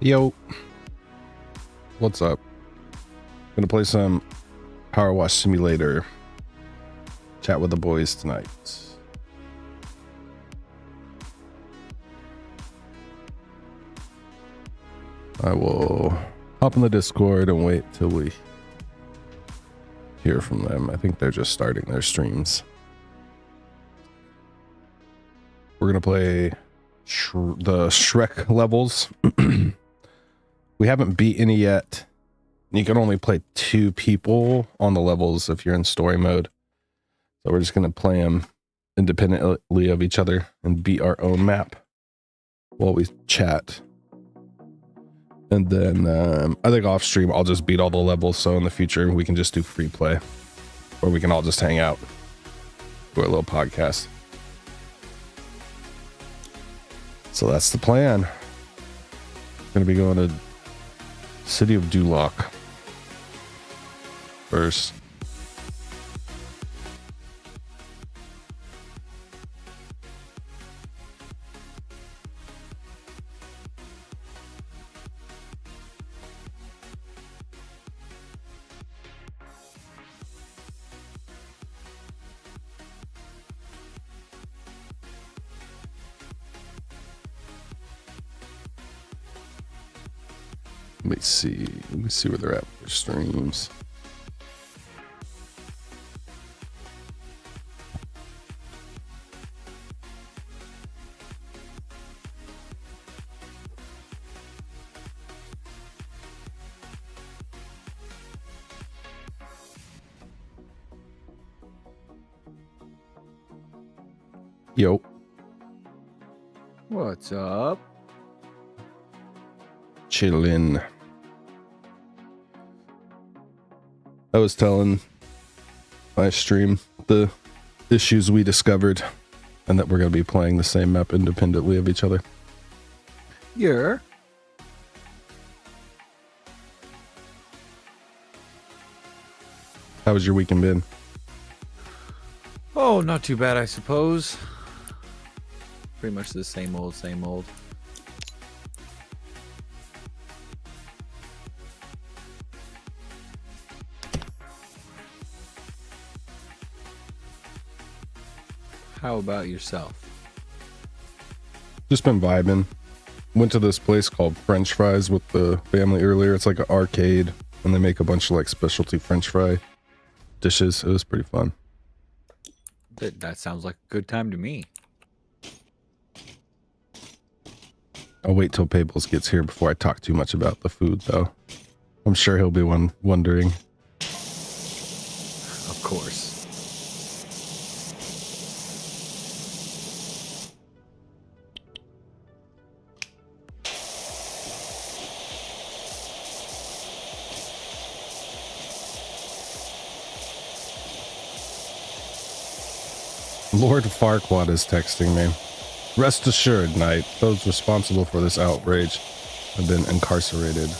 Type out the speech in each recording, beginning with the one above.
Yo, what's up? Gonna play some Power Wash Simulator. Chat with the boys tonight. I will hop in the Discord and wait till we hear from them. I think they're just starting their streams. We're gonna play the Shrek levels. We haven't beat any yet. You can only play 2 people on the levels if you're in story mode. So we're just going to play them independently of each other and beat our own map while we chat. And then I think off stream, I'll just beat all the levels. So in the future, we can just do free play, or we can all just hang out, do a little podcast. So that's the plan. Going to be going to City of Duloc first. Let me see where they're at with their streams. Yo. What's up? Chillin'. I was telling my stream the issues we discovered and that we're going to be playing the same map independently of each other. Yeah. How was your weekend been? Oh, not too bad, I suppose. Pretty much the same old, same old. How about yourself? Just been vibing. Went to this place called French Fries with the family earlier. It's like an arcade, and they make a bunch of like specialty French fry dishes. It was pretty fun. That sounds like a good time to me. I'll wait till Pables gets here before I talk too much about the food, though. I'm sure he'll be wondering. Of course. Lord Farquaad is texting me. Rest assured, Knight, those responsible for this outrage have been incarcerated.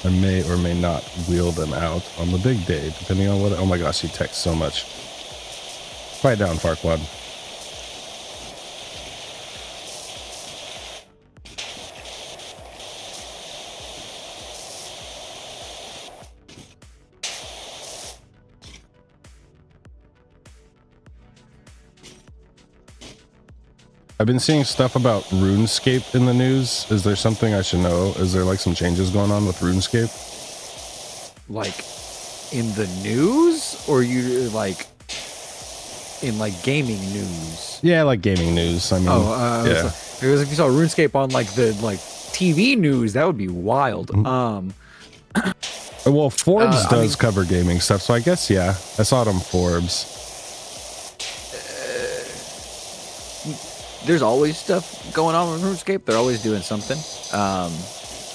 I may or may not wheel them out on the big day, depending on what... Oh my gosh, he texts so much. Quiet down, Farquaad. I've been seeing stuff about RuneScape in the news. Is there something I should know? Is there like some changes going on with RuneScape? Like in the news, or you like in like gaming news? Yeah, like gaming news. I mean, yeah. Because if you saw RuneScape on like the TV news, that would be wild. Well, Forbes does cover gaming stuff, so I guess yeah, I saw it on Forbes. There's always stuff going on with RuneScape. They're always doing something.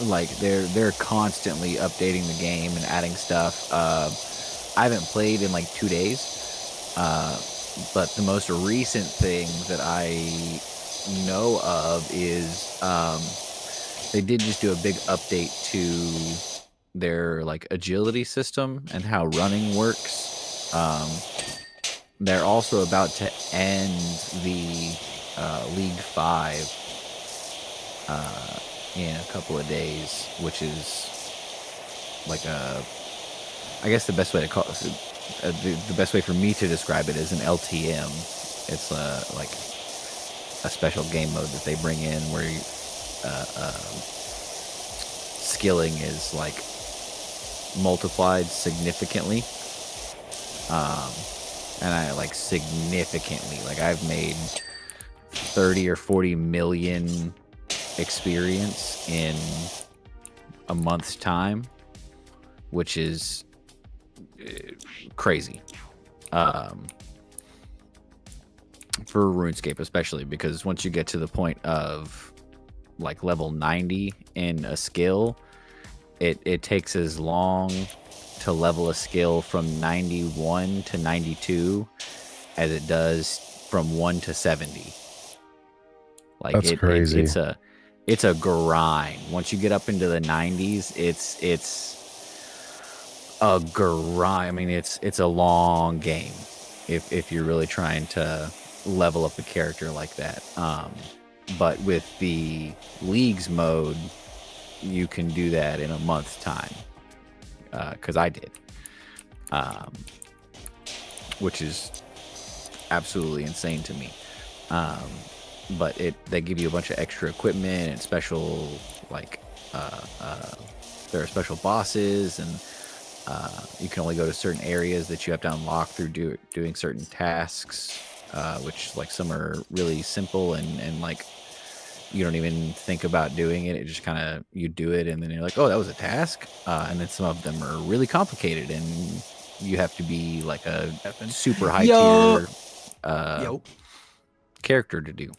Like they're constantly updating the game and adding stuff. I haven't played in like 2 days, but the most recent thing that I know of is they did just do a big update to their like agility system and how running works. They're also about to end the League 5 in a couple of days, which is like I guess the best way to call it, the best way for me to describe it is an LTM. It's like a special game mode that they bring in where skilling is like multiplied significantly. And I like significantly, like I've made 30 or 40 million experience in a month's time, which is crazy. For RuneScape especially, because once you get to the point of like level 90 in a skill, it takes as long to level a skill from 91 to 92 as it does from 1 to 70. Like That's crazy. It's a grind. Once you get up into the 90s, it's a grind. I mean, it's a long game if you're really trying to level up a character like that. But with the leagues mode, you can do that in a month's time. Because I did, which is absolutely insane to me. But they give you a bunch of extra equipment and special, like there are special bosses, and you can only go to certain areas that you have to unlock through doing certain tasks, which like some are really simple and like you don't even think about doing it. It just kind of, you do it and then you're like, oh, that was a task. And then some of them are really complicated and you have to be like a super high tier character to do.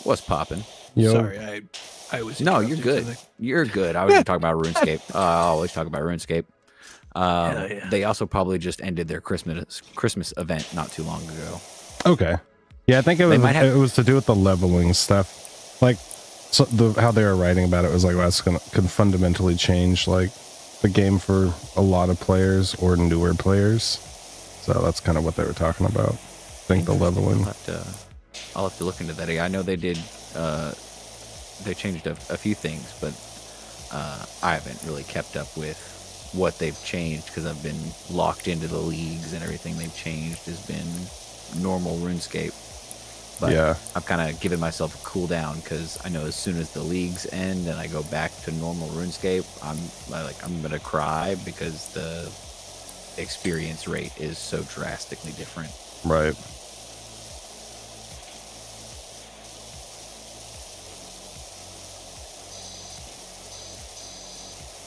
What's popping? Sorry, I was. No, you're good. Something. You're good. I was just talking about RuneScape. I always talk about RuneScape. Yeah. They also probably just ended their Christmas event not too long ago. Okay. Yeah, I think it was to do with the leveling stuff. Like, so how they were writing about it was like, well, that's can fundamentally change like the game for a lot of players or newer players. So that's kind of what they were talking about. I think the leveling. I'll have to look into that. I know they did. They changed a few things, but I haven't really kept up with what they've changed because I've been locked into the leagues and everything they've changed has been normal RuneScape. But yeah, I've kind of given myself a cool down because I know as soon as the leagues end and I go back to normal RuneScape, I'm gonna cry because the experience rate is so drastically different. Right.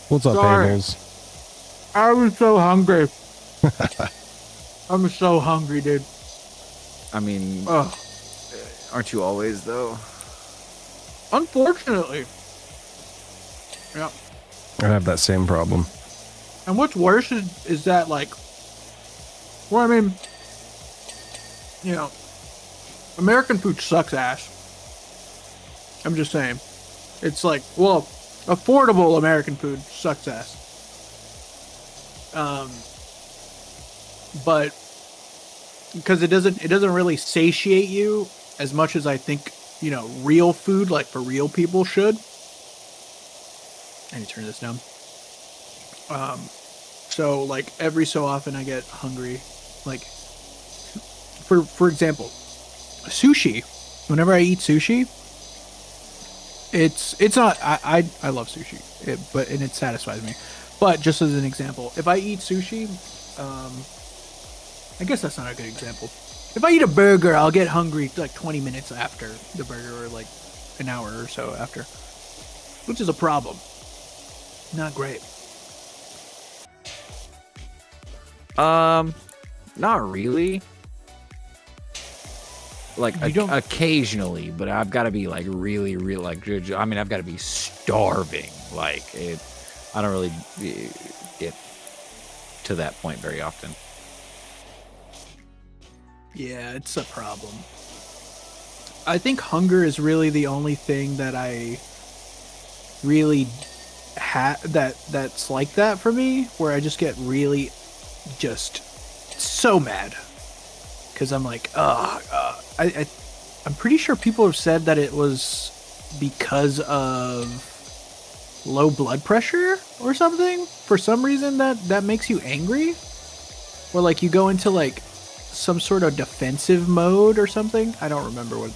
What's up, Abels? I was so hungry. I'm so hungry, dude. I mean, aren't you always, though? Unfortunately. Yeah. I have that same problem. And what's worse is that, like, well, I mean, you know, American food sucks ass. I'm just saying. It's like, well, affordable American food sucks ass. But because it doesn't really satiate you as much as I think, you know, real food, like for real people, should. I need to turn this down. So like every so often I get hungry. Like for example, sushi. Whenever I eat sushi, it's not, I love sushi, and it satisfies me. But just as an example, if I eat sushi, I guess that's not a good example. If I eat a burger, I'll get hungry like 20 minutes after the burger, or like an hour or so after, which is a problem. Not great. Not really. Like occasionally, but I've got to be like really, like, I mean, I've got to be starving. Like I don't really get to that point very often. Yeah, it's a problem. I think hunger is really the only thing that I really that's like that for me, where I just get really just so mad because I'm like, I'm pretty sure people have said that it was because of low blood pressure or something. For some reason that makes you angry, or like you go into like some sort of defensive mode or something. I don't remember what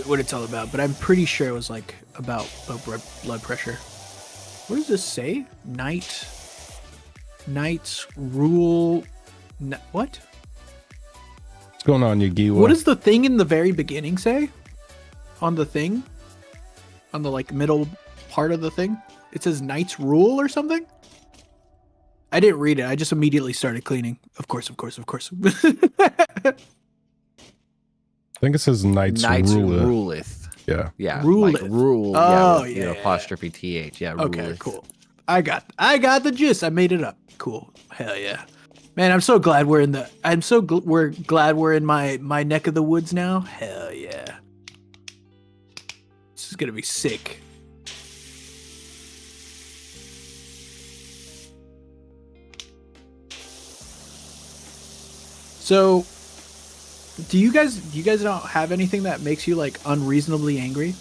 what it's all about, but I'm pretty sure it was like about low blood pressure. What does this say? Knights rule. What? What's going on, Yagiwa? What does the thing in the very beginning say? On the thing? On the like middle part of the thing? It says Knights rule or something? I didn't read it. I just immediately started cleaning. Of course. I think it says Knights ruleth. ruleth. Yeah. Yeah. Ruleth. Like rule. Oh, with, yeah. apostrophe th. Yeah. Okay, ruleth. cool. I got the gist. I made it up. Cool. Hell yeah. Man, I'm so glad we're in the. We're glad we're in my neck of the woods now. Hell yeah. This is gonna be sick. So, do you guys don't have anything that makes you like unreasonably angry?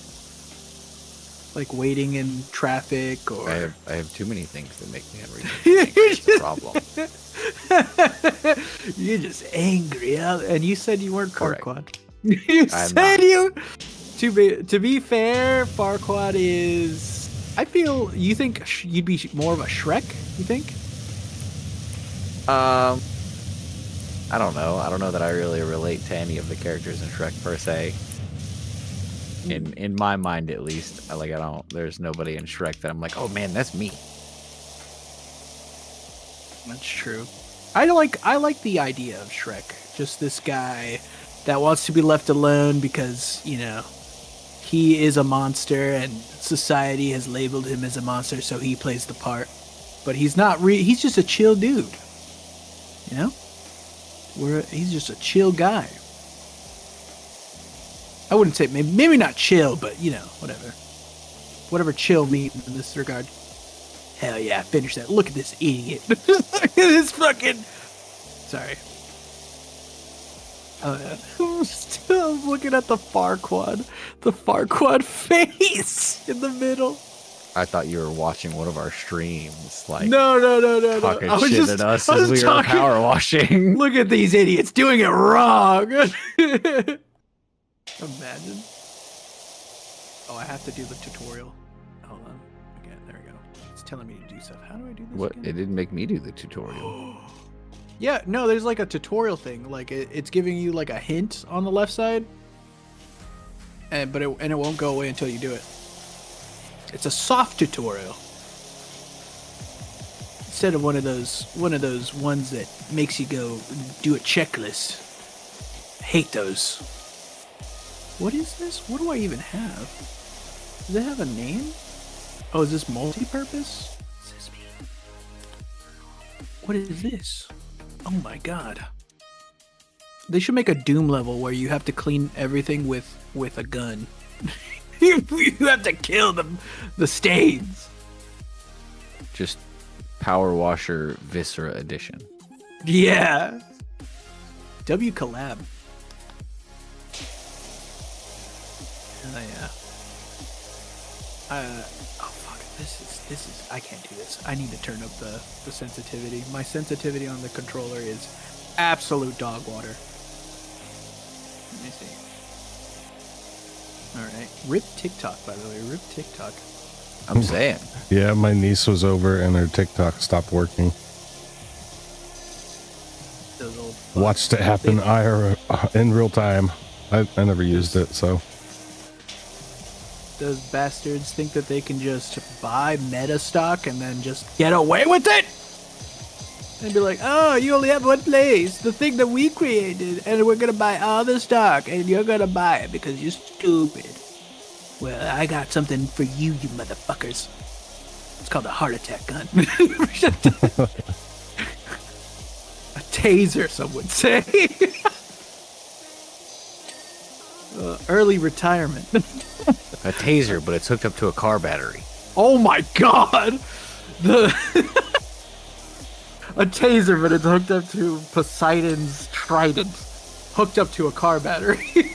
Like waiting in traffic, or I have too many things that make me unreasonable. That's the problem. You're just angry, huh? And you said you weren't Correct. Farquaad. You said not. you. To be fair, Farquaad is. I feel you think you'd be more of a Shrek. You think? I don't know. I don't know that I really relate to any of the characters in Shrek per se. In my mind, at least, I don't. There's nobody in Shrek that I'm like, oh man, that's me. That's true. I like the idea of Shrek. Just this guy that wants to be left alone because, you know, he is a monster and society has labeled him as a monster, so he plays the part. But he's not he's just a chill dude. You know? He's just a chill guy. I wouldn't say maybe not chill, but you know, whatever chill means in this regard. Hell yeah, finish that. Look at this idiot. Look at this fucking. Sorry. I'm still looking at the Farquaad face in the middle. I thought you were watching one of our streams, like No. talking I was shit just, at us I was as we were power washing. Look at these idiots doing it wrong. Imagine. Oh, I have to do the tutorial. Hold on. Again, there we go. It's telling me to do stuff. How do I do this What? again? It didn't make me do the tutorial. Yeah, no, there's like a tutorial thing. Like it's giving you like a hint on the left side. And it won't go away until you do it. It's a soft tutorial. Instead of one of those ones that makes you go do a checklist. I hate those. What is this? What do I even have? Does it have a name? Oh, is this multi-purpose? What does this mean? What is this? Oh my god. They should make a Doom level where you have to clean everything with a gun. You have to kill the stains. Just Power Washer Viscera Edition. Yeah. W collab. Yeah. Oh fuck. This is. I can't do this. I need to turn up the sensitivity. My sensitivity on the controller is absolute dog water. Let me see. All right. Rip TikTok, by the way. Rip TikTok. I'm saying. Yeah, my niece was over and her TikTok stopped working. Those old Watched it happen in real time. I never used it, so. Those bastards think that they can just buy meta stock and then just get away with it? And be like, oh, you only have one place, the thing that we created, and we're gonna buy all the stock, and you're gonna buy it because you're stupid. Well, I got something for you, you motherfuckers. It's called a heart attack gun. A taser, some would say. Early retirement. A taser, but it's hooked up to a car battery. Oh my god! A taser, but it's hooked up to Poseidon's trident. Hooked up to a car battery.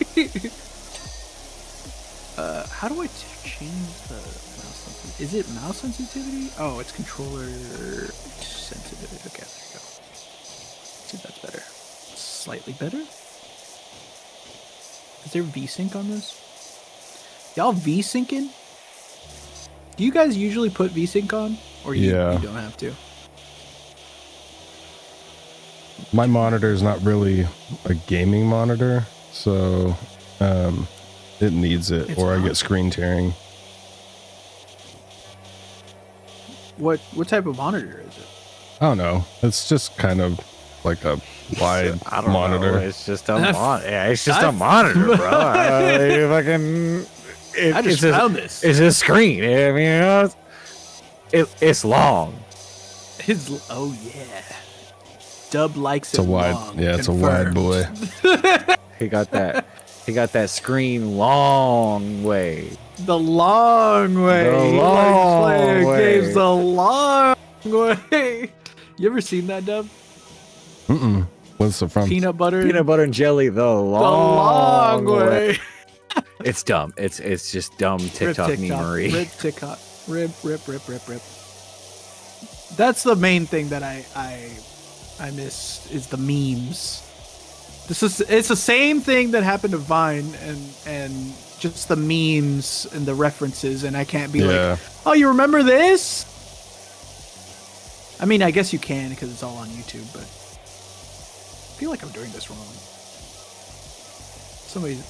How do I change the mouse sensitivity? Is it mouse sensitivity? Oh, it's controller sensitivity. Okay, there you go. See if that's better. Slightly better. Is there VSync on this? Y'all VSyncing? Do you guys usually put VSync on, or you don't have to? My monitor is not really a gaming monitor, so it needs it, or I get screen tearing. What type of monitor is it? I don't know. It's just kind of like a wide monitor. Know. It's just a monitor. Yeah, it's just a monitor, bro. I just found this. It's a screen. I mean, you know, it's long. Oh yeah. Dub likes it. It's a wide. Long. Yeah, it's confirmed. A wide boy. He got that screen long way. The long way. The long way. Games the long way. You ever seen that, Dub? What's it from? Peanut butter and jelly. The long way. It's dumb. It's just dumb TikTok memery. Rip TikTok. Rip. That's the main thing that I miss is the memes. It's the same thing that happened to Vine and just the memes and the references, and I can't be like, oh, you remember this? I mean, I guess you can because it's all on YouTube, but I feel like I'm doing this wrong.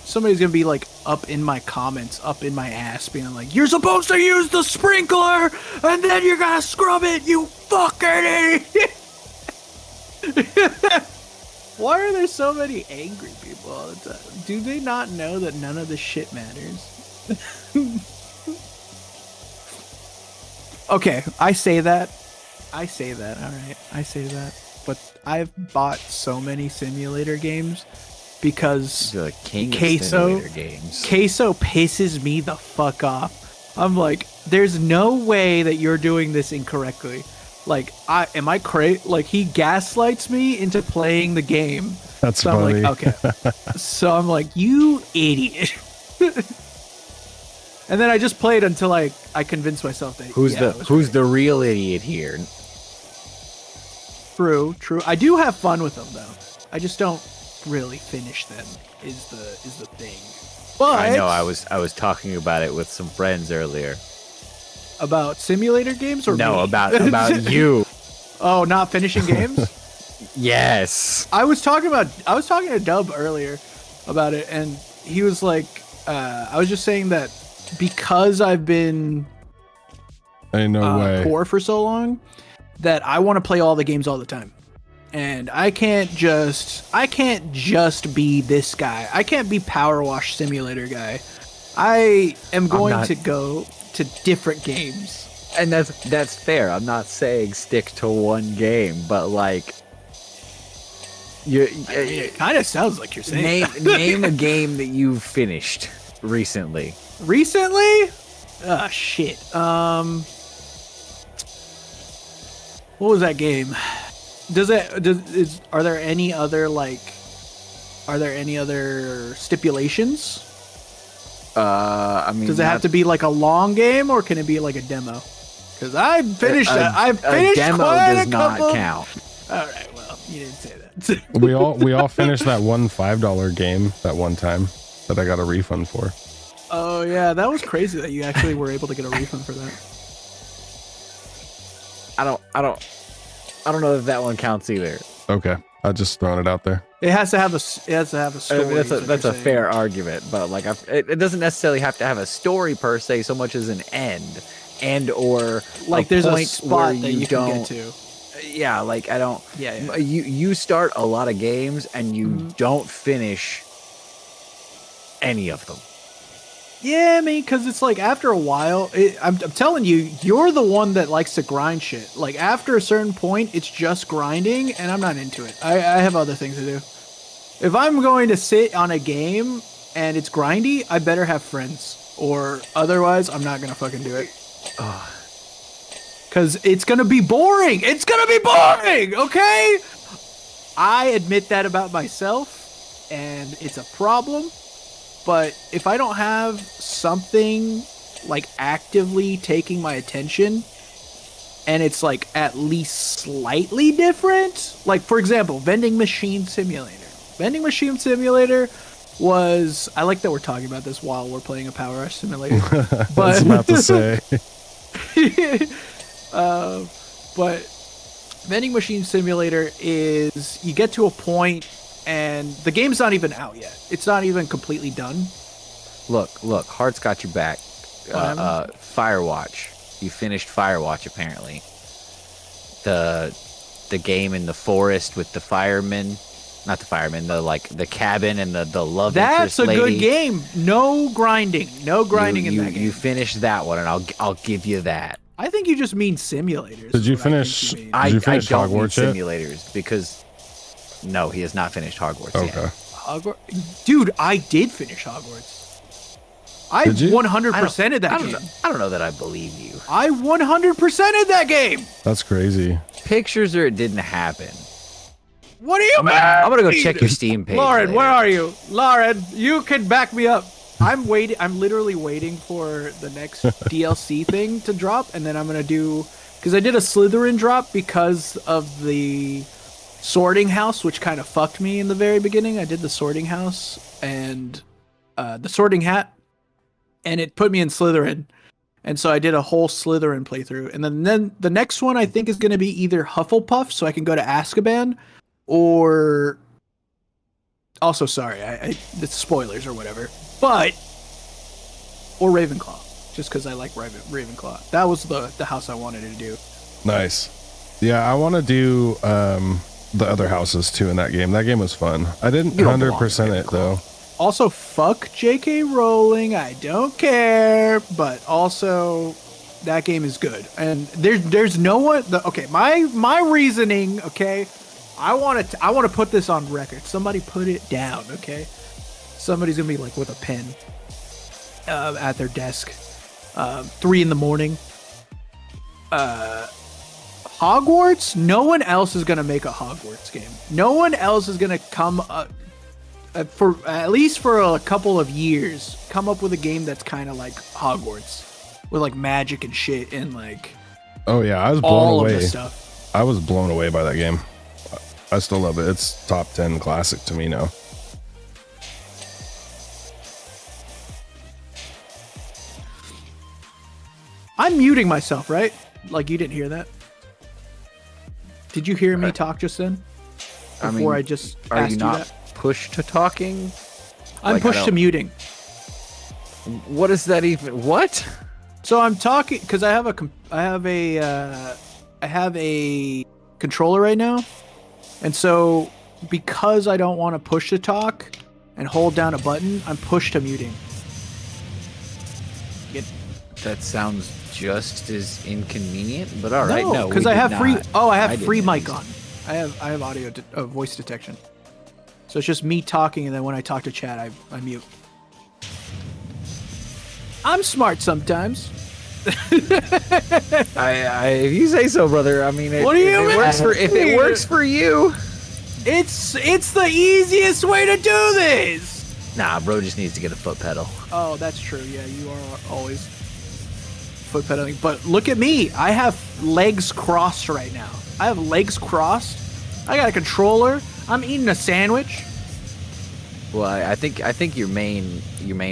Somebody's gonna be like up in my comments, up in my ass, being like, "You're supposed to use the sprinkler, and then you're gonna scrub it, you fucking idiot!" Why are there so many angry people all the time? Do they not know that none of this shit matters? Okay, I say that. All right, I say that. But I've bought so many simulator games because the king of simulator games. Queso pisses me the fuck off. I'm like, there's no way that you're doing this incorrectly. Like, am I crazy? Like, he gaslights me into playing the game. That's so funny. I'm like, okay. So I'm like, you idiot. And then I just played until I convinced myself that who's the real idiot here? True. I do have fun with them though. I just don't really finish them. Is the thing. But I know I was talking about it with some friends earlier. About simulator games or no, me? about you. Oh, not finishing games? Yes. I was talking to Dub earlier about it, and he was like, I was just saying that because I've been poor for so long, that I want to play all the games all the time. And I can't just be this guy. I can't be Power Wash Simulator guy. I am going to go to different games. And that's fair. I'm not saying stick to one game, but like it kind of sounds like you're saying. Name a game that you've finished recently. Recently? Ah, shit. What was that game? Are there any other stipulations? I mean, does it have to be like a long game, or can it be like a demo? Because I finished that. I finished a demo does not count. All right, well, you didn't say that. we all finished that one $5 game that one time that I got a refund for. Oh yeah, that was crazy that you actually were able to get a refund for that. I don't know if that one counts either. Okay, I just throwing it out there. It has to have a story. I mean, that's a fair argument, but like it doesn't necessarily have to have a story per se, so much as an end and or like there's a spot that you can get to. Yeah, like I don't. Yeah. You start a lot of games and you don't finish any of them. Yeah, I mean, because it's like after a while, I'm telling you, you're the one that likes to grind shit. Like after a certain point, it's just grinding, and I'm not into it. I have other things to do. If I'm going to sit on a game and it's grindy, I better have friends, or otherwise, I'm not gonna fucking do it. Because it's gonna be boring. It's gonna be boring. Okay, I admit that about myself, and it's a problem. but if I don't have something like actively taking my attention and it's like at least slightly different, like for example, vending machine simulator. Vending machine simulator was, I like that we're talking about this while we're playing a Power Rush simulator. I was about to say. But vending machine simulator is, you get to a point and the game's not even out yet. It's not even completely done. Look, Heart's got your back. Firewatch. You finished Firewatch apparently. The game in the forest with the firemen. Not the firemen, the cabin and the love interest lady. That's a good game. No grinding in that game. You finished that one, and I'll give you that. I think you just mean simulators. Did you finish? I don't mean Hogwarts yet? simulators because no, he has not finished Hogwarts yet. Hogwarts, dude, I did finish Hogwarts. I 100%ed that game. I don't know that I believe you. I 100%ed that game. That's crazy. Pictures or it didn't happen. What do you mean? I'm gonna go check your Steam page. Lauren, later. where are you? Lauren, you can back me up. I'm literally waiting for the next DLC thing to drop, and then I'm gonna do, because I did a Slytherin drop because of the sorting house, which kind of fucked me in the very beginning. I did the sorting house and the sorting hat, and it put me in Slytherin. And so I did a whole Slytherin playthrough, and then the next one I think is gonna be either Hufflepuff, so I can go to Azkaban. Or, also sorry, it's spoilers or whatever, but, or Ravenclaw, just because I like Ravenclaw. That was the house I wanted to do. Nice. Yeah, I want to do the other houses too in that game. That game was fun. I didn't 100% it though. Also, fuck J.K. Rowling. I don't care, but also that game is good. And there's no one. Okay, my reasoning. Okay. I want to put this on record. Somebody put it down, okay? Somebody's gonna be like with a pen at their desk, 3 a.m. Hogwarts. No one else is gonna make a Hogwarts game. No one else is gonna come for at least for a couple of years come up with a game that's kind of like Hogwarts, with like magic and shit and like. Oh yeah, I was blown all away. Of the stuff. I was blown away by that game. I still love it. It's top 10 classic to me now. I'm muting myself, right? Like you didn't hear that? Did you hear me talk just then? Before I just are asked you not that? pushed to talking? I'm pushed to muting. What is that even? What? So I'm talking because I have a controller right now. And so, because I don't want to push to talk and hold down a button, I'm pushed to muting. That sounds just as inconvenient, but all right. No, because I have free. Oh, I have free mic use on. I have audio voice detection. So it's just me talking, and then when I talk to chat, I mute. I'm smart sometimes. if you say so, brother. I mean, what do you mean? If it works for you, it's the easiest way to do this. Nah, bro, just needs to get a foot pedal. Oh, that's true. Yeah, you are always foot pedaling. But look at me. I have legs crossed right now. I have legs crossed. I got a controller. I'm eating a sandwich. Well, I think your main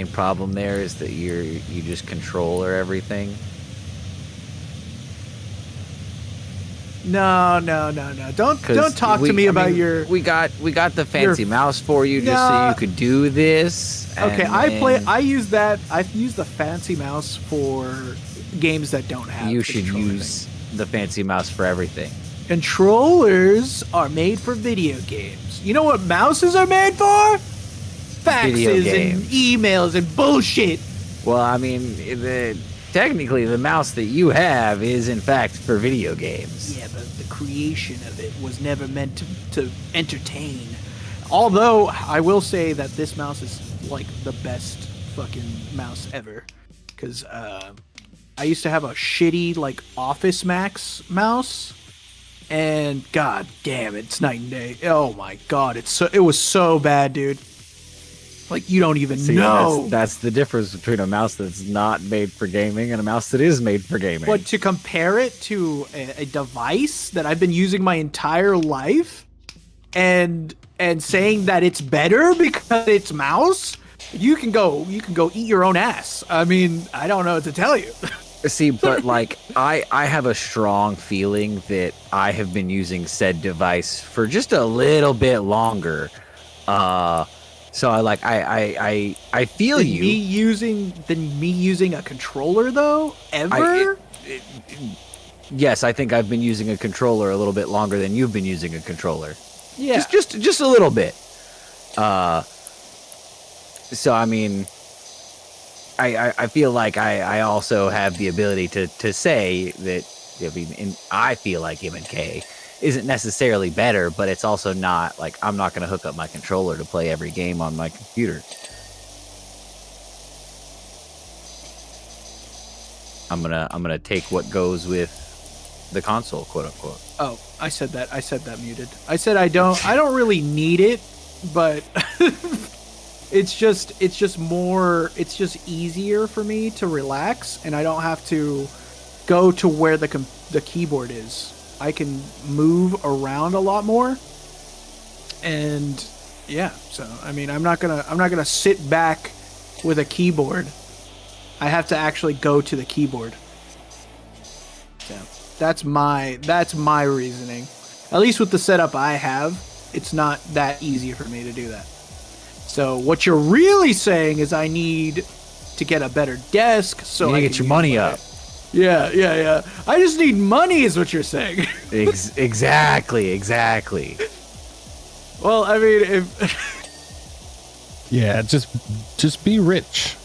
problem there is that you just controller everything. No. Don't talk to me about your. We got the fancy mouse for you just so you could do this. Okay, I use the fancy mouse for games that don't have. You should use the fancy mouse for everything. Controllers are made for video games. You know what mouses are made for? Faxes and emails and bullshit. Well, I mean, technically the mouse that you have is in fact for video games. Yeah, but the creation of it was never meant to entertain. Although I will say that this mouse is like the best fucking mouse ever, because I used to have a shitty like Office Max mouse, and god damn, it's night and day. Oh my god, it was so bad, dude. Like, you don't even See, know. that's the difference between a mouse that's not made for gaming and a mouse that is made for gaming. But to compare it to a device that I've been using my entire life, and saying that it's better because it's mouse, you can go eat your own ass. I mean, I don't know what to tell you. See, but like I have a strong feeling that I have been using said device for just a little bit longer. So I feel you. Me using a controller though, ever? Yes, I think I've been using a controller a little bit longer than you've been using a controller. Yeah. Just a little bit. So I mean, I feel like I also have the ability to say that, I mean, I feel like M&K isn't necessarily better, but it's also not like I'm not going to hook up my controller to play every game on my computer. I'm gonna take what goes with the console, quote unquote. Oh, I said that muted. I said I don't really need it, but it's just easier for me to relax, and I don't have to go to where the keyboard is. I can move around a lot more, and yeah. So I mean, I'm not gonna sit back with a keyboard. I have to actually go to the keyboard. So that's my reasoning. At least with the setup I have, it's not that easy for me to do that. So what you're really saying is I need to get a better desk so I can get your money up. Yeah. I just need money is what you're saying. Exactly. Well, I mean, if Yeah, just be rich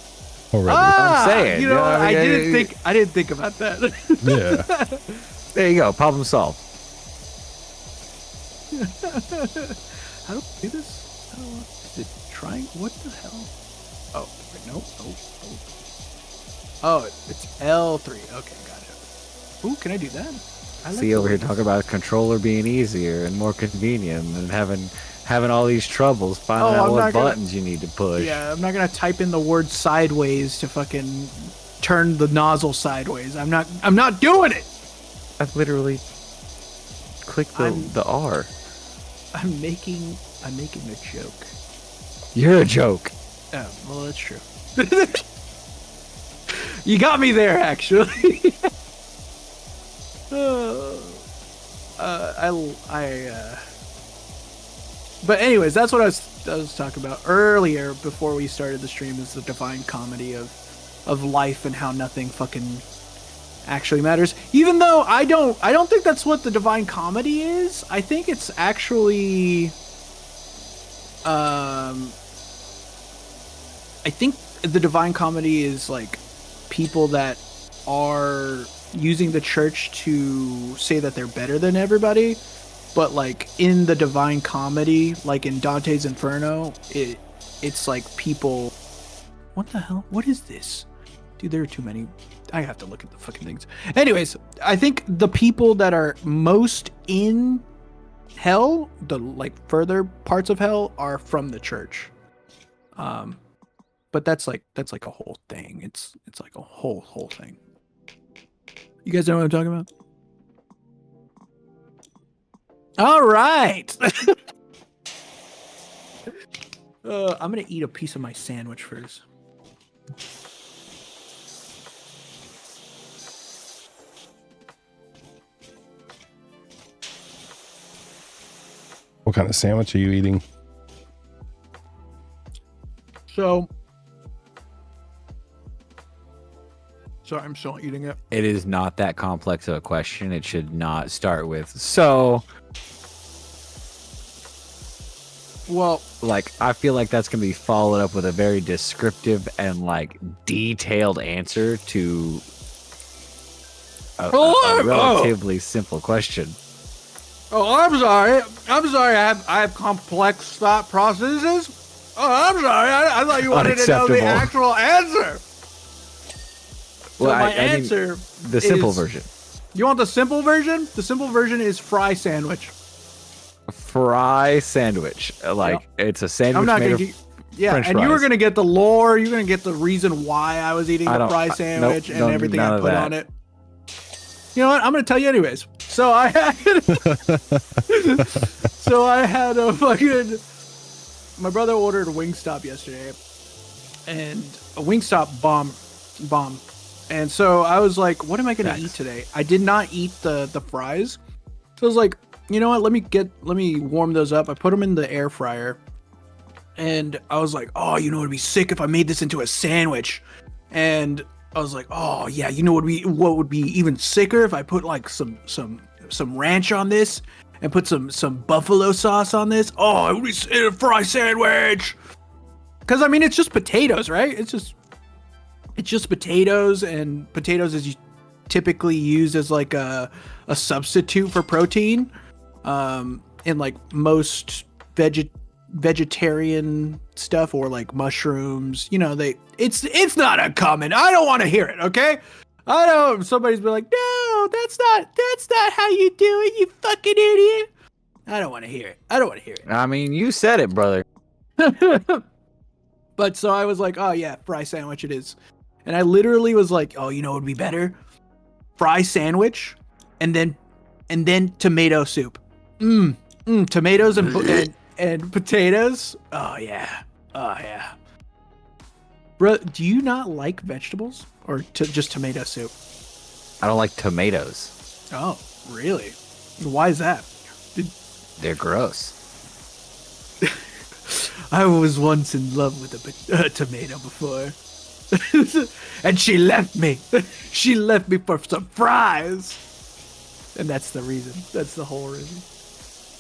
already. I'm saying, you know, I didn't think about that. Yeah. There you go, problem solved. How do I do this? Is it trying? What the hell? Oh, wait, no. Oh, it's L3. Okay, got it. Ooh, can I do that? See, over here talking about a controller being easier and more convenient, and having all these troubles finding out what buttons you need to push. Yeah, I'm not gonna type in the word sideways to fucking turn the nozzle sideways. I'm not doing it. I've literally clicked the R. I'm making a joke. You're a joke. Oh, well, that's true. You got me there, actually. But anyways, that's what I was talking about earlier before we started the stream, is the divine comedy of life and how nothing fucking actually matters. Even though I don't think that's what the divine comedy is. I think it's actually I think the divine comedy is like people that are using the church to say that they're better than everybody, but like in the divine comedy, like in Dante's Inferno, it's like people. What the hell? What is this? Dude, there are too many. I have to look at the fucking things. Anyways, I think the people that are most in hell, the like further parts of hell, are from the church. But that's like a whole thing. It's like a whole thing. You guys know what I'm talking about? All right. I'm gonna eat a piece of my sandwich first. What kind of sandwich are you eating? So, sorry, I'm still eating it. It is not that complex of a question. It should not start with so. Well, like, I feel like that's gonna be followed up with a very descriptive and like detailed answer to a relatively simple question. oh, I'm sorry. I have complex thought processes. Oh, I'm sorry. I thought you wanted to know the actual answer. So well, my answer the simple version. You want the simple version? The simple version is fry sandwich. Fry sandwich. Like, it's a sandwich Yeah, French and you were fries. gonna get the lore. You're gonna get the reason why I was eating I the don't- fry I- sandwich nope, and don't do everything none I of put that. on it. You know what? I'm gonna tell you anyways. So I had, so I had a fucking. My brother ordered a Wingstop yesterday, and a Wingstop bomb, and so I was like, "What am I gonna eat today?" I did not eat the fries, so I was like, "You know what? Let me warm those up." I put them in the air fryer, and I was like, "Oh, you know, it'd be sick if I made this into a sandwich," and I was like, "Oh yeah, you know what would be even sicker if I put like some ranch on this and put some buffalo sauce on this. Oh, it would be a fry sandwich." Because I mean, it's just potatoes, right? It's just potatoes, and potatoes is typically used as like a substitute for protein. In like most vegetarian stuff, or like mushrooms, you know, it's not uncommon. I don't want to hear it, okay? I don't. Somebody's been like, "No, that's not how you do it, you fucking idiot." I don't want to hear it. I mean, you said it, brother. But so I was like, "Oh yeah, fry sandwich it is," and I literally was like, "Oh, you know, it would be better, fry sandwich, and then tomato soup. Tomatoes and potatoes. Oh yeah. Bro, do you not like vegetables or just tomato soup? I don't like tomatoes. Oh, really? Why is that? They're gross. I was once in love with a tomato before, and she left me. She left me for some fries, and that's the reason. That's the whole reason.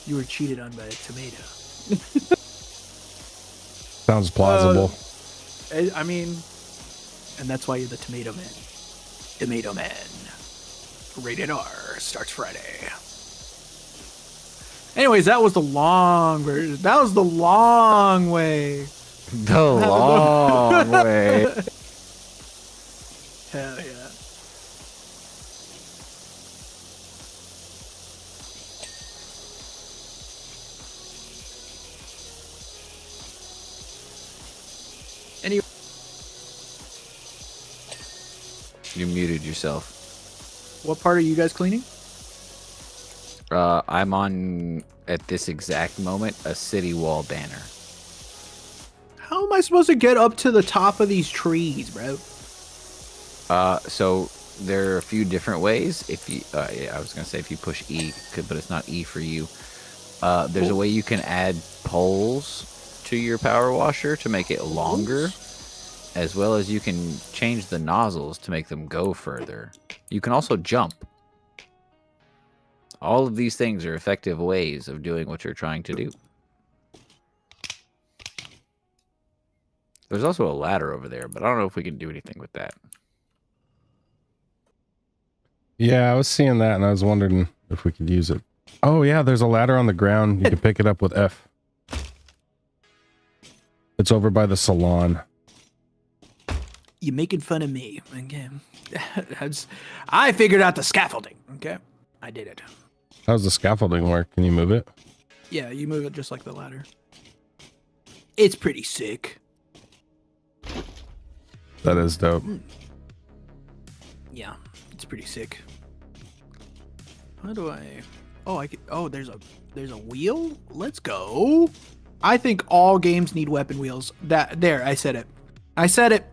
You were cheated on by a tomato. Sounds plausible. I mean, and that's why you're the Tomato Man. Tomato Man. Rated R. Starts Friday. Anyways, that was the long version. That was the long way. The long way. Hell yeah. Anyway. You muted yourself. What part are you guys cleaning? I'm on, at this exact moment, a city wall banner. How am I supposed to get up to the top of these trees, bro? So there are a few different ways. If you, I was gonna say if you push E, but it's not E for you. There's a way you can add poles to your power washer to make it longer, as well as you can change the nozzles to make them go further. You can also jump. All of these things are effective ways of doing what you're trying to do. There's also a ladder over there, but I don't know if we can do anything with that. Yeah, I was seeing that and I was wondering if we could use it. Oh yeah, there's a ladder on the ground. You can pick it up with F. It's over by the salon. You're making fun of me. Okay. I figured out the scaffolding. Okay. I did it. How's the scaffolding work? Can you move it? Yeah, you move it just like the ladder. It's pretty sick. That is dope. Yeah, it's pretty sick. How do I? Oh, I can. Oh, there's a wheel. Let's go. I think all games need weapon wheels. I said it. I said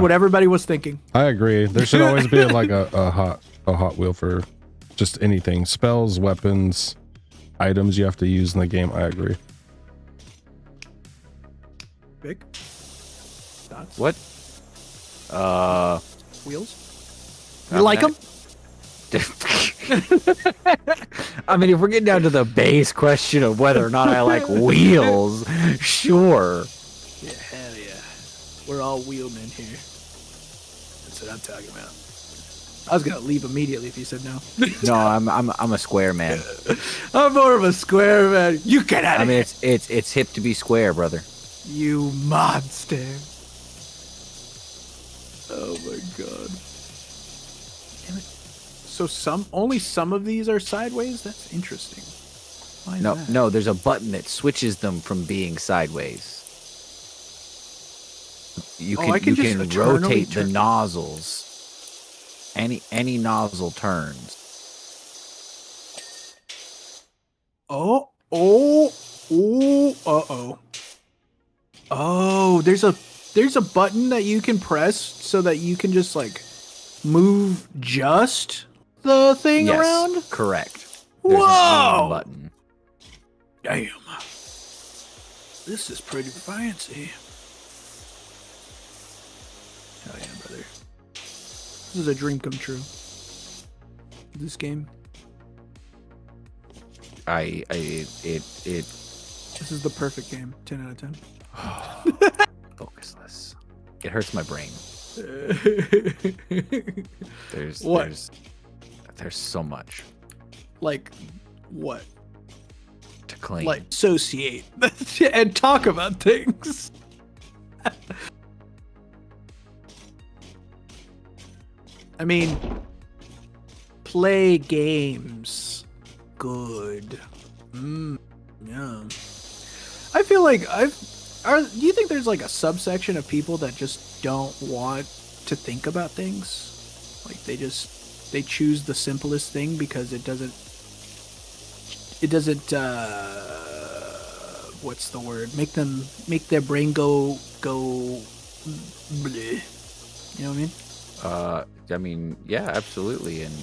what everybody was thinking. I agree. There should always be like a hot wheel for just anything. Spells, weapons, items you have to use in the game. I agree. Big. Dots. What? Wheels. You like them? I mean, if we're getting down to the base question of whether or not I like wheels, sure. Yeah, hell yeah. We're all wheelmen here. That's what I'm talking about. I was gonna leave immediately if you said no. No, I'm a square man. I'm more of a square man. You get out of I mean, here. it's hip to be square, brother. You monster. Oh my god. Damn it. So only some of these are sideways? That's interesting. Why is that? No, there's a button that switches them from being sideways. You Oh, can I can you just can eternally rotate the turn- nozzles. Any nozzle turns. Oh, uh-oh. Oh, there's a button that you can press so that you can just like move just the thing Yes, around. correct. There's an Whoa! aim button. Damn. This is pretty fancy. Hell yeah, brother. This is a dream come true. This game. It This is the perfect game. 10 out of 10. focusless. It hurts my brain. There's What? there's so much Like, what? to clean. Like, associate and talk about things. I mean, play games. Good. Yeah. I feel like do you think there's like a subsection of people that just don't want to think about things? Like they choose the simplest thing because it doesn't what's the word? Make their brain go bleh. You know what I mean? I mean, yeah, absolutely. And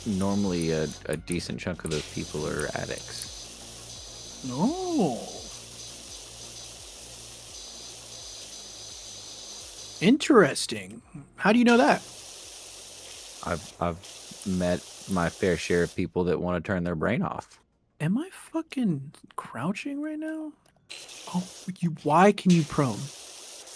normally a decent chunk of those people are addicts. No. Interesting. How do you know that? I've met my fair share of people that want to turn their brain off. Am I fucking crouching right now? Oh, why can you prone?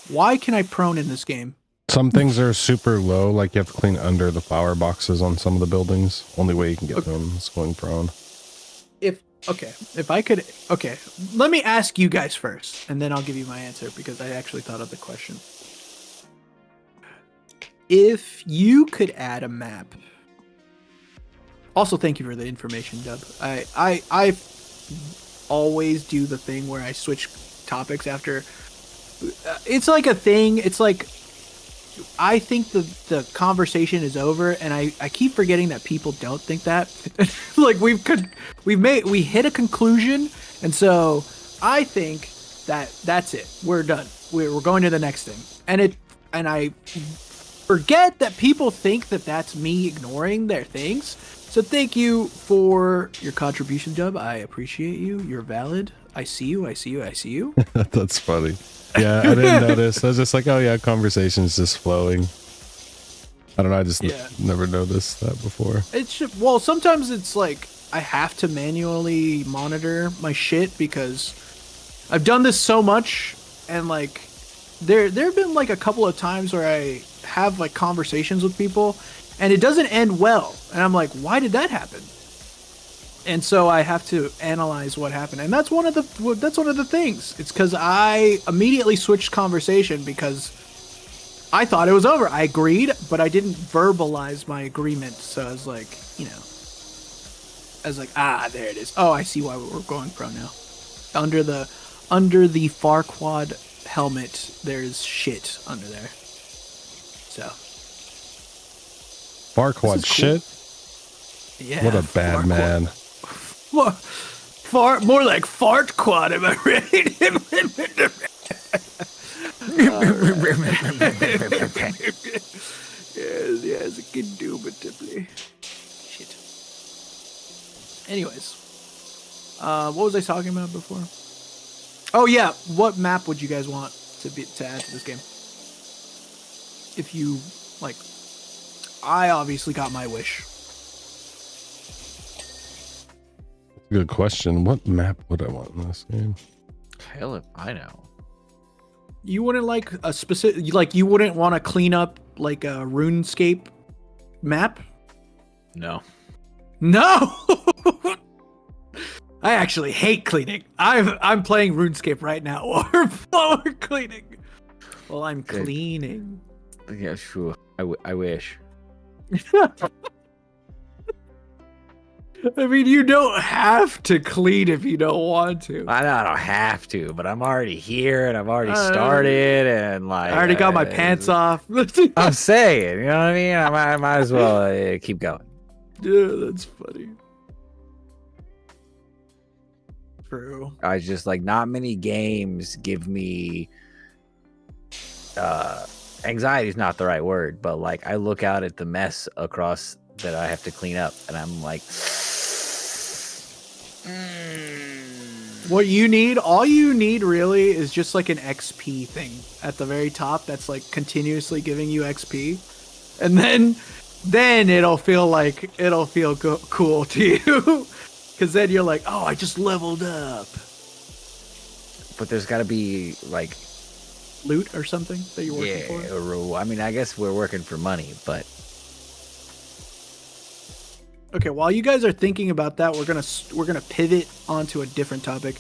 Why can I prone in this game? Some things are super low, like you have to clean under the flower boxes on some of the buildings. Only way you can get to them is going prone. If I could, let me ask you guys first, and then I'll give you my answer because I actually thought of the question. If you could add a map. Also, thank you for the information, Dub. I always do the thing where I switch topics after. It's like a thing. It's like I think the conversation is over, and I keep forgetting that people don't think that. Like we hit a conclusion, and so I think that's it. We're done. We're going to the next thing, and I forget that people think that that's me ignoring their things. So thank you for your contribution, Dub. I appreciate you. You're valid. I see you. That's funny. Yeah, I didn't notice. I was just like, oh yeah, conversation's just flowing. I don't know. I just never noticed that before. Well, sometimes it's like I have to manually monitor my shit because I've done this so much, and like there have been like a couple of times where I have like conversations with people and it doesn't end well, and I'm like, why did that happen? And so I have to analyze what happened, and that's one of the things. It's because I immediately switched conversation because I thought it was over. I agreed, but I didn't verbalize my agreement. So I was like, there it is. Oh, I see why we're going pro now. Under the Farquad helmet, there's shit under there. So Farquad cool. shit. Yeah. What a bad Farquad. man. More like fart quad, am I right? Yes, indubitably. Shit. Anyways, what was I talking about before? Oh yeah, what map would you guys want to add to this game? If you like, I obviously got my wish. Good question. What map would I want in this game? Hell if I know. You wouldn't like a specific, like you wouldn't want to clean up like a RuneScape map? No. No. I actually hate cleaning. I'm playing RuneScape right now while we're cleaning. Well, I'm cleaning. Yeah, sure. I wish. I mean, you don't have to clean if you don't want to. I don't have to, but I'm already here and I've already started and like I already got my pants off. I'm saying, you know what I mean? I might as well keep going. Yeah, that's funny. True. I just like not many games give me anxiety is not the right word, but like I look out at the mess across that I have to clean up and I'm like What you need, all you need really is just like an XP thing at the very top that's like continuously giving you XP. And then it'll feel cool to you. Cause then you're like, oh, I just leveled up. but there's got to be like Loot or something that you're working for? or I mean, I guess we're working for money, but Okay, while you guys are thinking about that, we're gonna pivot onto a different topic.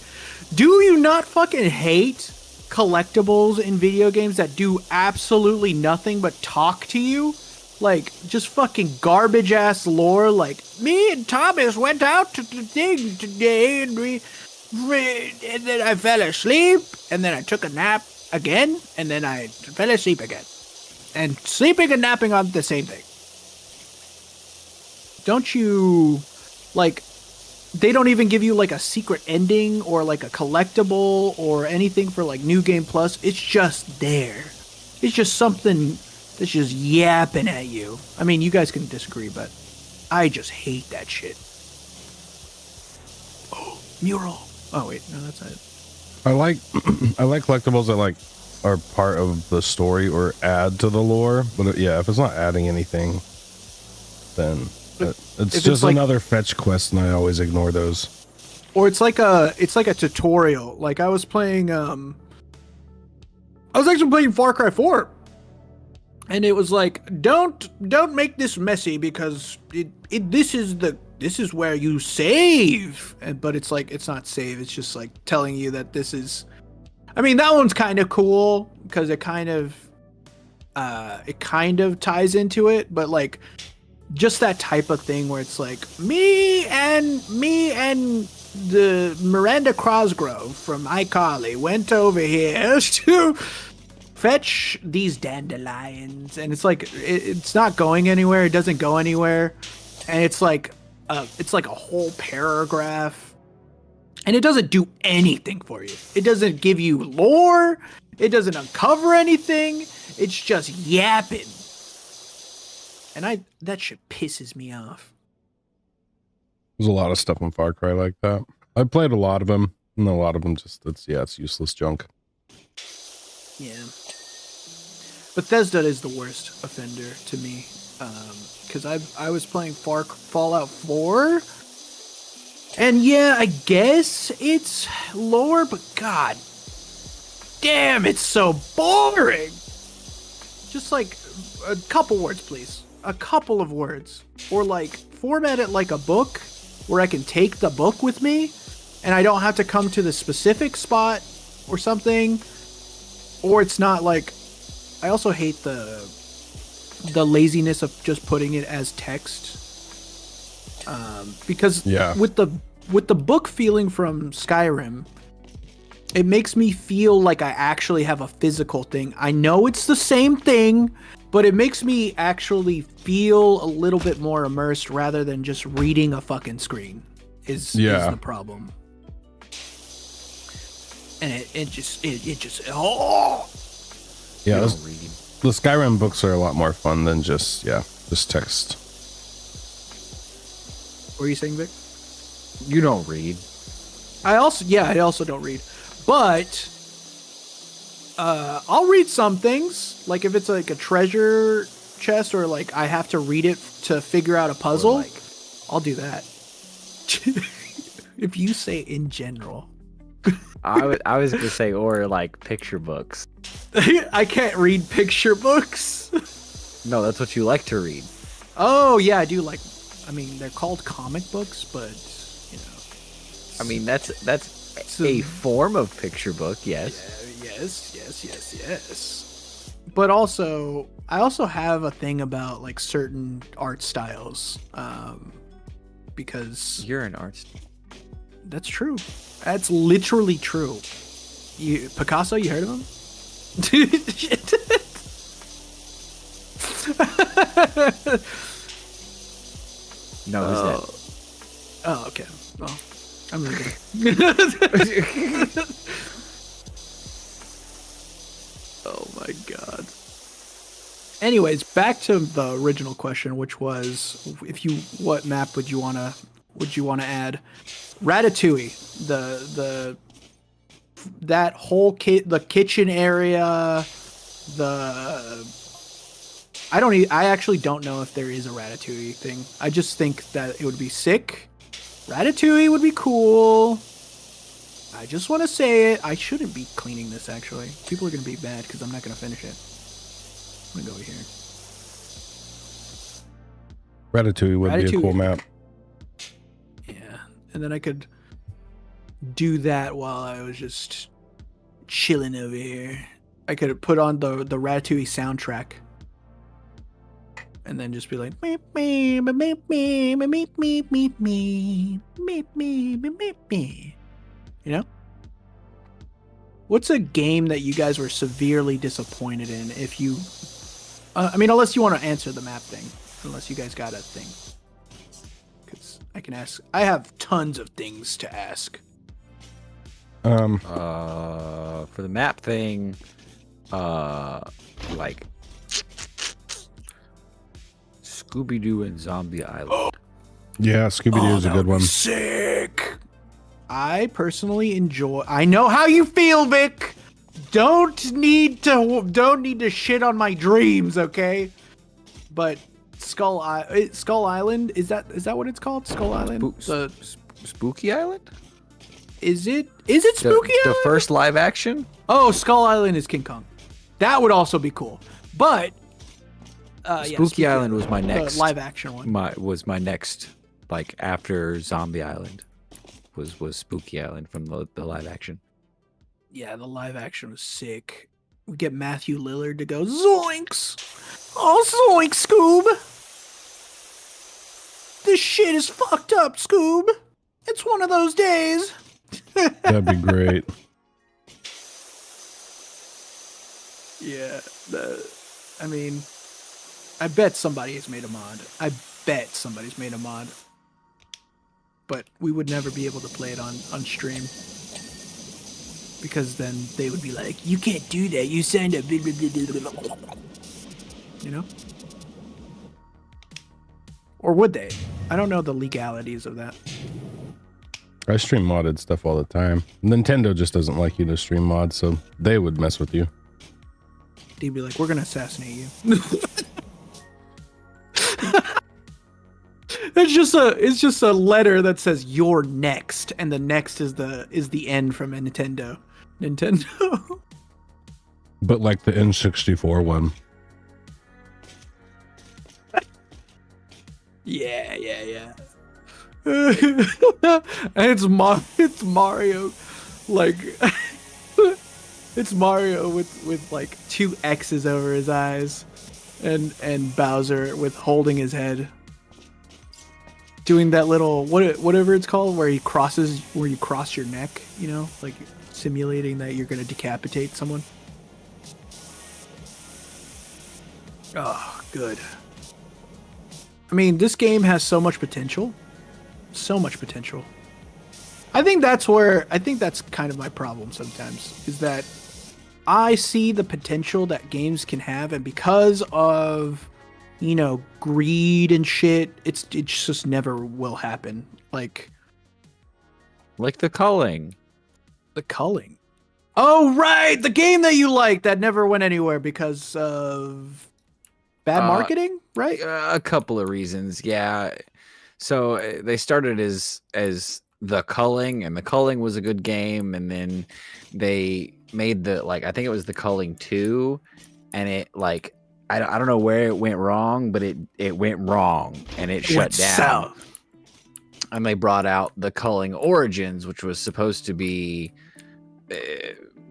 Do you not fucking hate collectibles in video games that do absolutely nothing but talk to you? Like, just fucking garbage ass lore. Like, me and Thomas went out to the thing today, and then I fell asleep, and then I took a nap again, and then I fell asleep again. And sleeping and napping are the same thing. Don't you, like, they don't even give you, like, a secret ending or, like, a collectible or anything for, like, New Game Plus. It's just there. It's just something that's just yapping at you. I mean, you guys can disagree, but I just hate that shit. Oh, mural. Oh, wait, no, that's not it. I like collectibles that like are part of the story or add to the lore. But yeah, if it's not adding anything, then it's just like, another fetch quest, and I always ignore those. Or it's like a tutorial. Like I was actually playing Far Cry 4. And it was like, don't make this messy because this is where you save. But it's like, it's not save. It's just like telling you that this is, I mean, that one's kind of cool because it kind of ties into it. But like, just that type of thing where it's like me and the Miranda Cosgrove from iCarly went over here to fetch these dandelions, and it's like it's not going anywhere. It doesn't go anywhere, and it's like a whole paragraph, and it doesn't do anything for you. It doesn't give you lore. It doesn't uncover anything. It's just yapping. And that shit pisses me off. There's a lot of stuff on Far Cry like that. I played a lot of them, and a lot of them it's useless junk. Yeah. Bethesda is the worst offender to me, because I was playing Fallout 4, and yeah, I guess it's lore, but god damn, it's so boring. Just like a couple words, please. A couple of words. Or like format it like a book where I can take the book with me and I don't have to come to the specific spot or something. Or it's not like, I also hate the laziness of just putting it as text. Because with the book feeling from Skyrim, it makes me feel like I actually have a physical thing. I know it's the same thing, but it makes me actually feel a little bit more immersed rather than just reading a fucking screen is the problem. And it just yeah, the Skyrim books are a lot more fun than just text. What were you saying, Vic? you don't read. I also don't read. But I'll read some things, like if it's like a treasure chest or like I have to read it to figure out a puzzle, Like, I'll do that. If you say in general. I was gonna say, or like picture books. I can't read picture books. No, that's what you like to read. Oh yeah, I do like. I mean, they're called comic books, but you know. I mean, that's a form of picture book, yes. Yes. But also, I also have a thing about like certain art styles. because You're an artist. that's true. That's literally true. Picasso, you heard of him? No, who's that? Oh, okay. Well, I'm leaving. Oh my god. Anyways, back to the original question, which was, what map would you wanna add? Ratatouille. That whole the kitchen area, I actually don't know if there is a Ratatouille thing. I just think that it would be sick. Ratatouille would be cool. I just want to say it. I shouldn't be cleaning this, actually. People are going to be mad because I'm not going to finish it. I'm going to go over here. Ratatouille would be a cool map. Yeah. And then I could do that while I was just chilling over here. I could put on the Ratatouille soundtrack. And then just be like, meep, meep, meep, meep, meep, meep, meep, meep, meep, meep, meep, meep. You know? What's a game that you guys were severely disappointed in? If you, I mean, unless you want to answer the map thing, unless you guys got a thing, because I can ask. I have tons of things to ask. For the map thing, like Scooby-Doo and Zombie Island. Yeah, Scooby-Doo is a good one. Sick. I personally enjoy. I know how you feel, Vic. Don't need to shit on my dreams, okay? But Skull Island, is that what it's called? Skull Island. Spooky Island. Is it Spooky Island? The first live action. Oh, Skull Island is King Kong. That would also be cool. But Spooky Island was my next live action one. My next, like, after Zombie Island was Spooky Island from the live action. Yeah, the live action was sick. We get Matthew Lillard to go zoinks. Oh, zoinks, Scoob. This shit is fucked up, Scoob. It's one of those days. That'd be great. Yeah, I mean, I bet somebody has made a mod. But we would never be able to play it on stream. Because then they would be like, you can't do that. You signed up. You know? Or would they? I don't know the legalities of that. I stream modded stuff all the time. Nintendo just doesn't like you to stream mods, so they would mess with you. They'd be like, we're going to assassinate you. It's just a letter that says you're next, and the next is the end from a Nintendo. But like the N64 one. Yeah. And it's Mario, like it's Mario with like two X's over his eyes, and Bowser with holding his head. Doing that little whatever it's called where you cross your neck, you know, like simulating that you're gonna decapitate someone. Oh, good. I mean, this game has so much potential. I think that's kind of my problem sometimes, is that I see the potential that games can have, and because of, you know, greed and shit, it just never will happen. Like The Culling. The Culling. Oh, right, the game that you liked that never went anywhere because of bad marketing, right? A couple of reasons, yeah. So they started as The Culling, and The Culling was a good game, and then they made I think it was The Culling 2, and it like I don't know where it went wrong, but it went wrong and it shut down. South. And they brought out The Culling Origins, which was supposed to be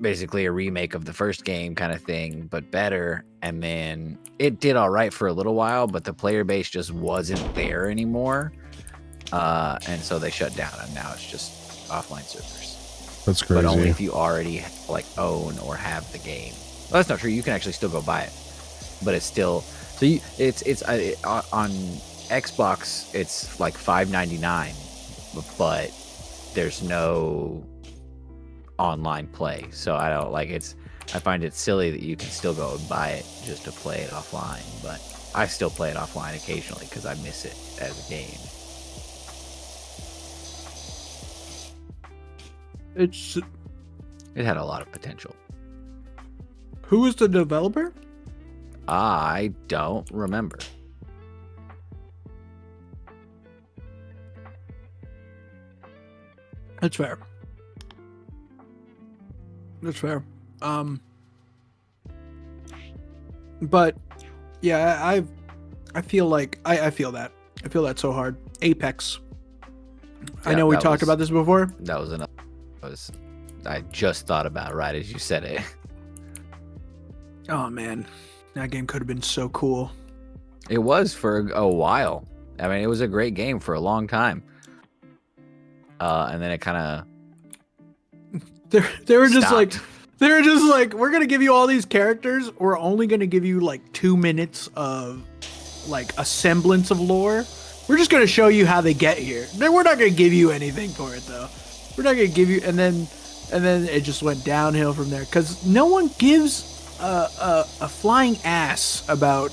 basically a remake of the first game kind of thing, but better. And then it did all right for a little while, but the player base just wasn't there anymore. and so they shut down, and now it's just offline servers. That's crazy. But only if you already like own or have the game. Well, that's not true. You can actually still go buy it, but it's still so you. It's on Xbox. It's like $5.99, but there's no online play. So I don't like it's. I find it silly that you can still go and buy it just to play it offline, but I still play it offline occasionally because I miss it as a game. It had a lot of potential. Who is the developer? I don't remember. That's fair. That's fair. But yeah, I feel like I feel that. I feel that so hard. Apex. I Yeah, know we that talked was- about this before. That was another. I just thought about it right as you said it. Oh man, that game could have been so cool. It was for a while. I mean, it was a great game for a long time. And then it kind of They were just stopped. like, we're gonna give you all these characters. We're only gonna give you like 2 minutes of like a semblance of lore. We're just gonna show you how they get here. We're not gonna give you anything for it though. We're not gonna give you, and then it just went downhill from there because no one gives a flying ass about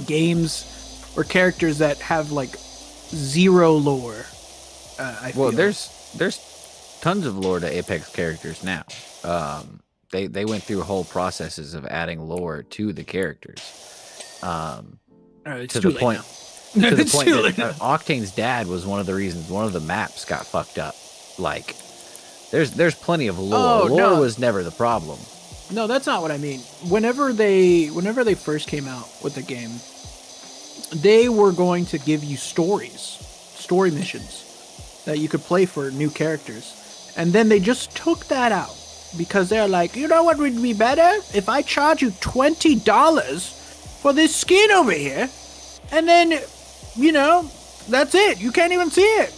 games or characters that have like zero lore. I Well, feel. there's tons of lore to Apex characters now. They went through whole processes of adding lore to the characters. It's To too the late point. now. To the It's point too that late now. Octane's dad was one of the reasons one of the maps got fucked up. Like, there's plenty of lore. Oh, Lore no. was never the problem. No, that's not what I mean. Whenever they first came out with the game, they were going to give you story missions that you could play for new characters. And then they just took that out because they're like, you know what would be better? If I charge you $20 for this skin over here, and then, you know, that's it. You can't even see it.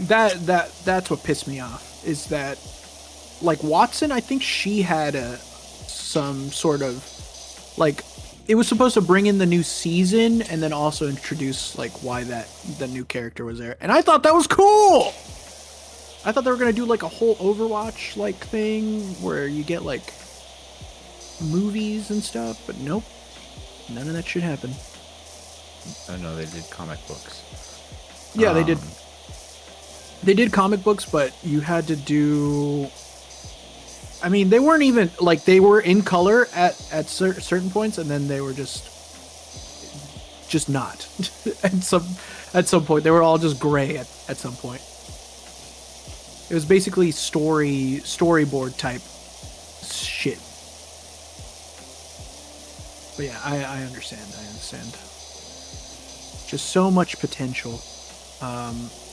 That's what pissed me off, is that like Watson, I think she had some sort of like, it was supposed to bring in the new season and then also introduce like why the new character was there. And I thought that was cool. I thought they were going to do like a whole Overwatch like thing where you get like movies and stuff, but nope. None of that shit happened. I know they did comic books. Yeah, they did. They did comic books, but you had to do. I mean, they weren't even like, they were in color at certain points, and then they were just not. at some point, they were all just gray at some point. It was basically storyboard type shit. But yeah, I understand. Just so much potential.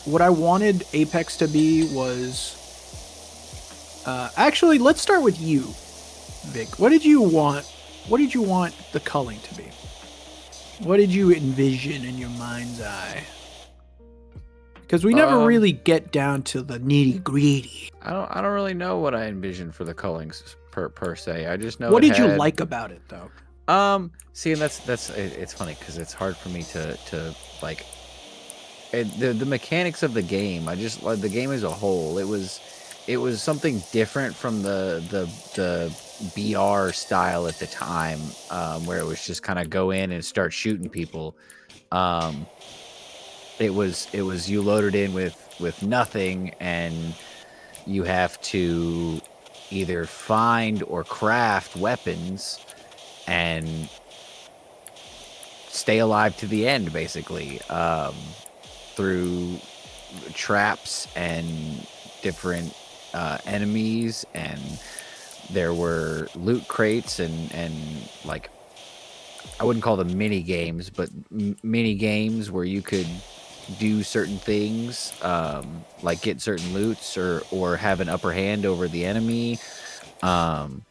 What I wanted Apex to be was... actually, let's start with you, Vic. What did you want the culling to be? What did you envision in your mind's eye? Because we never really get down to the nitty gritty. I don't really know what I envisioned for the cullings per se. I just know. What it did you had- like about it, though? See, and it's funny because it's hard for me to like the mechanics of the game. I just like the game as a whole. It was something different from the BR style at the time, where it was just kind of go in and start shooting people. It was you loaded in with nothing, and you have to either find or craft weapons and stay alive to the end, basically, through traps and different enemies. And there were loot crates and like, I wouldn't call them mini games, but mini games where you could do certain things, like get certain loots or have an upper hand over the enemy. And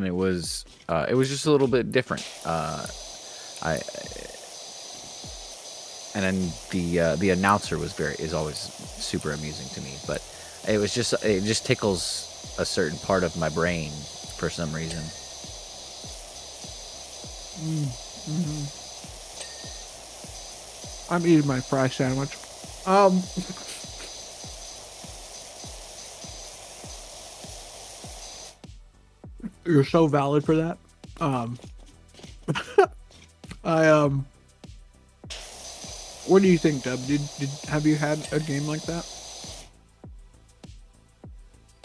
it was just a little bit different. and then the announcer is always super amusing to me. But it just tickles a certain part of my brain for some reason. I'm eating my fry sandwich. You're so valid for that. What do you think, Dub? Have you had a game like that?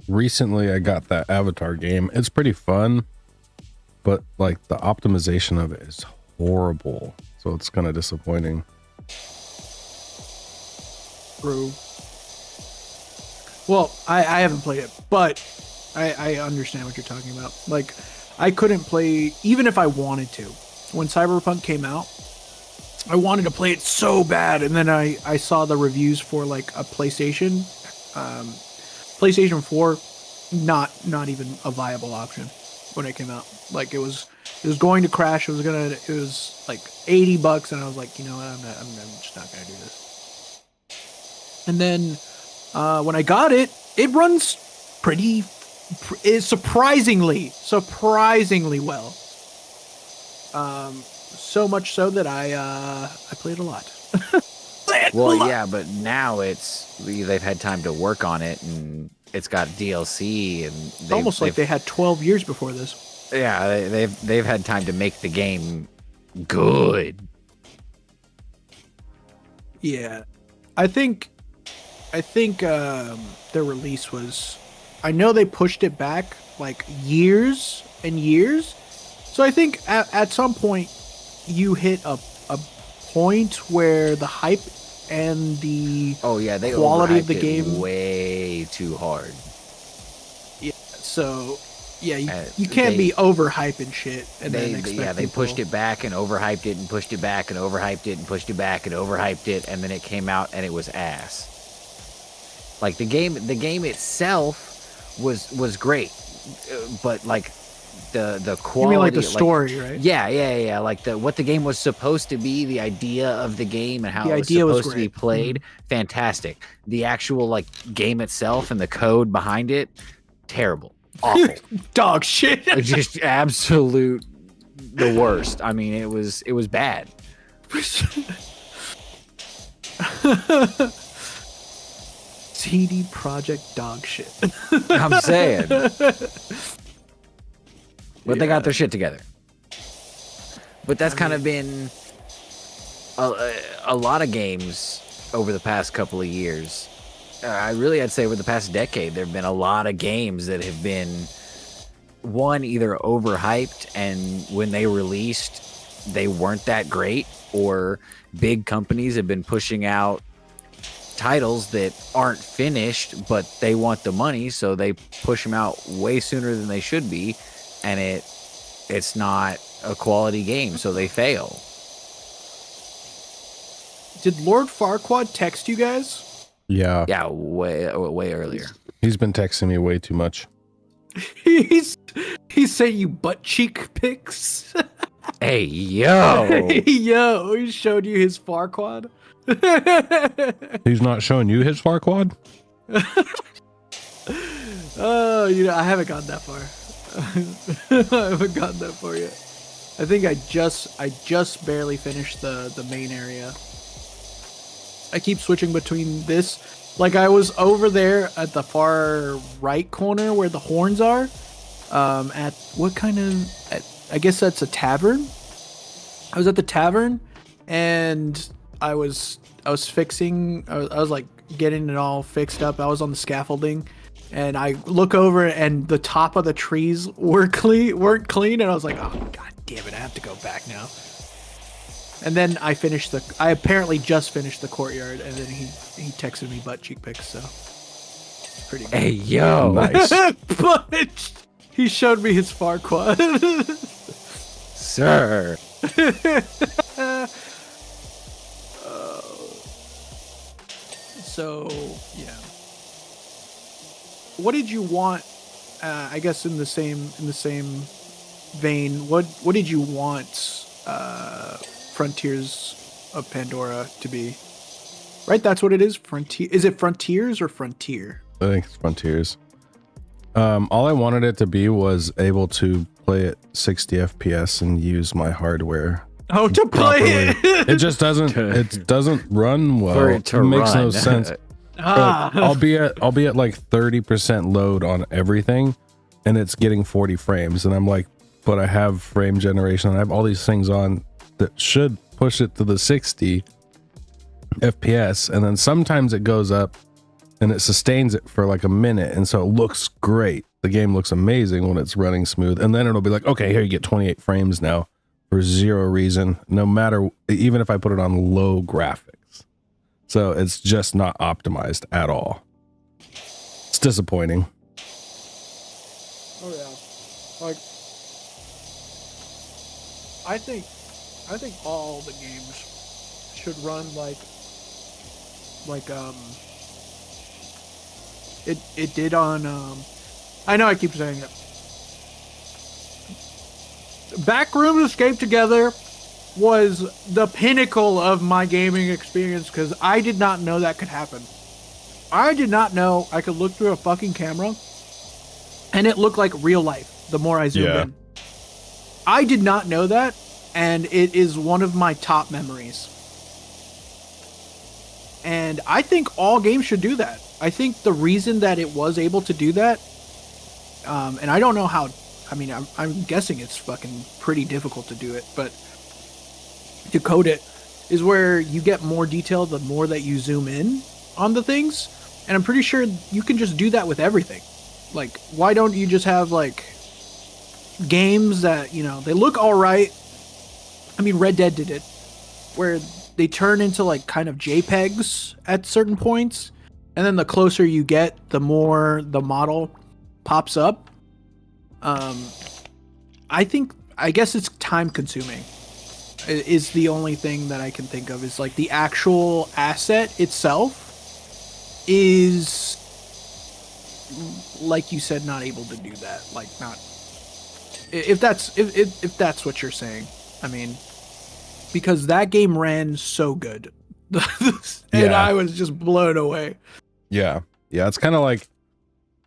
Recently, I got that Avatar game. It's pretty fun, but like the optimization of it is horrible. So it's kind of disappointing. True. Well, I haven't played it, but I understand what you're talking about. Like, I couldn't play, even if I wanted to. When Cyberpunk came out, I wanted to play it so bad, and then I saw the reviews for like a PlayStation 4, not even a viable option when it came out. Like, it was going to crash. It was like $80, and I was like, you know what, I'm just not gonna do this. And then when I got it, it runs surprisingly well. So much so that I played a lot. Well, yeah, but now they've had time to work on it, and it's got DLC, and It's almost like they had 12 years before this. Yeah, they've had time to make the game good. Yeah, I think their release was. I know they pushed it back like years and years. So I think at some point you hit a point where the hype and the they quality of the overhyped it game way too hard. Yeah, so yeah, you can't be overhyping shit and then expect they pushed it back and overhyped it and pushed it back and overhyped it and pushed it back and overhyped it, and then it came out and it was ass. Like the game itself was great, but like the quality. You mean like the story, right? Yeah. Like what the game was supposed to be, the idea of the game and how it was supposed to be played, fantastic. The actual like game itself and the code behind it, terrible, awful, dog shit. Just absolute the worst. I mean, it was bad. CD Projekt dog shit. I'm saying. But they got their shit together. But that's kind of been a lot of games over the past couple of years. I'd say over the past decade, there have been a lot of games that have been, one, either overhyped, and when they released, they weren't that great, or big companies have been pushing out titles that aren't finished, but they want the money, so they push them out way sooner than they should be, and it's not a quality game, so they fail. Did Lord Farquaad text you guys? Yeah. Yeah, way earlier. He's been texting me way too much. He sent you butt cheek pics. Hey, yo. Hey, yo, he showed you his Farquaad. He's not showing you his Farquaad? Oh, I haven't gotten that far. I haven't gotten that far yet. I think I just barely finished the main area. I keep switching between this. Like, I was over there at the far right corner where the horns are. At what kind of... I guess that's a tavern. I was at the tavern, and I was fixing... I was like getting it all fixed up. I was on the scaffolding, and I look over, and the top of the trees weren't clean, and I was like, oh, god damn it, I have to go back now. And then I apparently just finished the courtyard, and then he texted me butt cheek pics, so it's pretty good. Hey, yo. Nice. But he showed me his Farquaad. Sir. So, yeah. What did you want? I guess in the same vein, what did you want Frontiers of Pandora to be. Right, that's what it is. Frontier. Is it Frontiers or Frontier? I think it's Frontiers. All I wanted it to be was able to play at 60 FPS and use my hardware. Oh, to play it. It just doesn't. It doesn't run well. For it to makes no run. sense. I'll be at like 30% load on everything, and it's getting 40 frames, and I'm like, but I have frame generation. I have all these things on that should push it to the 60 FPS, and then sometimes it goes up and it sustains it for like a minute, and so it looks great. The game looks amazing when it's running smooth, and then it'll be like, okay, here you get 28 frames now for zero reason, no matter, even if I put it on low graphics. So it's just not optimized at all. It's disappointing. Oh yeah, like I think all the games should run like it did on I know I keep saying it. Backrooms Escape Together was the pinnacle of my gaming experience because I did not know that could happen. I did not know I could look through a fucking camera and it looked like real life the more I zoomed in. I did not know that, and it is one of my top memories. And I think all games should do that. I think the reason that it was able to do that, and I don't know how, I mean, I'm guessing it's fucking pretty difficult to do it, but to code it is where you get more detail the more that you zoom in on the things. And I'm pretty sure you can just do that with everything. Like, why don't you just have, like, games that, you know, they look all right. I mean, Red Dead did it, where they turn into, like, kind of JPEGs at certain points. And then the closer you get, the more the model pops up. I guess it's time consuming is the only thing that I can think of, is like the actual asset itself is, like you said, not able to do that. Like, not, if that's what you're saying. I mean, because that game ran so good. And I was just blown away. Yeah. It's kind of like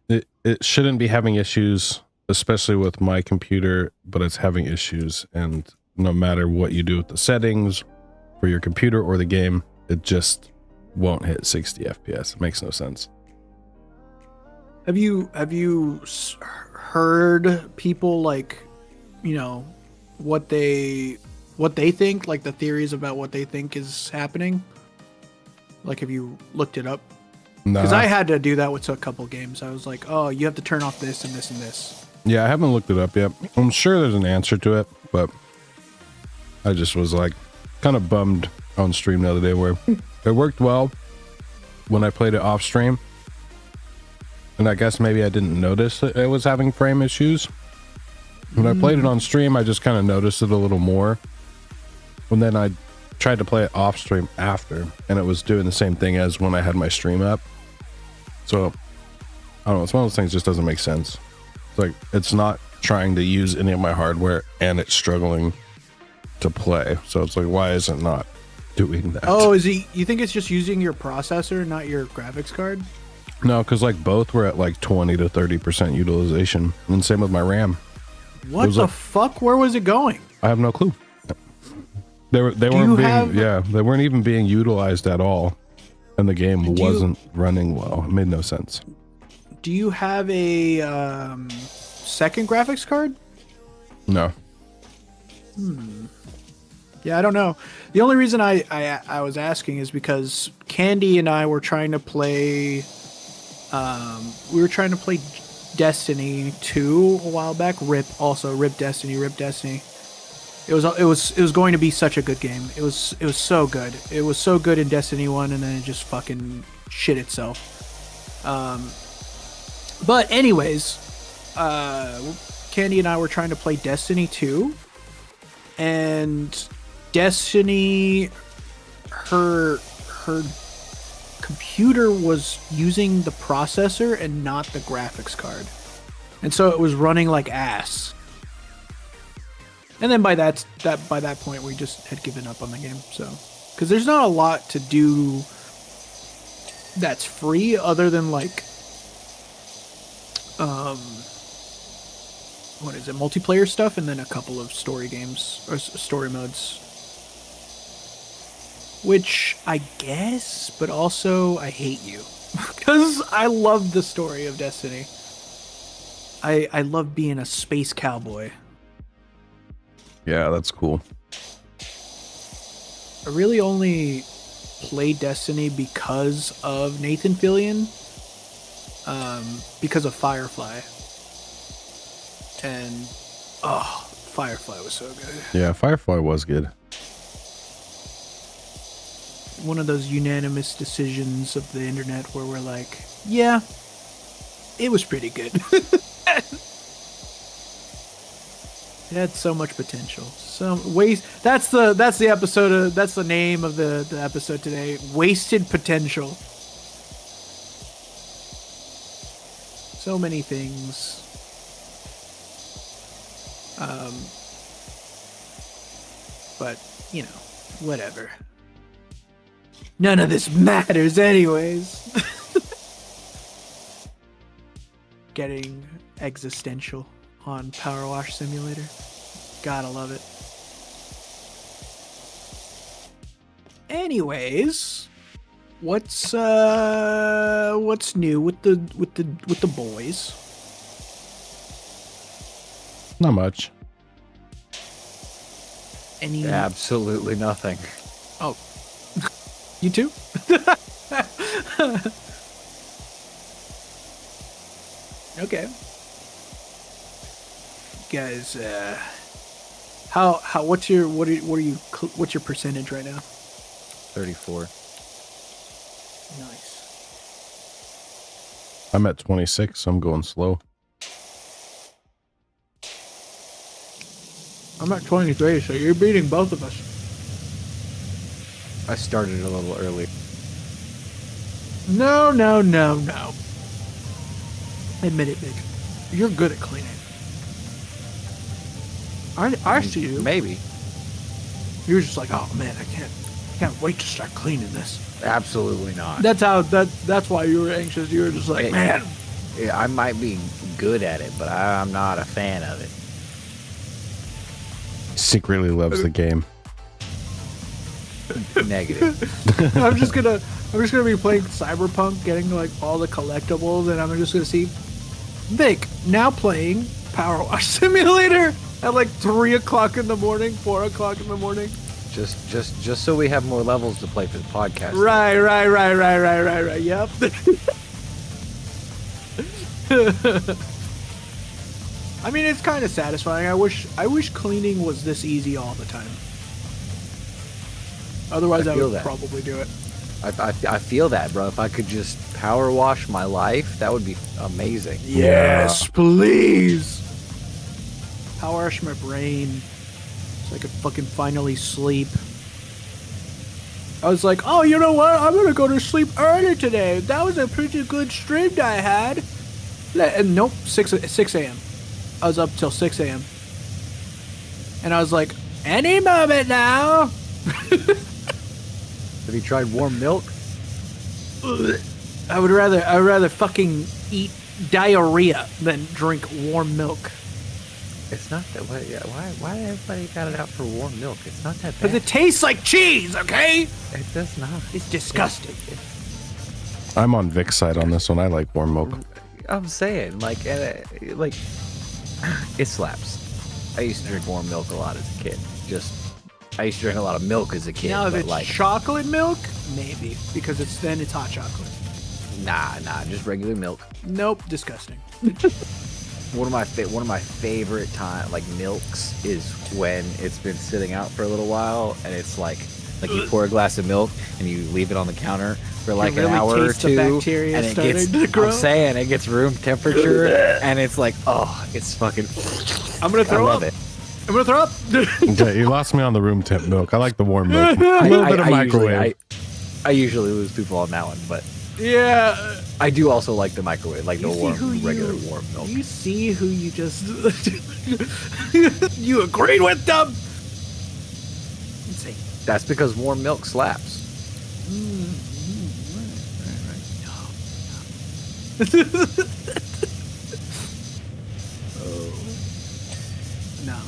it shouldn't be having issues, especially with my computer, but it's having issues, and no matter what you do with the settings for your computer or the game, it just won't hit 60 FPS. It makes no sense. Have you heard people, like, you know, what they think, like the theories about what they think is happening? Like, have you looked it up? No. Because I had to do that with a couple games. I was like, oh, you have to turn off this and this and this. Yeah, I haven't looked it up yet. I'm sure there's an answer to it, but I just was like kind of bummed on stream the other day where it worked well when I played it off stream. And I guess maybe I didn't notice that it was having frame issues. When I played it on stream, I just kind of noticed it a little more. And then I tried to play it off stream after, and it was doing the same thing as when I had my stream up. So, I don't know, it's one of those things that just doesn't make sense. It's like, it's not trying to use any of my hardware, and it's struggling to play. So it's like, why is it not doing that? Oh, you think it's just using your processor, not your graphics card? No, because like both were at like 20 to 30% utilization, and same with my RAM. What the fuck? Where was it going? I have no clue. They weren't even being utilized at all, and the game wasn't running well. It made no sense. Do you have a second graphics card? No. Yeah, I don't know. The only reason I was asking is because Candy and I were trying to play. We were trying to play Destiny 2 a while back. Rip Destiny. It was going to be such a good game. It was so good. It was so good in Destiny 1, and then it just fucking shit itself. But anyways, Candy and I were trying to play Destiny 2, and Destiny, her computer was using the processor and not the graphics card, and so it was running like ass. And then by that point, we just had given up on the game. So because there's not a lot to do that's free other than like what is it, multiplayer stuff, and then a couple of story games or story modes, which I guess, but also I hate you because I love the story of Destiny. I love being a space cowboy. Yeah, that's cool. I really only play Destiny because of Nathan Fillion, because of Firefly. And, oh, Firefly was so good. Yeah, Firefly was good. One of those unanimous decisions of the internet where we're like, yeah, it was pretty good. It had so much potential. So waste. That's the episode. That's the name of the episode today. Wasted potential. So many things. But you know, whatever. None of this matters, anyways. Getting existential on Power Wash Simulator. Gotta love it. Anyways, what's new with the boys? Not much. Any Absolutely nothing. Oh. You too? Okay. Guys, what's your percentage right now? 34. Nice. I'm at 26, so I'm going slow. I'm at 23, so you're beating both of us. I started a little early. No. Admit it, Nick. You're good at cleaning. I see you. Maybe. You're just like, oh man, I can't wait to start cleaning this. Absolutely not. That's why you were anxious. You were just like, man. Yeah, I might be good at it, but I'm not a fan of it. Secretly loves the game. Negative. I'm just gonna be playing Cyberpunk, getting like all the collectibles, and I'm just gonna see Vic now playing Power Wash Simulator at like 3 o'clock in the morning, 4 o'clock in the morning. Just so we have more levels to play for the podcast. Right. Yep. I mean, it's kind of satisfying. I wish cleaning was this easy all the time. Otherwise, I would probably do it. I feel that, bro. If I could just power wash my life, that would be amazing. Yes, please. Power wash my brain so I could fucking finally sleep. I was like, oh, you know what? I'm gonna go to sleep early today. That was a pretty good stream that I had. And nope, 6 a.m. I was up till 6 a.m. And I was like, any moment now. Have you tried warm milk? I would rather fucking eat diarrhea than drink warm milk. It's not that. Why everybody got it out for warm milk? It's not that bad. Because it tastes like cheese, okay? It does not. It's disgusting. I'm on Vic's side on this one. I like warm milk. I'm saying, like, it slaps. I used to drink warm milk a lot as a kid. I used to drink a lot of milk as a kid. Now, if but it's like chocolate milk, maybe, because it's hot chocolate. Nah, just regular milk. Nope, disgusting. One of my favorite milks is when it's been sitting out for a little while and it's like you pour a glass of milk and you leave it on the counter for like an hour or two, and it gets room temperature and it's like, oh, it's fucking. I'm gonna throw up. I love it. I'm gonna throw up. Okay, you lost me on the room temp milk. I like the warm milk. A little bit of microwave. I usually lose people on that one, but yeah, I do also like the microwave, like the regular warm milk. You see who you just you agreed with them. Insane. That's because warm milk slaps. Oh. Nah.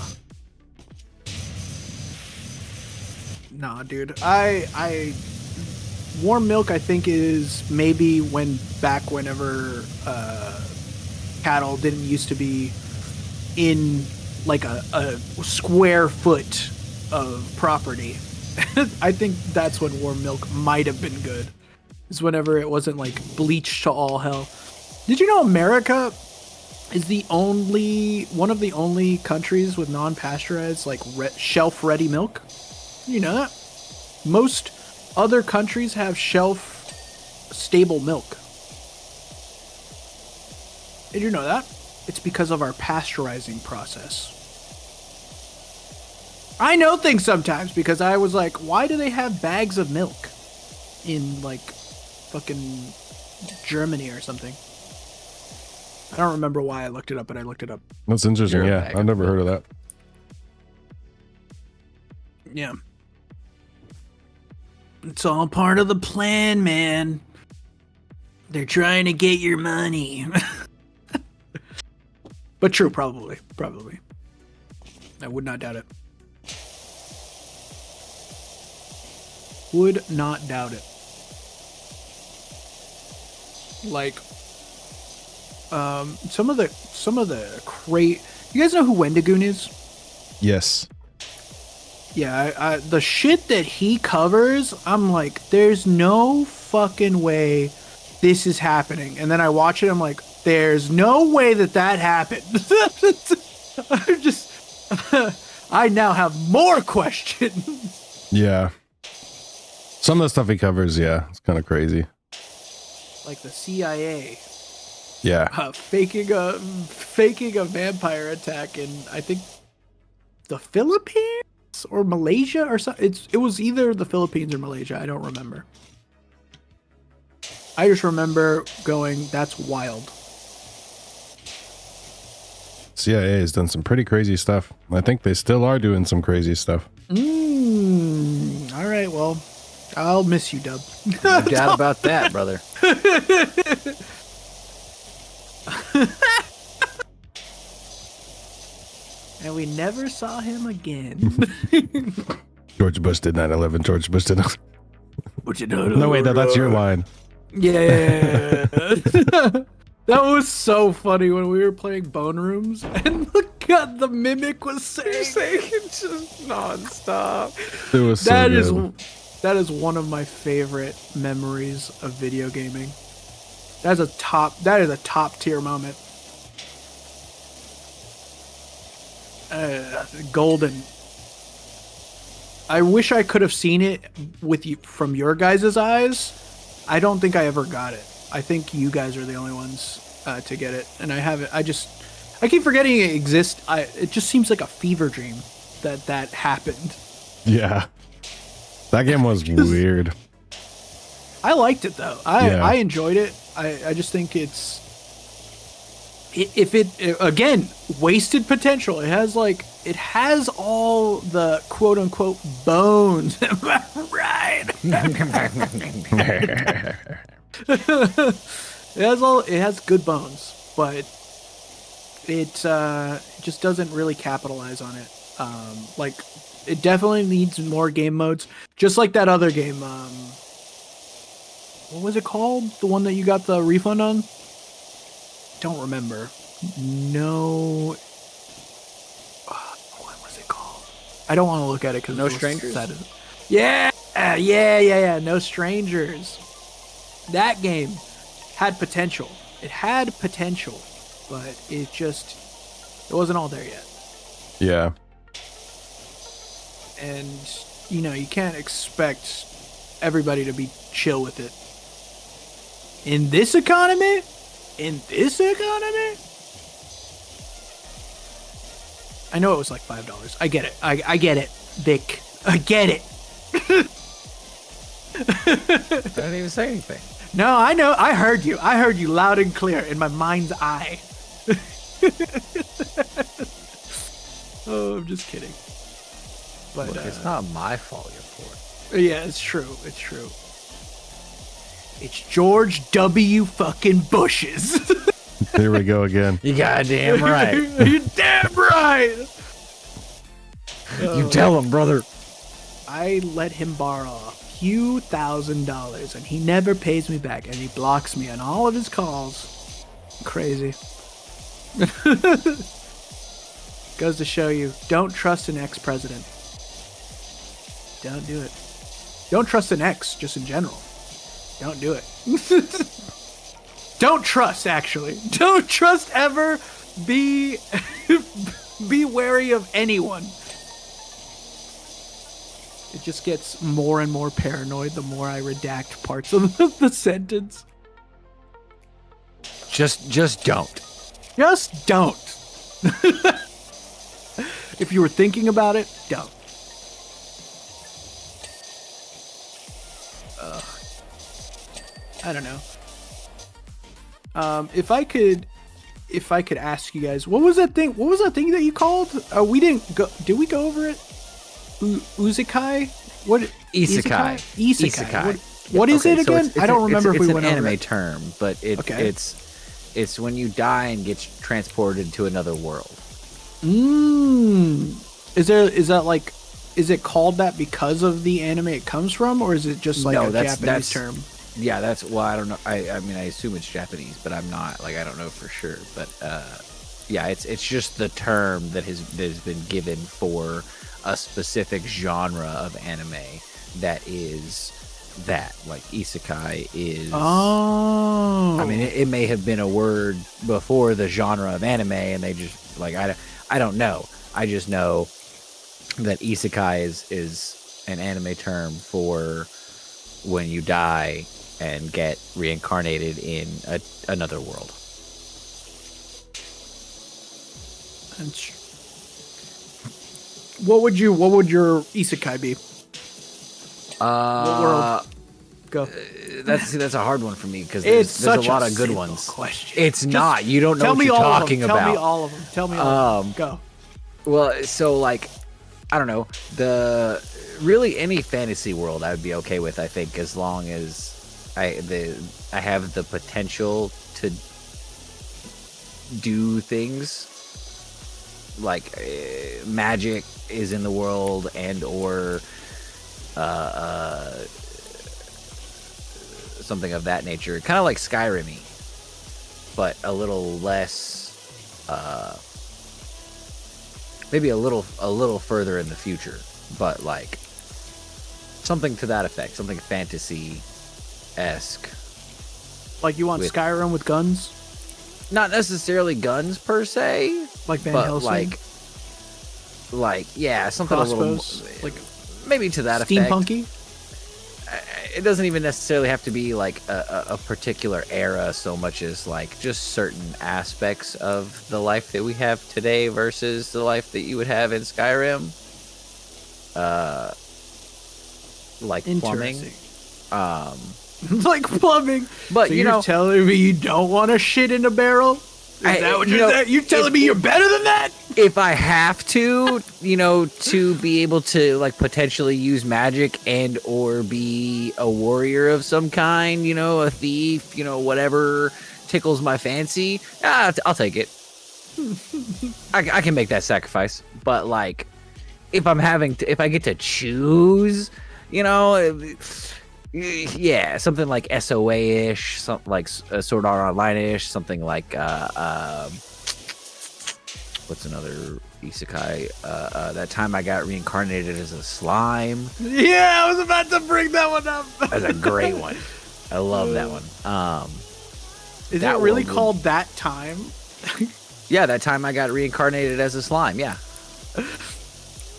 Nah, dude. Warm milk, I think, is maybe whenever cattle didn't used to be in like a square foot of property. I think that's when warm milk might have been good. Is whenever it wasn't like bleached to all hell. Did you know America is one of the only countries with non-pasteurized like shelf-ready milk? You know that? Most other countries have shelf-stable milk. Did you know that? It's because of our pasteurizing process. I know things sometimes because I was like, why do they have bags of milk in like fucking Germany or something? I don't remember why I looked it up, but I looked it up. That's interesting. Yeah, I've never heard of that. Yeah. It's all part of the plan, man. They're trying to get your money. But true, probably. I would not doubt it. Would not doubt it. Like, some of the great. You guys know who Wendigoon is? Yes. Yeah, the shit that he covers, I'm like, there's no fucking way this is happening. And then I watch it, I'm like, there's no way that happened. I'm just, I now have more questions. Yeah. Some of the stuff he covers, yeah, it's kind of crazy. Like the CIA. Yeah. Faking a vampire attack in, I think, the Philippines or Malaysia or something. It was either the Philippines or Malaysia. I don't remember. I just remember going, that's wild. CIA has done some pretty crazy stuff. I think they still are doing some crazy stuff. All right, well, I'll miss you, Dub. No doubt about that, brother. And we never saw him again. George Bush did 9/11. George Bush did. What you know? No, wait, that's your line. Yeah. That was so funny when we were playing Bone Rooms and look at the mimic was saying it just nonstop. It was so good. That is one of my favorite memories of video gaming. That is a top tier moment. Golden. I wish I could have seen it with you from your guys' eyes. I don't think I ever got it. I think you guys are the only ones to get it, and I haven't. I keep forgetting it exists. It just seems like a fever dream that happened. Yeah, that game was weird. I liked it though. I enjoyed it. I just think it's again wasted potential. It has all the quote unquote bones. Am I right? It has good bones, but it just doesn't really capitalize on it. Like it definitely needs more game modes, just like that other game. What was it called? The one that you got the refund on? Don't remember. No. What was it called? I don't want to look at it because No Strangers. Yeah. No Strangers. That game had potential. It had potential, but it wasn't all there yet. Yeah. And you can't expect everybody to be chill with it. In this economy? I know it was like $5. I get it. I get it, Vic. I get it. I didn't even say anything. No, I know. I heard you. I heard you loud and clear in my mind's eye. Oh, I'm just kidding. But Look, it's not my fault you're poor. yeah, it's true. It's true. It's George W. fucking Bush's. Here we go again. You goddamn right. You're damn right. You tell him, brother. I let him borrow a few $1,000s, and he never pays me back, and he blocks me on all of his calls. Crazy. Goes to show you, don't trust an ex-president. Don't do it. Don't trust an ex, just in general. Don't do it. Don't trust, actually. Don't trust ever. Be wary of anyone. It just gets more and more paranoid the more I redact parts of the sentence. Just don't. Just don't. If you were thinking about it, don't. I don't know. If I could ask you guys, what was that thing? What was that thing that you called? We didn't go. Did we go over it? Uzikai? What? Isekai. Isekai. What is it again? I don't remember if we went over it. It's an anime term, but it's when you die and get transported to another world. Is it called that because of the anime it comes from, or is it just like a Japanese term? Yeah, I don't know. I mean, I assume it's Japanese, but I'm not, like, I don't know for sure. But yeah, it's just the term that has been given for a specific genre of anime that is that, like, isekai is. Oh. I mean, it may have been a word before the genre of anime, and they just, like, I don't know. I just know that isekai is an anime term for when you die and get reincarnated in another world. What would your isekai be? What world? Go. That's a hard one for me because there's a lot of good ones. Question. It's not. You don't know what you're talking about. Tell me all of them. Tell me all of them. Go. Well, so, like, I don't know. Really any fantasy world I would be okay with, I think, as long as I have the potential to do things like magic is in the world, and or something of that nature, kind of like Skyrim-y, but a little less, maybe a little further in the future, but like something to that effect, something fantasy-esque. Like you want Skyrim with guns? Not necessarily guns per se, like Van but Helsing? like yeah, something Crossbows? a little Like maybe to that effect. Steampunky? It doesn't even necessarily have to be like a particular era so much as like just certain aspects of the life that we have today versus the life that you would have in Skyrim. Like plumbing. Like plumbing. But so you you're know, telling me you don't want to shit in a barrel? Is that what you're saying? You telling me you're better than that? If I have to, to be able to like potentially use magic and or be a warrior of some kind, a thief, whatever tickles my fancy, I'll take it. I can make that sacrifice. But like, if I get to choose, yeah, something like SOA-ish, something like Sword Art Online-ish, something like what's another isekai? That time I got reincarnated as a slime. Yeah, I was about to bring that one up. That's a great one. I love that one. Is it really called That Time? Yeah, that time I got reincarnated as a slime. Yeah,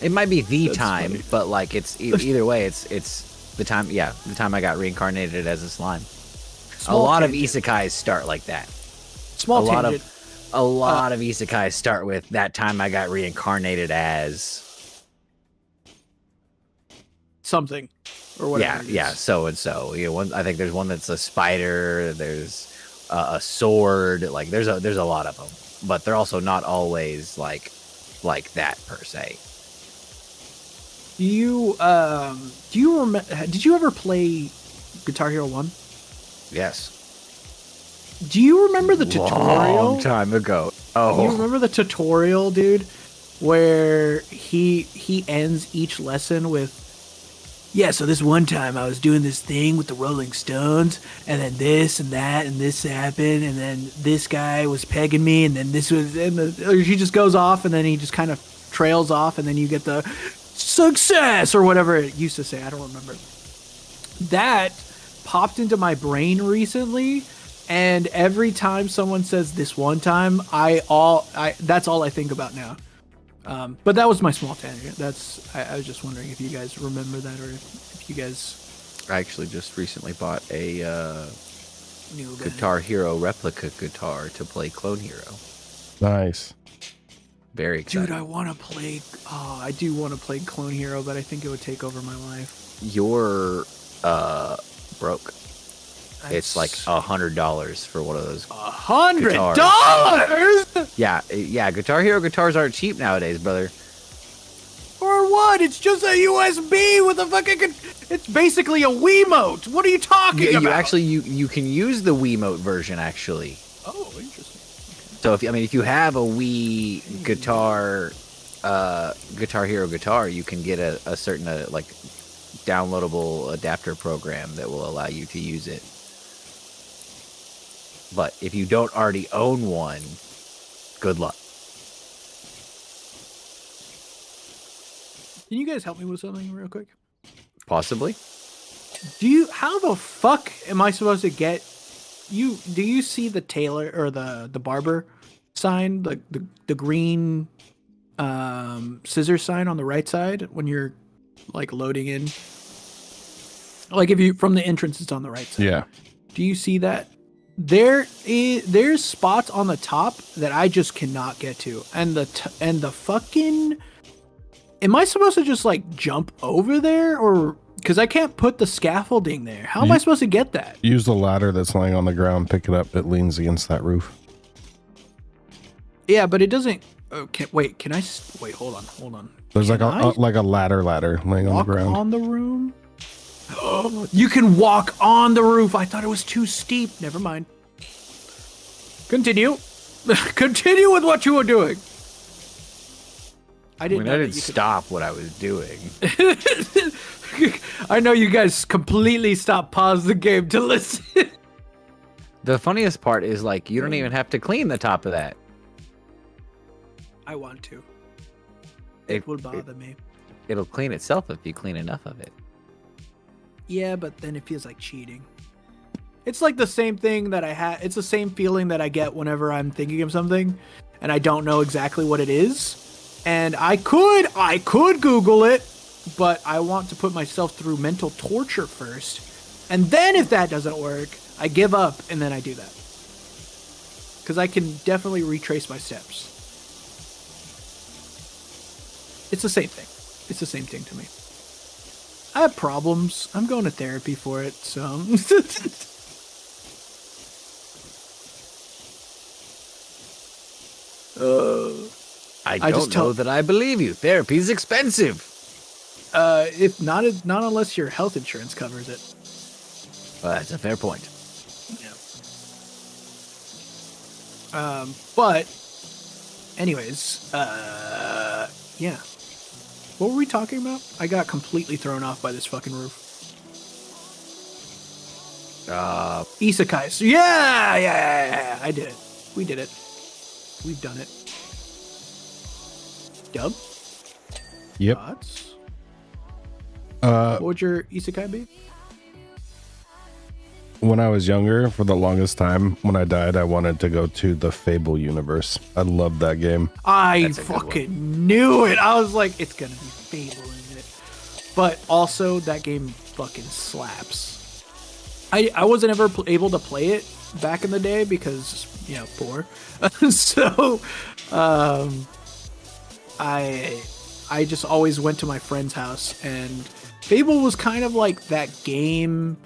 it might be the That's time, funny. But like it's either way, it's the time. Yeah, the time I got reincarnated as a slime. Small a lot tangent. of isekais start like that. Small tangent. A lot of isekais start with that time I got reincarnated as something or whatever. Yeah, so and so. I think there's one that's a spider. There's a sword. Like there's a lot of them, but they're also not always like that per se. Do you remember? Did you ever play Guitar Hero 1? Yes. Do you remember the tutorial? Long time ago. Oh. You remember the tutorial, dude, where he ends each lesson with, yeah, so this one time I was doing this thing with the Rolling Stones, and then this and that, and this happened, and then this guy was pegging me, and then this was, or he just goes off, and then he just kind of trails off, and then you get the success, or whatever it used to say. I don't remember. That popped into my brain recently, and every time someone says this one time, that's all I think about now. But that was my small tangent. I was just wondering if you guys remember that, or if you guys. I actually just recently bought a New Guitar Hero replica guitar to play Clone Hero. Nice. Very excited. Dude, I want to play. Oh, I do want to play Clone Hero, but I think it would take over my life. You're broke. It's like $100 for one of those. $100? Yeah. Guitar Hero guitars aren't cheap nowadays, brother. For what? It's just a USB with a fucking. It's basically a Wiimote. What are you talking about? You can use the Wiimote version actually. Oh, interesting. So if you have a Wii guitar, Guitar Hero guitar, you can get a certain like downloadable adapter program that will allow you to use it. But if you don't already own one, good luck. Can you guys help me with something real quick? Possibly. How the fuck am I supposed to get you? Do you see the tailor or the barber sign, the green scissor sign on the right side when you're like loading in? Like if you from the entrance, it's on the right side. Yeah. Do you see that? There's spots on the top that I just cannot get to, and the fucking. Am I supposed to just like jump over there, or because I can't put the scaffolding there? How am I supposed to get that? Use the ladder that's laying on the ground. Pick it up. It leans against that roof. Yeah, but it doesn't. Wait, can I? Wait, hold on. There's like a ladder laying on the ground. On the room. Oh, you can walk on the roof. I thought it was too steep. Never mind. Continue. Continue with what you were doing. I didn't stop what I was doing. I know you guys completely stopped, pause the game to listen. The funniest part is like you don't even have to clean the top of that. I want to. It will bother me. It'll clean itself if you clean enough of it. Yeah, but then it feels like cheating. It's like the same thing that I had. It's the same feeling that I get whenever I'm thinking of something and I don't know exactly what it is. And I could Google it, but I want to put myself through mental torture first. And then if that doesn't work, I give up and then I do that. Because I can definitely retrace my steps. It's the same thing. It's the same thing to me. I have problems. I'm going to therapy for it, so. I don't know that I believe you. Therapy's expensive. If not unless your health insurance covers it. Well, that's a fair point. Yeah. But, anyways, yeah. What were we talking about? I got completely thrown off by this fucking roof. Isekais. Yeah. I did it. We did it. We've done it. Dub? Yep. Thoughts? What would your isekai be? When I was younger, for the longest time, when I died, I wanted to go to the Fable universe. I loved that game. I fucking knew it. I was like, it's gonna be Fable, isn't it? But also, that game fucking slaps. I wasn't ever able to play it back in the day because, poor. So, I just always went to my friend's house, and Fable was kind of like that game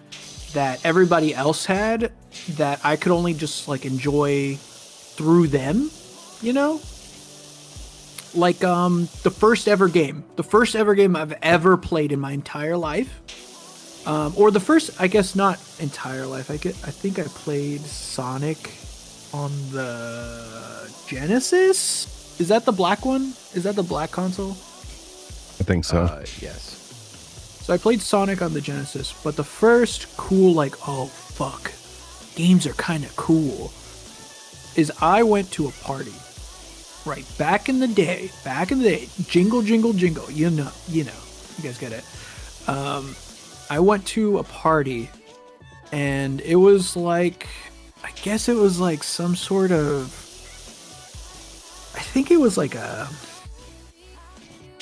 that everybody else had that I could only just like enjoy through them, Like the first ever game I've ever played in my entire life, or the first, I guess not entire life. I think I played Sonic on the Genesis. Is that the black one? Is that the black console? I think so. Yes. So I played Sonic on the Genesis, but the first cool, like, oh fuck, games are kind of cool, is I went to a party. Right, back in the day, jingle, jingle, jingle, you know, you guys get it. I went to a party, and it was like, I guess it was like some sort of, I think it was like a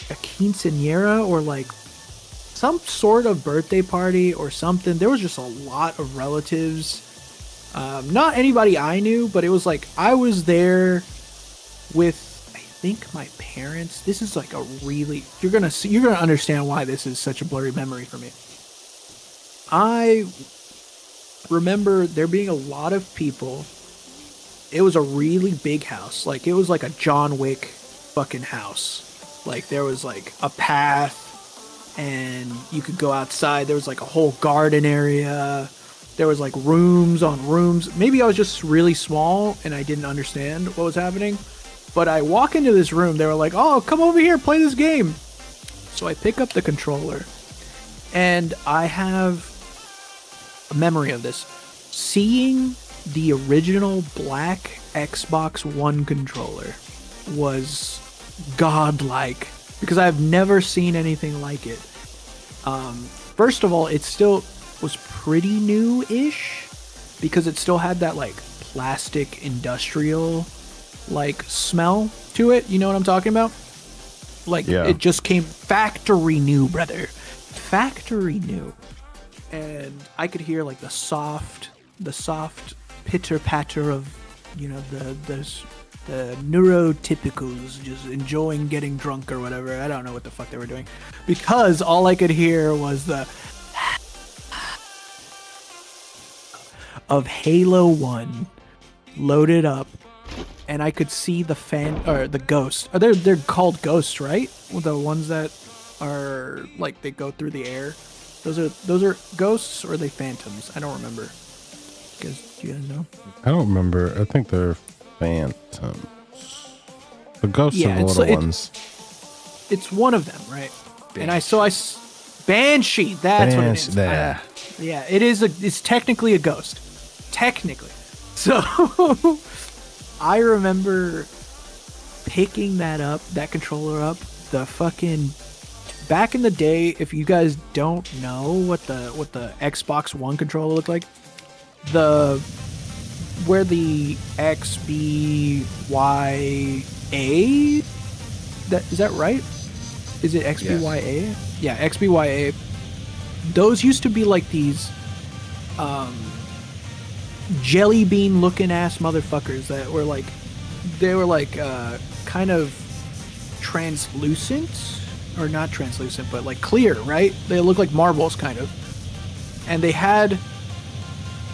quinceañera, or like some sort of birthday party or something. There was just a lot of relatives. Not anybody I knew, but it was like I was there with, I think, my parents. This is like a really, you're gonna understand why this is such a blurry memory for me. I remember there being a lot of people. It was a really big house. Like, it was like a John Wick fucking house. Like, there was like a path, and you could go outside. There was like a whole garden area. There was like rooms on rooms. Maybe I was just really small and I didn't understand what was happening. But I walk into this room. They were like, oh, come over here, play this game. So I pick up the controller, and I have a memory of this. Seeing the original black Xbox One controller was godlike, because I've never seen anything like it. First of all, it still was pretty new-ish, because it still had that like plastic industrial like smell to it. You know what I'm talking about? Like, yeah. It just came factory new, brother. Factory new. And I could hear like the soft pitter patter of, you know, the neurotypicals just enjoying getting drunk or whatever. I don't know what the fuck they were doing, because all I could hear was the of Halo 1 loaded up, and I could see the ghosts. They're called ghosts, right? The ones that are like, they go through the air. Those are ghosts, or are they phantoms? I don't remember. Do you guys know? I don't remember. I think they're phantoms. The ghosts are the little ones. It's one of them, right? Banshee. And I Banshee. That's what it is. Yeah, it is. It's technically a ghost. Technically. So I remember picking that controller up. The fucking, back in the day, if you guys don't know what the Xbox One controller looked like, where the XBYA, is that right? Is it XBYA? Yes. Yeah, XBYA. Those used to be like these jelly bean looking ass motherfuckers that were like, they were like kind of translucent, or not translucent, but like clear, right? They look like marbles kind of. And they had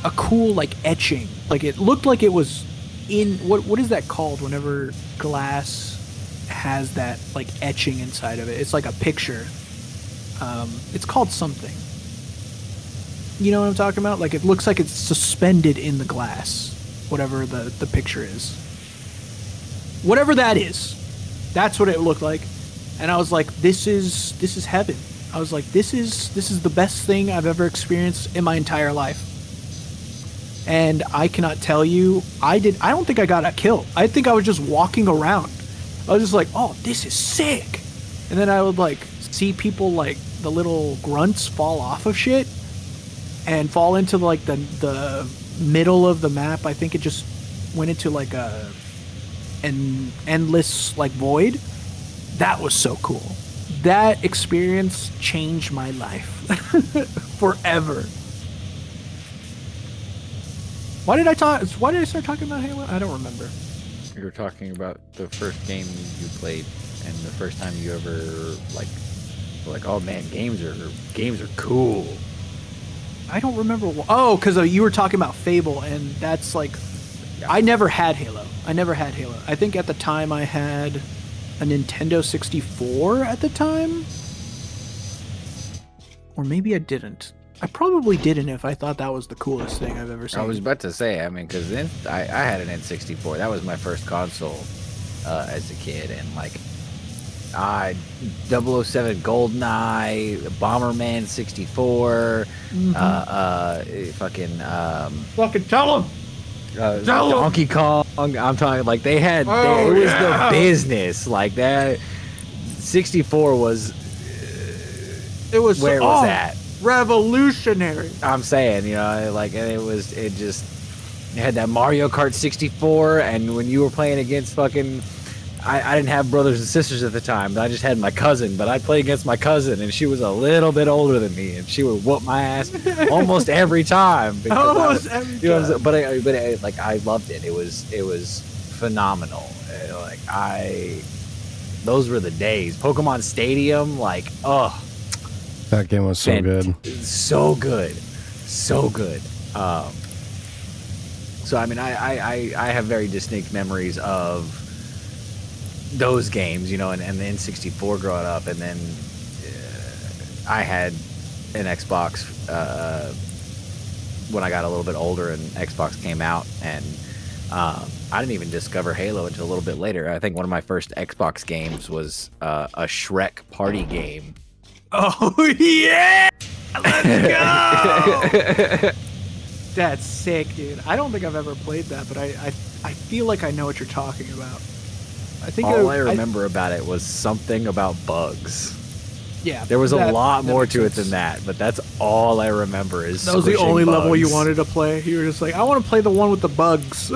a cool like etching. Like, it looked like it was in, what is that called whenever glass has that like etching inside of it? It's like a picture. It's called something. You know what I'm talking about? Like, it looks like it's suspended in the glass, whatever the picture is. Whatever that is, that's what it looked like. And I was like, this is heaven. I was like, this is the best thing I've ever experienced in my entire life. And I cannot tell you, I don't think I got a kill. I think I was just walking around. I was just like, oh, this is sick. And then I would like see people, like the little grunts, fall off of shit and fall into like the middle of the map. I think it just went into like an endless like void. That was so cool. That experience changed my life forever. Why did I start talking about Halo? I don't remember. You were talking about the first game you played, and the first time you ever like, oh man, games are cool. I don't remember. Oh, because you were talking about Fable, and that's like, I never had Halo. I think at the time I had a Nintendo 64 at the time. Or maybe I didn't. I probably didn't if I thought that was the coolest thing I've ever seen. I was about to say, I mean, because I had an N64. That was my first console as a kid, and like 007 GoldenEye, Bomberman 64, fucking tell him. Donkey Kong. I'm talking like it was the business. Like that 64 was It was where it was at. Revolutionary. I'm saying, you know, like, and it had that Mario Kart 64, and when you were playing against fucking, I didn't have brothers and sisters at the time, but I just had my cousin, but I'd play against my cousin, and she was a little bit older than me, and she would whoop my ass almost every time. Almost every time. Know, but I loved it. It was phenomenal. Those were the days. Pokemon Stadium, like, oh. That game was so good. So good. So good. So, I mean, I have very distinct memories of those games, you know, and the N64 growing up. And then I had an Xbox when I got a little bit older and Xbox came out. And I didn't even discover Halo until a little bit later. I think one of my first Xbox games was a Shrek party game. Oh, yeah! Let's go! That's sick, dude. I don't think I've ever played that, but I feel like I know what you're talking about. I think all I remember about it was something about bugs. Yeah. There was a lot more to it than that, but that's all I remember is that was the only bugs. level you wanted to play. You were just like, I want to play the one with the bugs.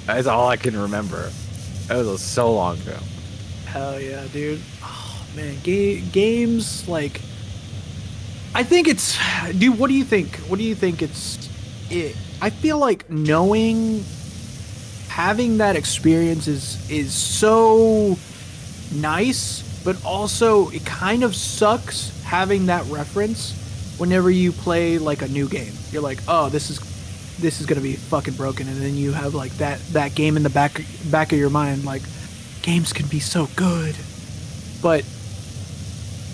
That's all I can remember. That was so long ago. Hell yeah, dude. Man, games, like, I think it's, dude, what do you think? What do you think I feel like having that experience is so nice, but also it kind of sucks having that reference whenever you play like a new game. You're like, oh, this is gonna be fucking broken, and then you have like that game in the back of your mind, like, games can be so good, but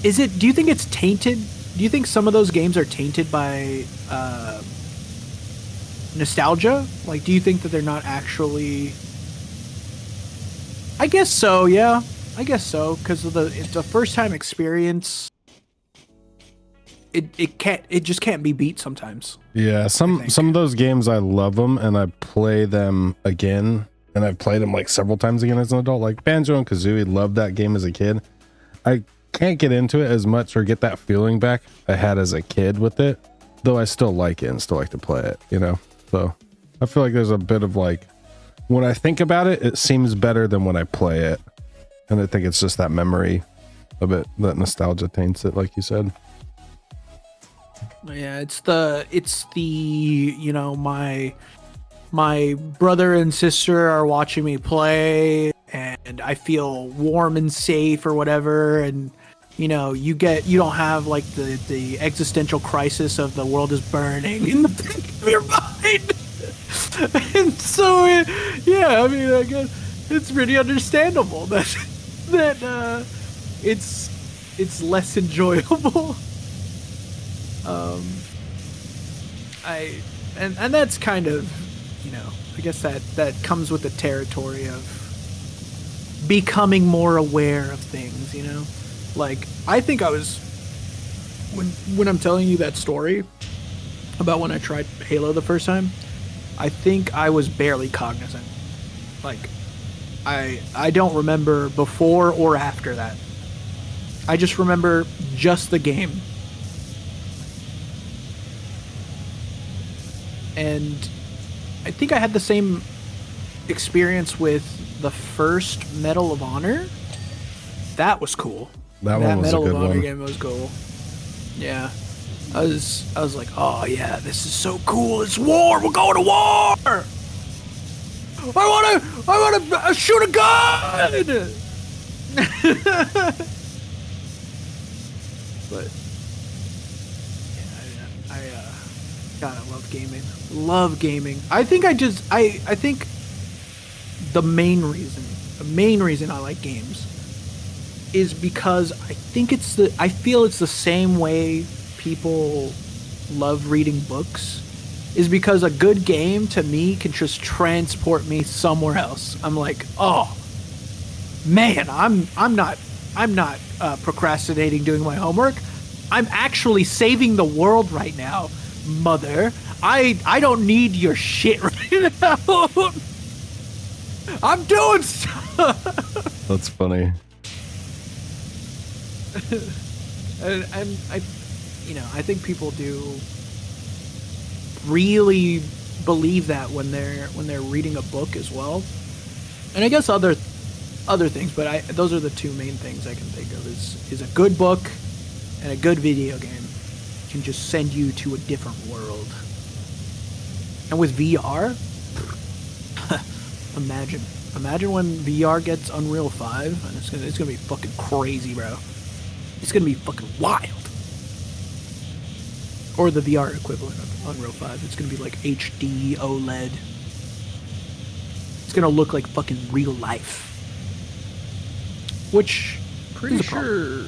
do you think it's tainted? Do you think some of those games are tainted by nostalgia? Like, do you think that they're not actually? I guess so, yeah. I guess so, because of the first time experience. It just can't be beat sometimes. Yeah, some of those games I love them and I play them again, and I've played them like several times again as an adult. Like Banjo and Kazooie, loved that game as a kid. I can't get into it as much or get that feeling back I had as a kid with it, though I still like it and still like to play it, you know. So I feel like there's a bit of like, when I think about it, it seems better than when I play it, and I think it's just that memory of it, that nostalgia taints it, like you said. Yeah, it's the you know, my brother and sister are watching me play and I feel warm and safe or whatever, and you know, you don't have like the existential crisis of the world is burning in the back of your mind. And so yeah, I mean, I guess it's pretty understandable that it's less enjoyable. And that's kind of, you know, I guess that comes with the territory of becoming more aware of things, you know? Like, I think I was, when I'm telling you that story about when I tried Halo the first time, I think I was barely cognizant. Like, I don't remember before or after that. I just remember just the game. And I think I had the same experience with the first Medal of Honor. That was cool. That one was Medal a good of Honor one. game was cool. Yeah. I was like, oh yeah, this is so cool. It's war. We're going to war. I wanna shoot a gun. But God, I love gaming. Love gaming. I think I think the main reason I like games is because I feel it's the same way people love reading books, is because a good game to me can just transport me somewhere else. I'm like, oh man, I'm not procrastinating doing my homework. I'm actually saving the world right now, mother. I don't need your shit right now. I'm doing stuff. That's funny. and I think people do really believe that when they're reading a book as well. And I guess other things, but those are the two main things I can think of is a good book and a good video game can just send you to a different world. And with VR, imagine when VR gets Unreal 5, and it's gonna be fucking crazy, bro. It's gonna be fucking wild. Or the VR equivalent of Unreal 5. It's gonna be like HD OLED. It's gonna look like fucking real life. Which Pretty sure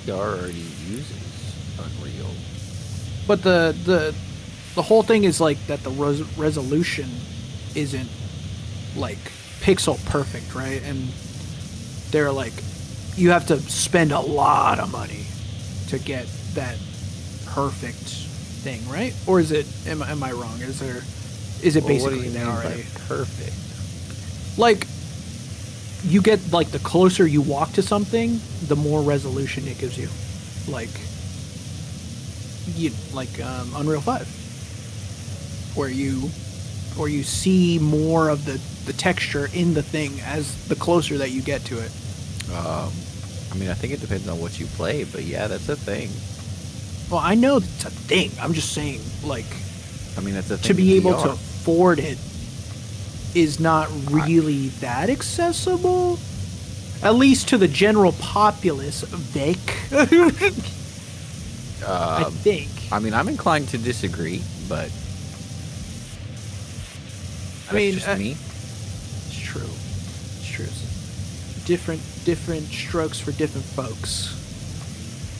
VR already uses Unreal. But the whole thing is like that the resolution isn't like pixel perfect, right? And they're like, you have to spend a lot of money to get that perfect thing, right? Or is it? Am I wrong? Is it basically what do you mean already by perfect? like? You get like the closer you walk to something, the more resolution it gives you, like Unreal 5, where you see more of the texture in the thing as the closer that you get to it. I mean, I think it depends on what you play, but yeah, that's a thing. Well, I know it's a thing. I'm just saying, like, I mean, that's a thing to be in able VR. to afford it is not really that accessible, at least to the general populace, Vic. I think. I mean, I'm inclined to disagree, but I mean, just me. It's true. It's true. Different strokes for different folks,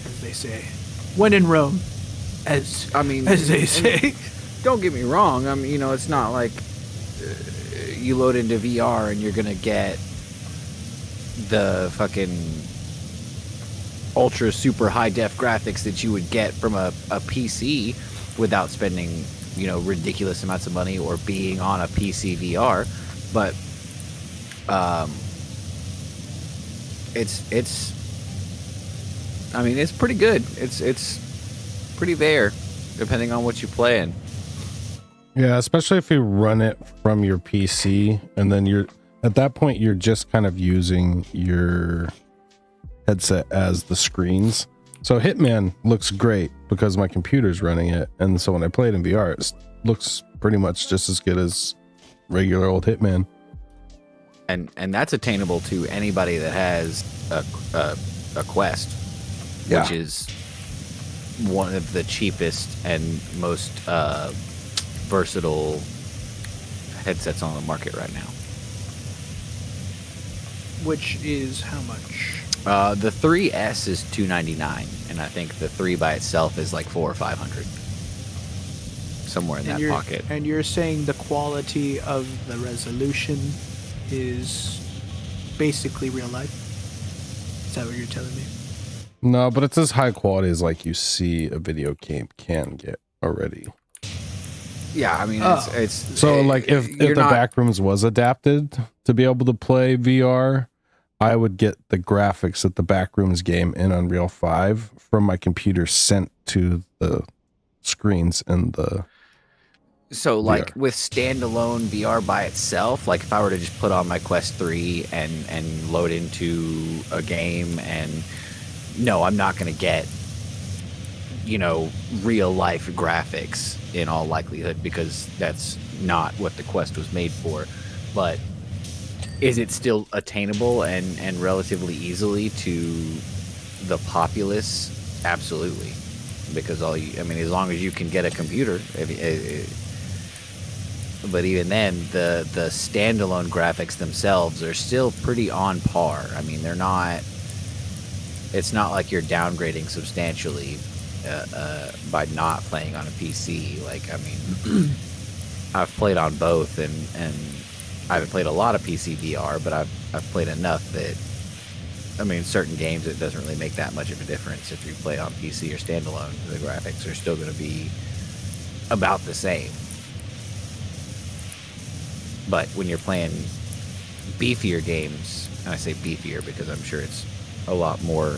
as they say. When in Rome, as they say. Don't get me wrong. I mean, it's not like you load into VR and you're gonna get the fucking ultra super high def graphics that you would get from a PC without spending ridiculous amounts of money or being on a PC VR, but it's pretty good. It's pretty there, depending on what you play in. Yeah, especially if you run it from your PC, and then at that point you're just kind of using your headset as the screens. So Hitman looks great because my computer's running it, and so when I play it in VR, it looks pretty much just as good as regular old Hitman. And that's attainable to anybody that has a Quest, Yeah. which is one of the cheapest and most versatile headsets on the market right now. Which is how much? The 3S is $299, and I think the 3 by itself is like $400 or $500, somewhere in that pocket. And you're saying the quality of the resolution is basically real life? Is that what you're telling me? No, but it's as high quality as like you see a video game can get already. Yeah, I mean, it's so like if the Backrooms was adapted to be able to play VR, I would get the graphics that the Backrooms game in Unreal 5 from my computer sent to the screens in the So like VR. with standalone VR by itself, like if I were to just put on my Quest 3 and load into a game, and no, I'm not going to get real life graphics in all likelihood, because that's not what the Quest was made for. But is it still attainable and relatively easily to the populace? Absolutely. Because as long as you can get a computer, But even then, the standalone graphics themselves are still pretty on par. I mean, they're not. It's not like you're downgrading substantially by not playing on a PC. Like, I mean, I've played on both, and I haven't played a lot of PC VR, but I've played enough that, I mean, certain games it doesn't really make that much of a difference if you play on PC or standalone. The graphics are still going to be about the same. But when you're playing beefier games, and I say beefier because I'm sure it's a lot more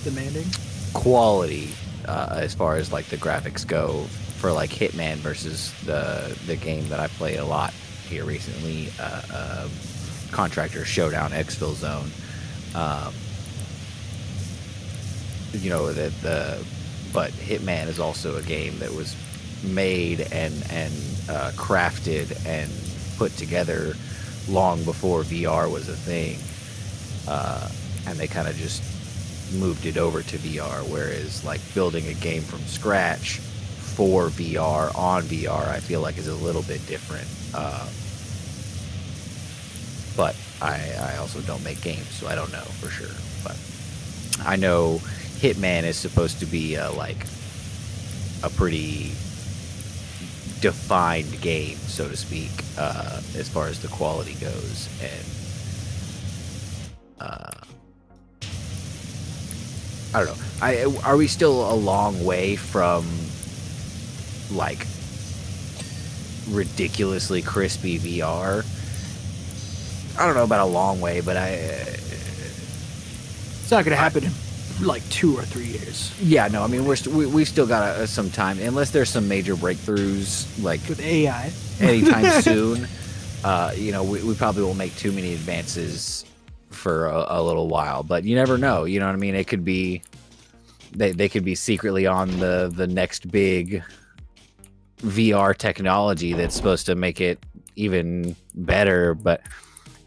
demanding quality as far as like the graphics go for like Hitman versus the game that I played a lot here recently, Contractor Showdown Exfil Zone. You know that but Hitman is also a game that was made and crafted and put together long before VR was a thing, and they kind of just moved it over to VR, whereas like building a game from scratch for VR on VR I feel like is a little bit different, but I also don't make games, so I don't know for sure, but I know Hitman is supposed to be like a pretty defined game, so to speak, as far as the quality goes, and I don't know. Are we still a long way from like ridiculously crispy VR? I don't know about a long way, but it's not gonna happen in like 2 or 3 years. Yeah, no, I mean we've still got some time, unless there's some major breakthroughs like with AI anytime soon. You know, we probably won't make too many advances for a little while, but you never know. You know what I mean? It could be they could be secretly on the next big VR technology that's supposed to make it even better, but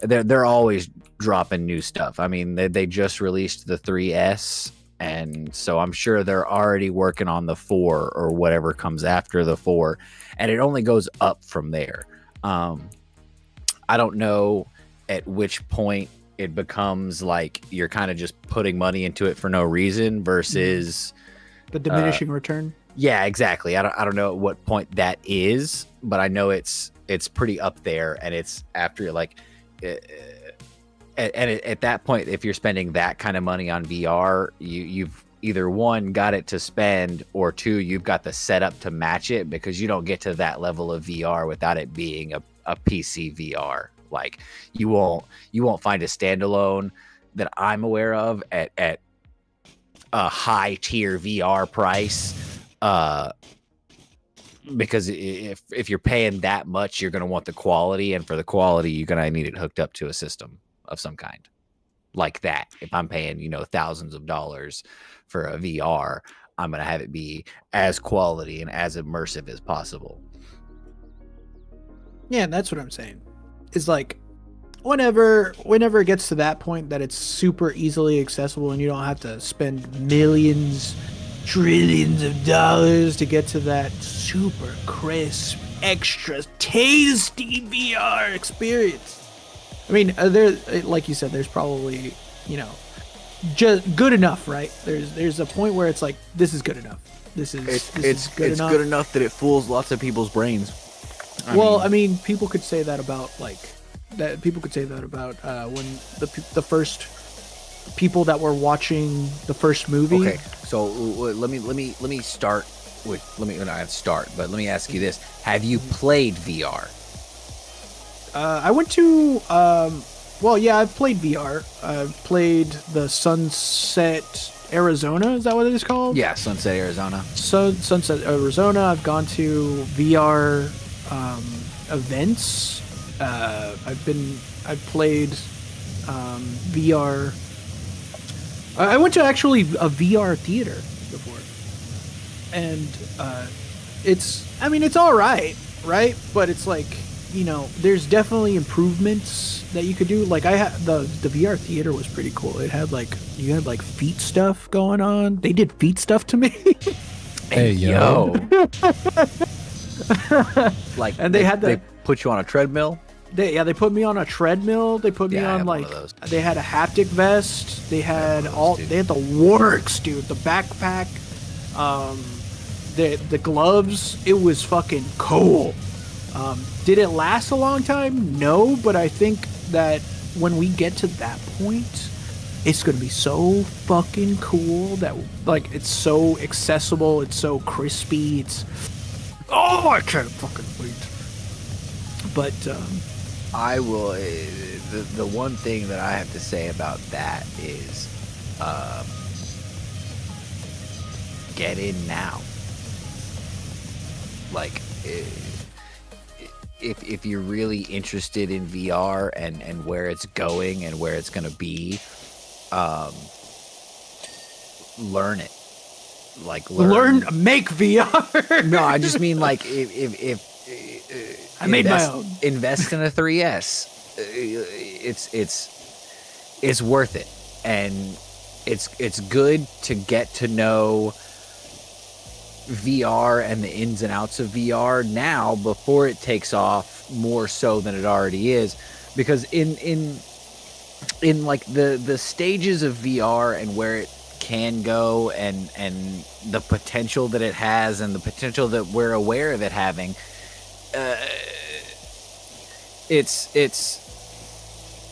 they're always dropping new stuff. I mean, they just released the 3S, and so I'm sure they're already working on the 4 or whatever comes after the 4, and it only goes up from there. I don't know at which point it becomes like you're kind of just putting money into it for no reason versus the diminishing return. Yeah, exactly. I don't know at what point that is, but I know it's pretty up there, and it's after like. And at that point, if you're spending that kind of money on VR, you've either one got it to spend, or two, you've got the setup to match it, because you don't get to that level of VR without it being a PC VR. Like you won't find a standalone that I'm aware of at a high tier VR price, because if you're paying that much, you're going to want the quality, and for the quality, you're going to need it hooked up to a system of some kind like that. If I'm paying, thousands of dollars for a VR, I'm going to have it be as quality and as immersive as possible. Yeah, that's what I'm saying. It's like whenever it gets to that point that it's super easily accessible and you don't have to spend millions, trillions of dollars to get to that super crisp, extra tasty VR experience. I mean, there, like you said, there's probably, just good enough, right? There's a point where it's like, this is good enough. This is good enough. Good enough that it fools lots of people's brains. I mean, people could say that about when the first people that were watching the first movie. Okay, so let me start with let me ask you this: have you played VR? I went to I've played VR. I've played the Sunset Arizona. Is that what it is called? Yeah, Sunset Arizona. Sunset Arizona. I've gone to VR events. I've played VR. I went to actually a VR theater before, and it's all right, but it's like, there's definitely improvements that you could do. Like I had the VR theater was pretty cool. It had you had feet stuff going on. They did feet stuff to me. Hey yo. Like, And they had they put you on a treadmill. They put me on a treadmill. They put me Yeah, I on have one like of those. they had a haptic vest. They had those, all too. they had the works, dude. The backpack, the gloves. It was fucking cool. Did it last a long time? No, but I think that when we get to that point, it's gonna be so fucking cool that like it's so accessible. It's so crispy. It's I can't fucking wait. But I will. The one thing that I have to say about that is, get in now. Like, if you're really interested in VR and where it's going and where it's gonna be, learn it. Like, make VR. No, I just mean like if I made my own. Invest in a 3S. It's worth it, and it's good to get to know VR and the ins and outs of VR now before it takes off more so than it already is, because in like the stages of VR and where it can go and the potential that it has and the potential that we're aware of it having,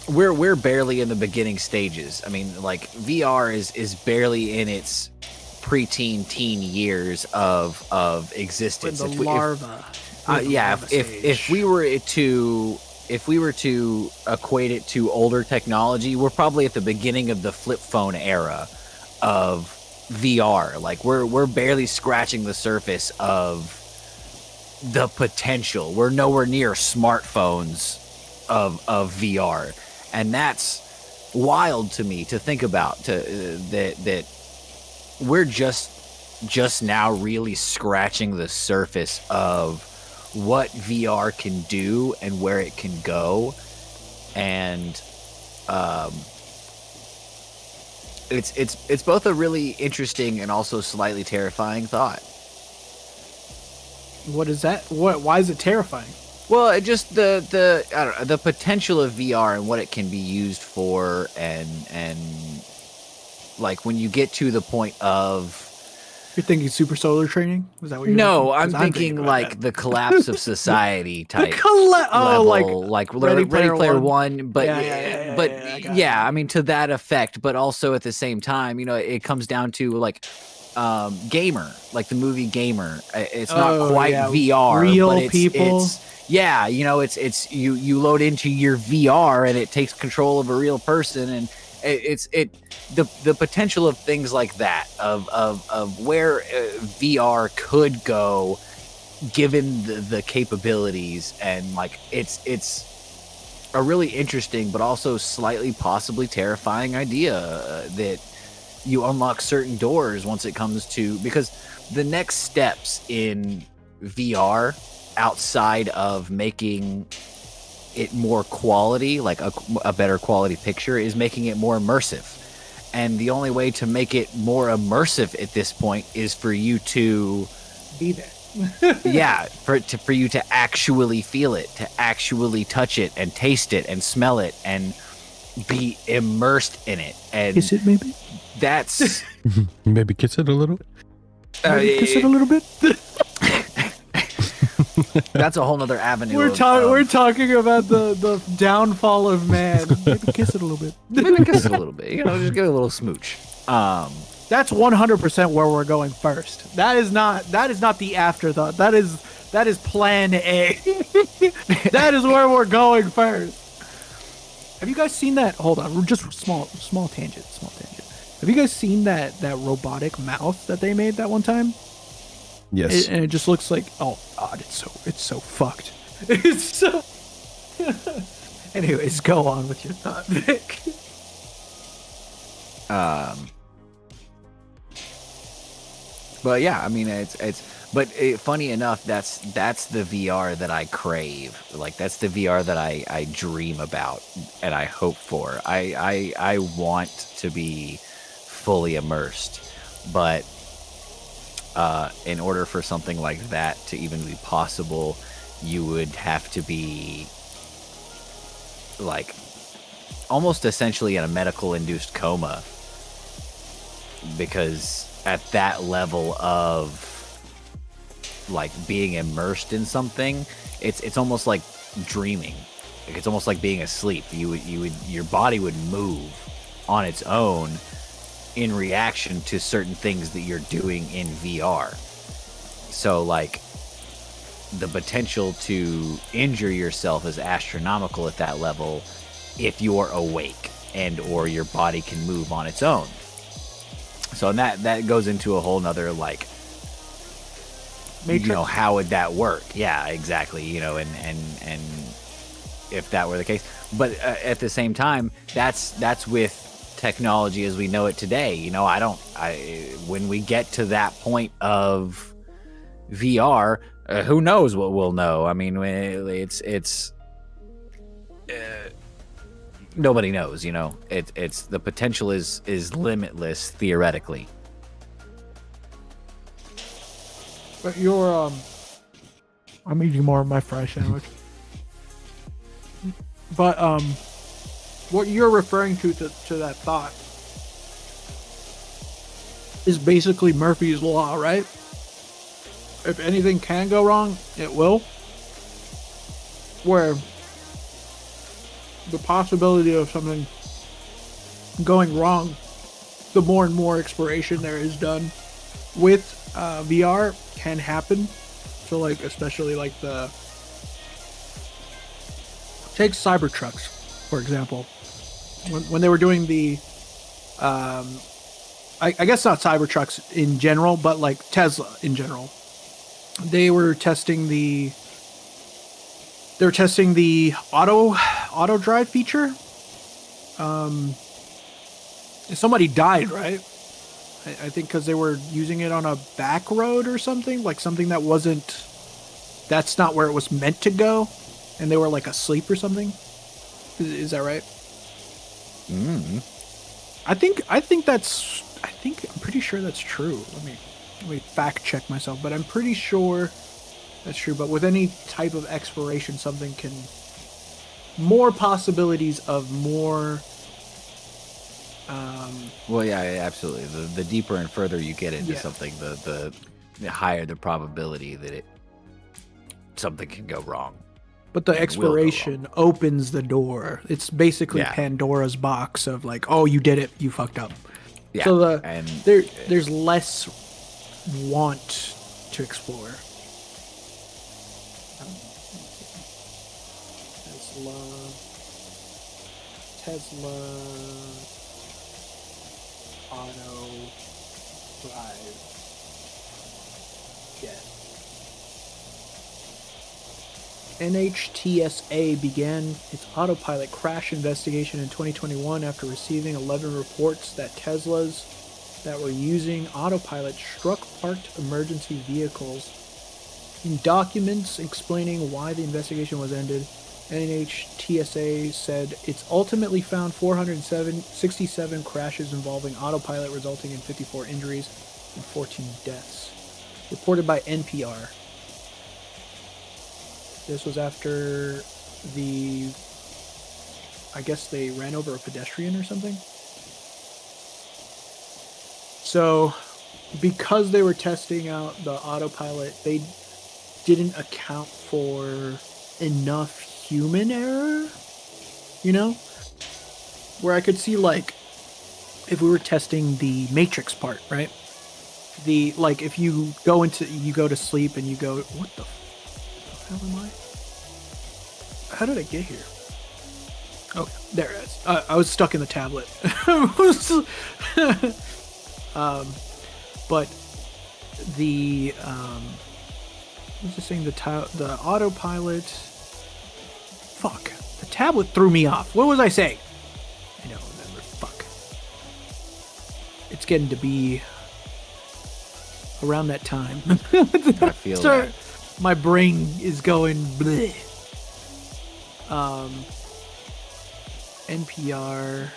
we're barely in the beginning stages. I mean, like, VR is barely in its preteen teen years of existence. The larva. If we were to equate it to older technology, we're probably at the beginning of the flip phone era of VR. Like, we're barely scratching the surface of the potential. We're nowhere near smartphones of VR, and that's wild to me to think about. That we're just now really scratching the surface of what VR can do and where it can go, and it's both a really interesting and also slightly terrifying thought. What is that? Why is it terrifying? Well, it just I don't know, the potential of VR and what it can be used for, and like when you get to the point of, You're thinking super solar training? Is that what you're no, thinking? 'Cause I'm thinking like that. the collapse of society type level, like Ready Player One, but Yeah, I mean, to that effect, but also at the same time, you know, it comes down to like Gamer, like the movie Gamer. It's not quite VR, real but people. it's yeah, you know, it's you load into your VR and it takes control of a real person, and the potential of things like that of where VR could go given the capabilities, and like it's a really interesting but also slightly possibly terrifying idea that you unlock certain doors once it comes to, because the next steps in VR outside of making it more quality, like a better quality picture, is making it more immersive. And the only way to make it more immersive at this point is for you to be there. for you to actually feel it, to actually touch it and taste it and smell it and be immersed in it. And kiss it, maybe. That's maybe kiss it a little. Kiss it a little bit. That's a whole nother avenue. We're talking about the downfall of man. Maybe kiss it a little bit. Maybe kiss it a little bit. You know, just give it a little smooch. That's 100% where we're going first. That is not the afterthought. That is plan A. That is where we're going first. Have you guys seen that? Hold on, just small tangent. Have you guys seen that robotic mouth that they made that one time? Yes. And it just looks like, oh god, it's so fucked. It's so. Anyways, go on with your thought, Vic. But yeah, I mean, funny enough, that's the VR that I crave. Like, that's the VR that I dream about and I hope for. I want to be fully immersed, but In order for something like that to even be possible, you would have to be like almost essentially in a medical induced coma, because at that level of like being immersed in something, it's almost like dreaming. Like, it's almost like being asleep. Your body would move on its own in reaction to certain things that you're doing in VR. So like the potential to injure yourself is astronomical at that level if you're awake and or your body can move on its own. So and that goes into a whole nother like Matrix. You know, how would that work? Yeah, exactly. You know, and if that were the case, but at the same time, that's with technology as we know it today. You know, when we get to that point of VR, who knows what we'll know? I mean, it's nobody knows. You know, it's the potential is limitless theoretically. But you're I'm eating more of my fry sandwich. But what you're referring to that thought is basically Murphy's Law, right? If anything can go wrong, it will. Where the possibility of something going wrong, the more and more exploration there is done with VR can happen. So like, especially like take Cybertrucks, for example. When they were doing the, I guess not Cybertrucks in general, but like Tesla in general, they were testing the auto drive feature. Somebody died, right? I think because they were using it on a back road or something, like something that's not where it was meant to go, and they were like asleep or something. Is that right? I'm pretty sure that's true. Let me fact check myself, but I'm pretty sure that's true. But with any type of exploration, something can more possibilities of more. Well, yeah, absolutely. The deeper and further you get into something, the higher the probability that something can go wrong. But the exploration opens the door. It's basically Pandora's box of like, oh, you did it, you fucked up. Yeah, so there's less want to explore. Tesla auto drive jet. NHTSA began its autopilot crash investigation in 2021 after receiving 11 reports that Teslas that were using autopilot struck parked emergency vehicles. In documents explaining why the investigation was ended, NHTSA said it's ultimately found 467 crashes involving autopilot, resulting in 54 injuries and 14 deaths. Reported by NPR. This was after I guess they ran over a pedestrian or something. So, because they were testing out the autopilot, they didn't account for enough human error, you know? Where I could see, like, if we were testing the Matrix part, right? If you go to sleep and you go, what the hell am I? How did I get here? Oh, there it is. I was stuck in the tablet. But the what was I saying? The autopilot. Fuck. The tablet threw me off. What was I saying? I don't remember. Fuck. It's getting to be around that time. I feel that. My brain is going bleh. NPR.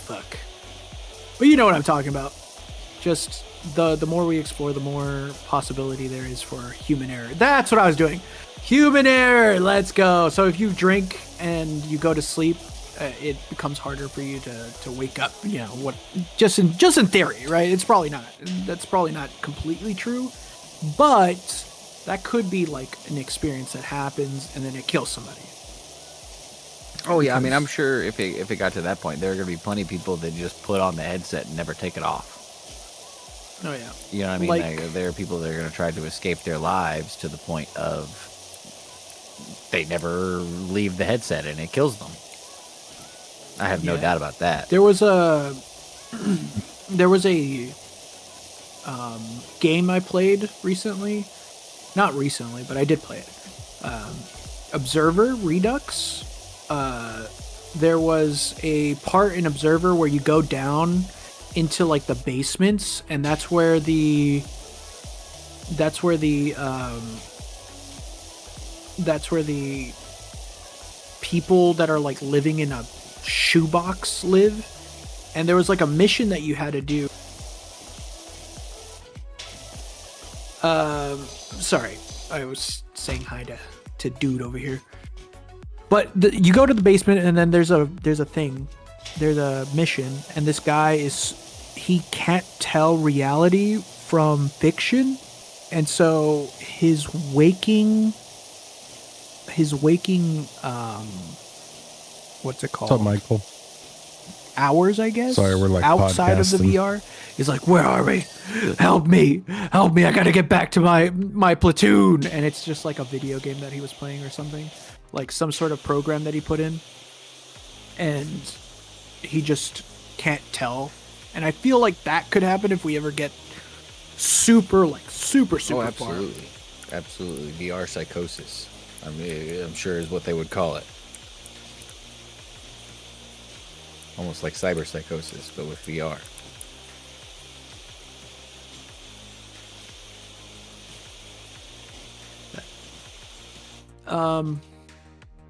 Fuck. But you know what I'm talking about. just the more we explore, the more possibility there is for human error. That's what I was doing. Human error. Let's go. So if you drink and you go to sleep, it becomes harder for you to wake up. You know what? Just in theory, right? It's probably not. That's probably not completely true, but that could be like an experience that happens and then it kills somebody. Oh yeah, I mean, I'm sure if it got to that point, there are gonna be plenty of people that just put on the headset and never take it off. Oh yeah. You know what I mean? Like, There are people that are gonna try to escape their lives to the point of they never leave the headset and it kills them. I have no doubt about that. There was a game I played recently. Not recently, but I did play it. Observer Redux. There was a part in Observer where you go down into like the basements, and that's where the people that are like living in a shoebox live. And there was like a mission that you had to do. Sorry, I was saying hi to dude over here. But you go to the basement, and then there's a mission, and this guy he can't tell reality from fiction, and so his waking what's it called? What's up, Michael? Hours, I guess. Sorry, we're like outside of the podcasting. VR. He's like, "Where are we? Help me! Help me! I gotta get back to my platoon." And it's just like a video game that he was playing or something, like some sort of program that he put in, and he just can't tell. And I feel like that could happen if we ever get super Oh, far. absolutely. VR psychosis. I mean, I'm sure is what they would call it. Almost like cyber psychosis, but with VR.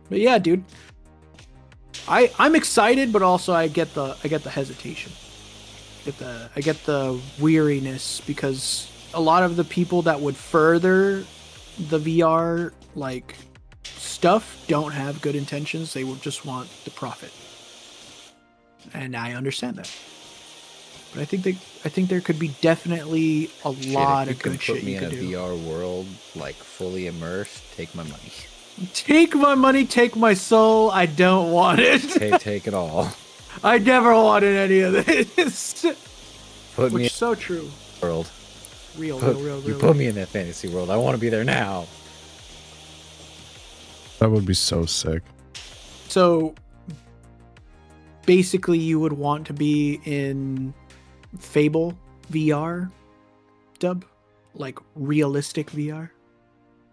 But yeah, dude, I'm excited, but also I get the hesitation. I get the weariness, because a lot of the people that would further the VR like stuff don't have good intentions. They would just want the profit, and I understand that. But I think there could be definitely a lot of good shit you could do. Put me in a VR world, like fully immersed. Take my money. Take my money, take my soul. I don't want it. Take it all. I never wanted any of this. Put me in so true. World. Real. You put me in that fantasy world. I want to be there now. That would be so sick. So basically, you would want to be in Fable VR, dub, like realistic VR.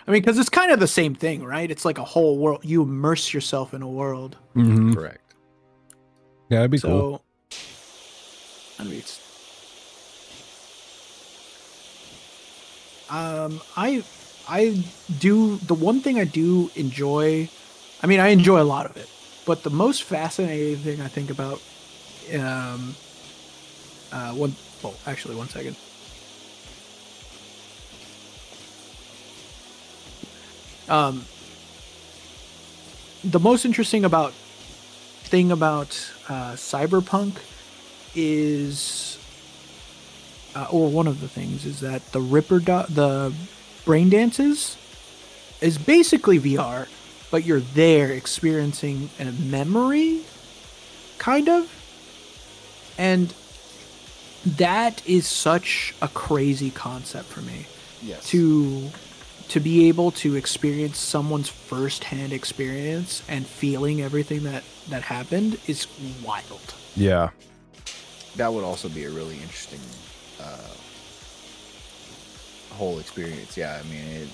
I mean, because it's kind of the same thing, right? It's like a whole world. You immerse yourself in a world. Mm-hmm. Correct. Yeah, that'd be cool. I mean, I do, the one thing I do enjoy. I mean, I enjoy a lot of it, but the most fascinating thing I think about, one second. The most interesting thing about Cyberpunk is, or one of the things is that the brain dances is basically VR, but you're there experiencing a memory, kind of, and that is such a crazy concept for me. Yes. To be able to experience someone's first-hand experience and feeling everything that happened is wild. Yeah. That would also be a really interesting whole experience. Yeah, I mean,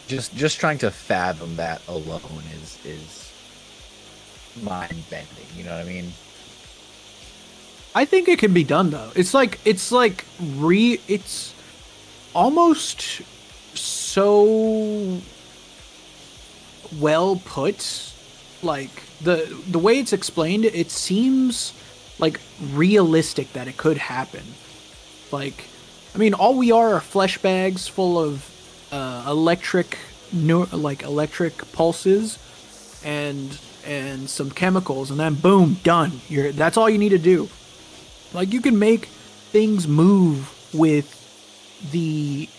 just trying to fathom that alone is mind-bending. You know what I mean? I think it can be done though. It's almost so well put. Like the way it's explained, it seems like realistic that it could happen. Like, I mean, all we are flesh bags full of electric pulses and some chemicals, and then boom, done. That's all you need to do. Like, you can make things move with the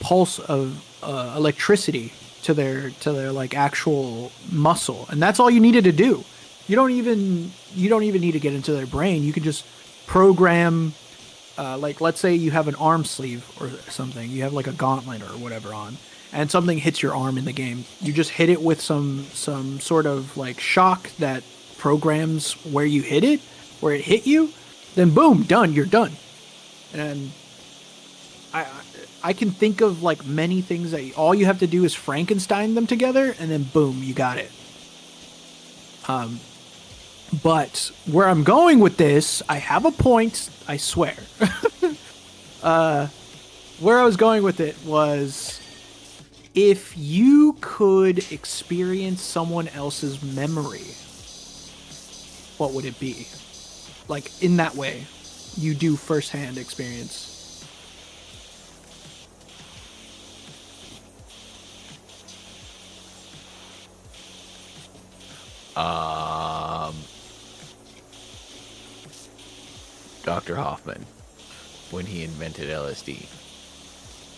pulse of electricity to their like actual muscle, and that's all you needed to do. You don't even need to get into their brain. You can just program, like, let's say you have an arm sleeve or something. You have like a gauntlet or whatever on, and something hits your arm in the game. You just hit it with some sort of like shock that programs where you hit it, where it hit you. Then boom, done. You're done. And I can think of like many things that all you have to do is Frankenstein them together, and then boom, you got it. But where I'm going with this, I have a point, I swear. Where I was going with it was, if you could experience someone else's memory, what would it be? Like, in that way, you do firsthand experience. Dr. Hoffman, when he invented LSD.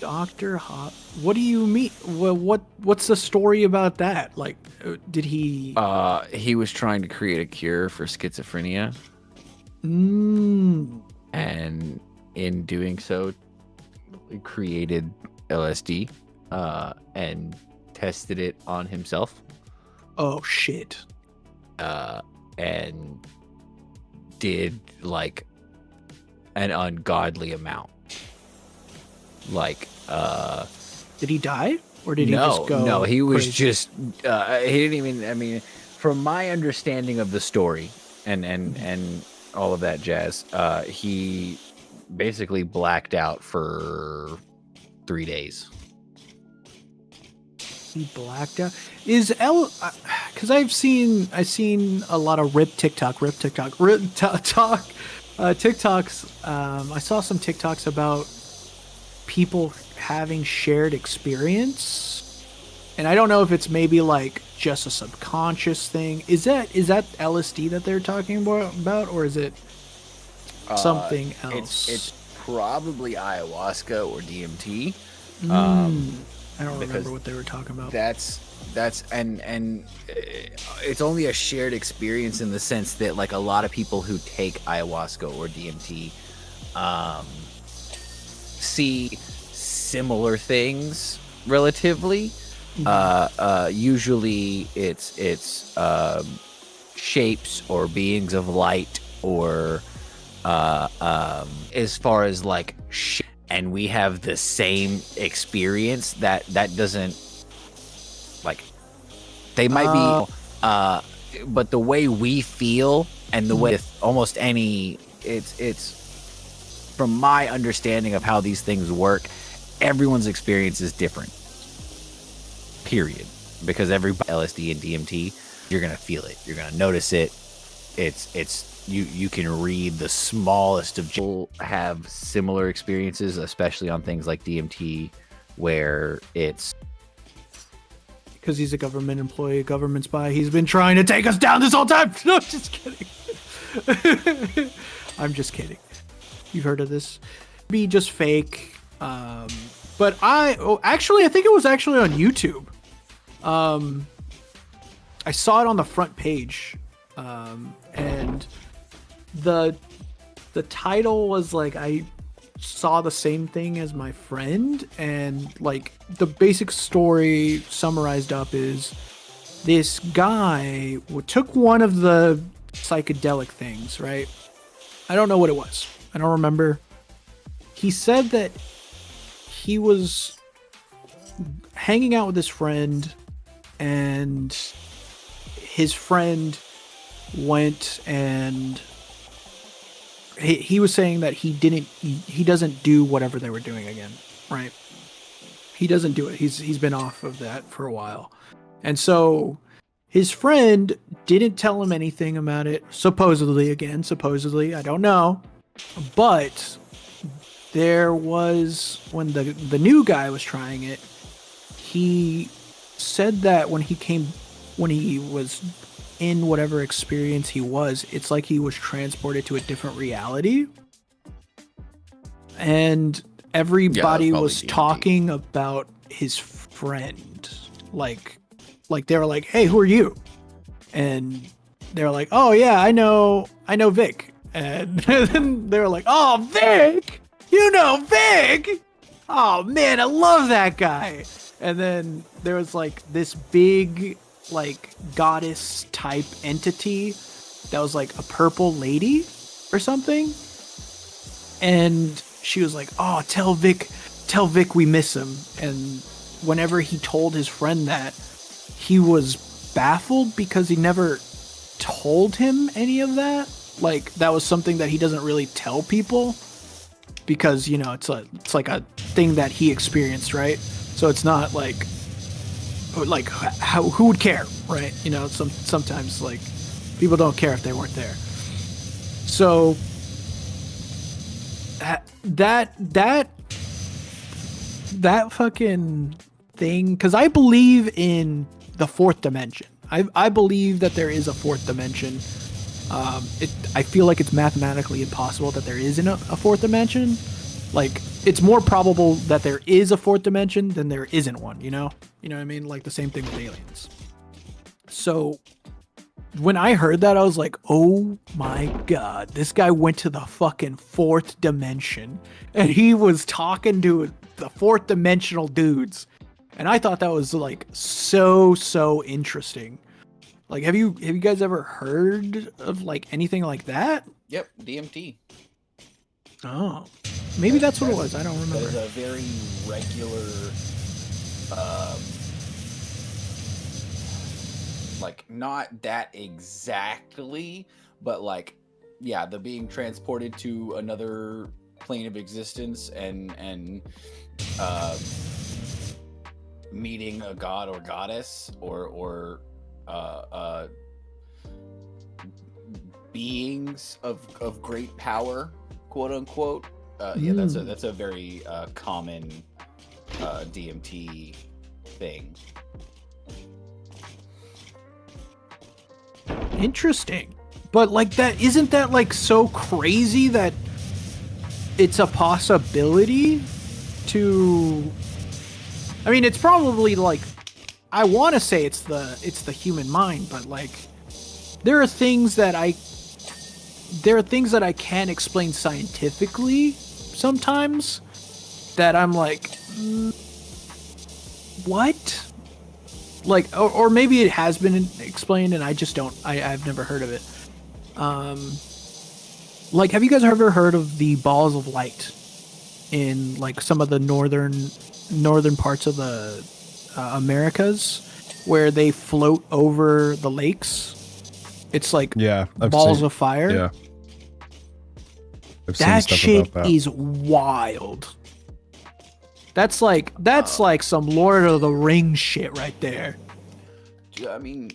Dr. What do you mean? What's the story about that? Like, did he? He was trying to create a cure for schizophrenia. Mm. And in doing so, he created LSD, and tested it on himself. Oh shit. And did like an ungodly amount. Like, did he die, or did he just go? No, he was crazy? just he didn't even. I mean, from my understanding of the story and all of that jazz, he basically blacked out for 3 days. He blacked out. Because I've seen a lot of TikToks. I saw some TikToks about people having shared experience, and I don't know if it's maybe like just a subconscious thing. Is that LSD that they're talking about, or is it something else? It's probably ayahuasca or DMT. I don't remember what they were talking about. That's and it's only a shared experience in the sense that, like, a lot of people who take ayahuasca or DMT see similar things relatively. Usually it's shapes or beings of light, or as far as like and we have the same experience. That doesn't, like, they might be but the way we feel and the way with almost any, it's from my understanding of how these things work, everyone's experience is different, period. Because every LSD and DMT, you're gonna feel it, you're gonna notice it. It's you can read the smallest of people have similar experiences, especially on things like DMT, where it's because he's a government employee, a government spy. He's been trying to take us down this whole time. No, just kidding. I'm just kidding. You've heard of this? Be just fake. But I think it was actually on YouTube. I saw it on the front page, and the title was like, I saw the same thing as my friend, and like the basic story summarized up is this guy took one of the psychedelic things, right? I don't know what it was. I don't remember. He said that he was hanging out with his friend, and his friend went and he was saying that he doesn't do whatever they were doing again, right? He doesn't do it. He's been off of that for a while. And so His friend didn't tell him anything about it. Supposedly, I don't know. But there was, when the new guy was trying it, he said that when he was in whatever experience he was, it's like he was transported to a different reality. And everybody was DMT. talking about his friend. Like they were like, "Hey, who are you?" And they were like, "Oh yeah, I know Vic." And then they were like, "Oh, Vic! You know Vic! Oh man, I love that guy." And then there was like this big like goddess type entity that was like a purple lady or something. And she was like, "Oh, tell Vic we miss him." And whenever he told his friend that, he was baffled because he never told him any of that. Like, that was something that he doesn't really tell people because, you know, it's like a thing that he experienced, right? So it's not like who would care, right? You know, sometimes like people don't care if they weren't there. So that fucking thing, because I believe in the fourth dimension. I believe that there is a fourth dimension. I feel like it's mathematically impossible that there isn't a fourth dimension. Like, it's more probable that there is a fourth dimension than there isn't one, you know? You know what I mean? Like the same thing with aliens. So when I heard that, I was like, oh my God, this guy went to the fucking fourth dimension and he was talking to the fourth dimensional dudes. And I thought that was like so interesting. Like, have you guys ever heard of like anything like that? Yep, DMT. Oh, maybe that's what it was. I don't remember. That is a very regular, like, not that exactly, but like, yeah, the being transported to another plane of existence and meeting a god or goddess or beings of great power, quote unquote. Yeah, that's a very common DMT thing. Interesting. But like, that isn't that like so crazy that it's a possibility to, I mean, it's probably like, I want to say it's the human mind, but like, there are things that I can't explain scientifically sometimes that I'm like, what? Like, or maybe it has been explained and I just don't, I've never heard of it. Like, have you guys ever heard of the balls of light in like some of the northern parts of the Americas where they float over the lakes? It's like balls of fire. Yeah. That shit is wild. That's like some Lord of the Rings shit right there. I mean,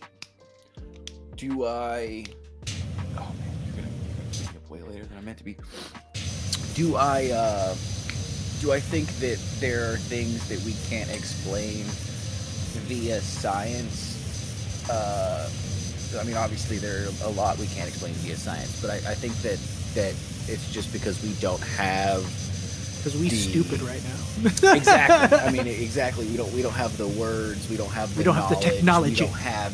do I? Oh man, you're gonna pick up way later than I meant to be. Do I think that there are things that we can't explain via science? I mean, obviously there are a lot we can't explain via science, but I think that it's just because we don't have. Because we stupid right now. Exactly. I mean, exactly. We don't have the words. We don't have the knowledge. Have the technology. We don't have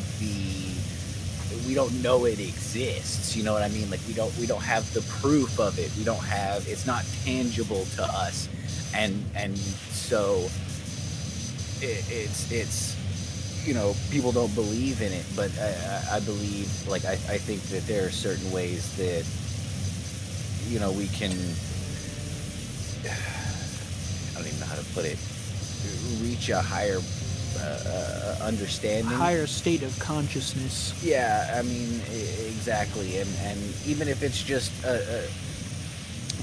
we don't know it exists. You know what I mean? Like, we don't have the proof of it. We don't have. It's not tangible to us, and so it's you know, people don't believe in it, but I believe. Like, I think that there are certain ways that, you know, we can. I don't even know how to put it. Reach a higher understanding, higher state of consciousness. Yeah, I mean, exactly, and even if it's just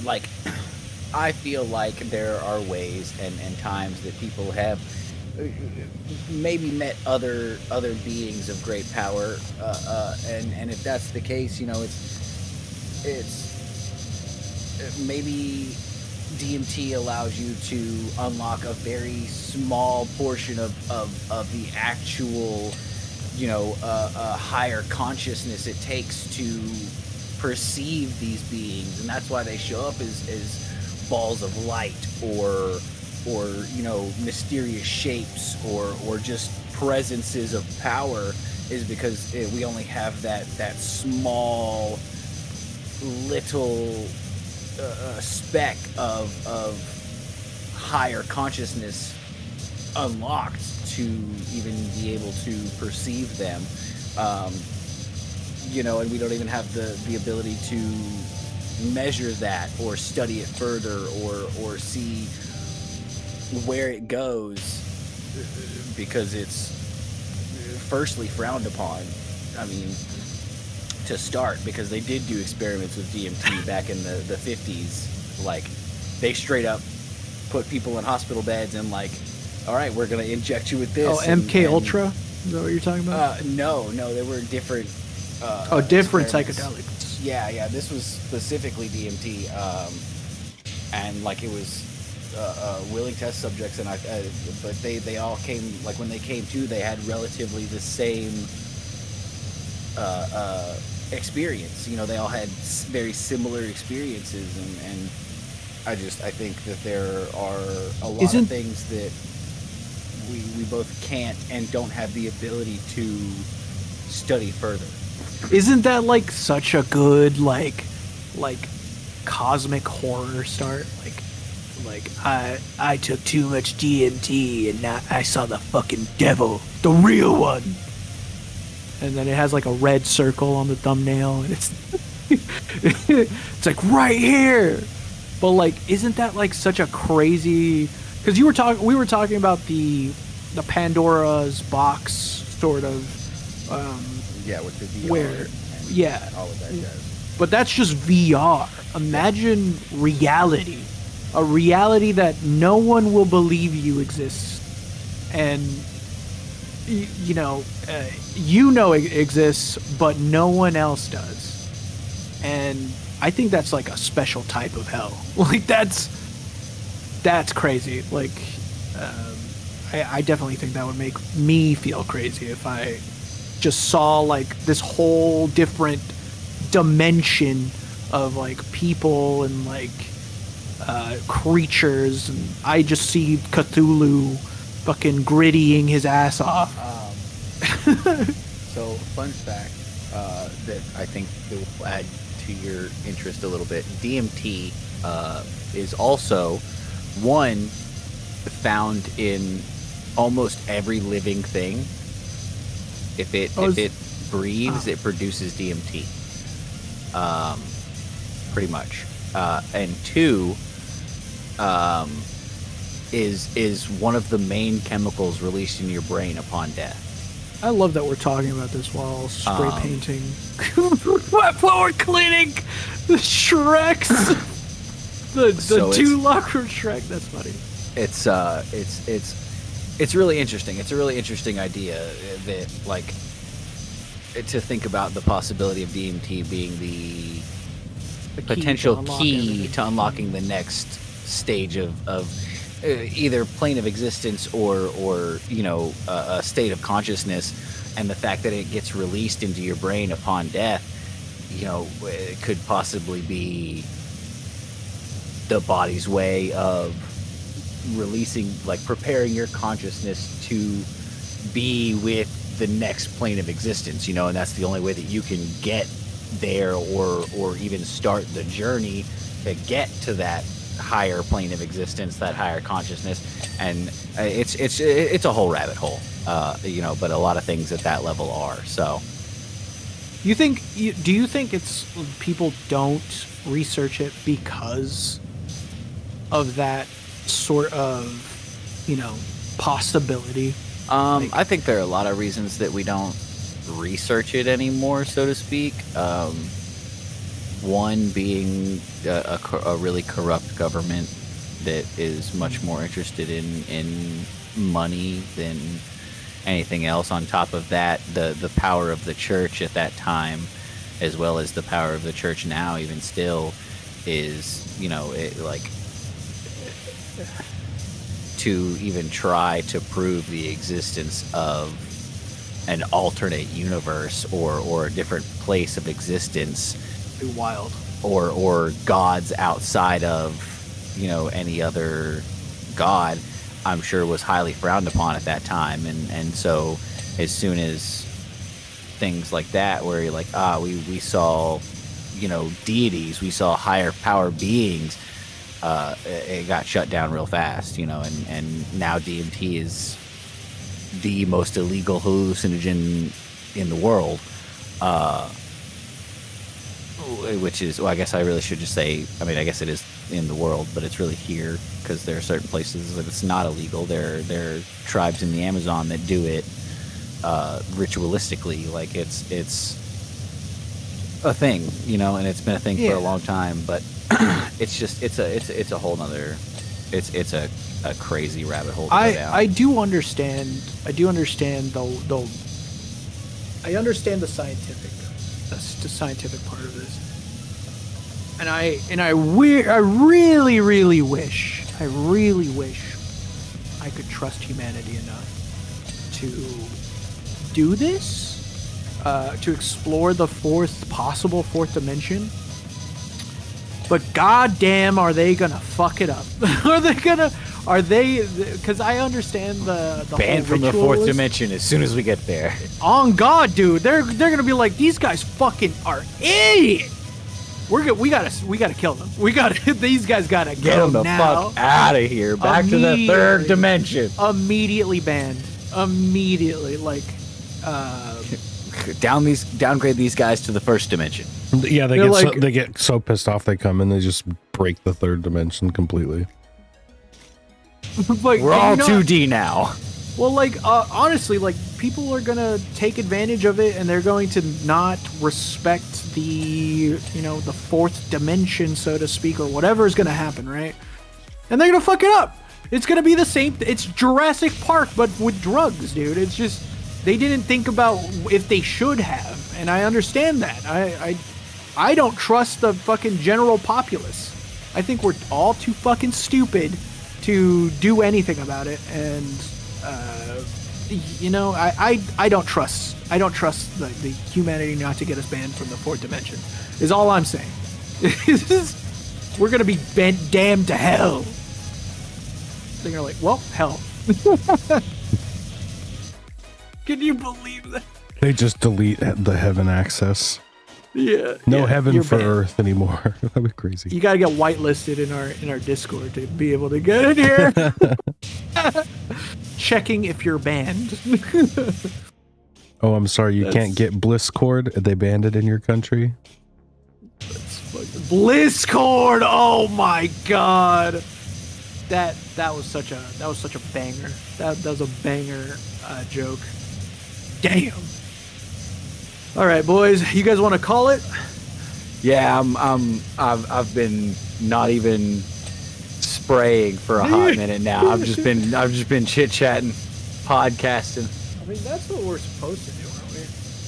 like, I feel like there are ways and times that people have maybe met other beings of great power, and if that's the case, it's maybe DMT allows you to unlock a very small portion of the actual, higher consciousness it takes to perceive these beings, and that's why they show up as balls of light or mysterious shapes or just presences of power, is because we only have that small little speck of higher consciousness unlocked to even be able to perceive them, and we don't even have the ability to measure that or study it further or see where it goes, because it's firstly frowned upon. I mean, to start, because they did do experiments with DMT back in the 50s. Like, they straight up put people in hospital beds and like, all right, we're gonna inject you with this. Oh, MK Ultra? Is that what you're talking about? No, there were different. Different experiments. psychedelics. Yeah. This was specifically DMT, and like it was willing test subjects, and but they all came, like when they came to, they had relatively the same experience. They all had very similar experiences, and I think that there are a lot of things that we both can't and don't have the ability to study further. Isn't that like such a good like cosmic horror start? Like I took too much DMT and now I saw the fucking devil, the real one. And then it has like a red circle on the thumbnail, and it's it's like right here. But like, isn't that like such a crazy? Because we were talking about the Pandora's box sort of. With the VR. Where, all of that jazz. But that's just VR. Imagine reality, a reality that no one will believe you exists, and it exists, but no one else does. And I think that's like a special type of hell. Like that's crazy. Like, I definitely think that would make me feel crazy if I just saw like this whole different dimension of like people and like creatures, and I just see Cthulhu fucking grittying his ass off. So, fun fact that I think it will add to your interest a little bit. DMT is also found in almost every living thing. If it breathes, it produces DMT. Pretty much. And two, is one of the main chemicals released in your brain upon death. I love that we're talking about this while spray painting. While we're cleaning the Shreks. the two locker Shrek. That's funny. It's really interesting. It's a really interesting idea that, like, to think about the possibility of DMT being the potential key to unlocking the next stage of either plane of existence or a state of consciousness, and the fact that it gets released into your brain upon death, it could possibly be the body's way of releasing, like preparing your consciousness to be with the next plane of existence, and that's the only way that you can get there or even start the journey to get to that higher plane of existence, that higher consciousness. And it's a whole rabbit hole, but a lot of things at that level are. So do you think it's people don't research it because of that sort of possibility? I think there are a lot of reasons that we don't research it anymore, so to speak. One being a really corrupt government that is much more interested in money than anything else. On top of that, the power of the church at that time, as well as the power of the church now, even still, is, you know, it, like, to even try to prove the existence of an alternate universe or a different place of existence, Be wild. or gods outside of, you know, any other god, I'm sure was highly frowned upon at that time. And so as soon as things like that, where you're like, we saw, you know, deities, we saw higher power beings, it got shut down real fast, you know. And now DMT is the most illegal hallucinogen in the world, which is, well, I guess I really should just say, I mean, I guess it is in the world, but it's really here, because there are certain places that it's not illegal. There are tribes in the Amazon that do it ritualistically. Like, it's a thing, you know, and it's been a thing for a long time. But it's just it's a whole nother, it's a crazy rabbit hole to go down. I do understand the I understand the scientific part of this, and I really wish I could trust humanity enough to do this, to explore the possible fourth dimension. But goddamn, are they gonna fuck it up? Because I understand the banned whole from the fourth ritualist- dimension as soon as we get there. On God, dude, they're gonna be like, these guys fucking are idiots. We gotta kill them. These guys gotta Get go them the now. fuck out of here. Back to the third dimension. Immediately banned. Immediately, like, Downgrade these guys to the first dimension. Yeah, They're like- they get so pissed off they come and they just break the third dimension completely. like We're all you know- 2D now. Well, like, honestly, like, people are gonna take advantage of it, and they're going to not respect the, you know, the fourth dimension, so to speak, or whatever is gonna happen, right? And they're gonna fuck it up. It's gonna be the same. It's Jurassic Park, but with drugs, dude. It's just they didn't think about if they should have, and I understand that. I don't trust the fucking general populace. I think we're all too fucking stupid to do anything about it, and you know, I don't trust the humanity not to get us banned from the fourth dimension. Is all I'm saying. We're gonna be damned to hell. They're like, well, hell. Can you believe that? They just delete the heaven access. Yeah. No yeah, heaven you're for banned. Earth anymore. That'd be crazy. You gotta get whitelisted in our Discord to be able to get in here. Checking if you're banned. Oh, I'm sorry. You can't get Blisscord. They banned it in your country. Blisscord. Oh my god. That was such a banger. That was a banger joke. Damn. All right, boys. You guys want to call it? Yeah, I've been not even spraying for a hot minute now. I've just been chit-chatting, podcasting. I mean, that's what we're supposed to do, aren't we?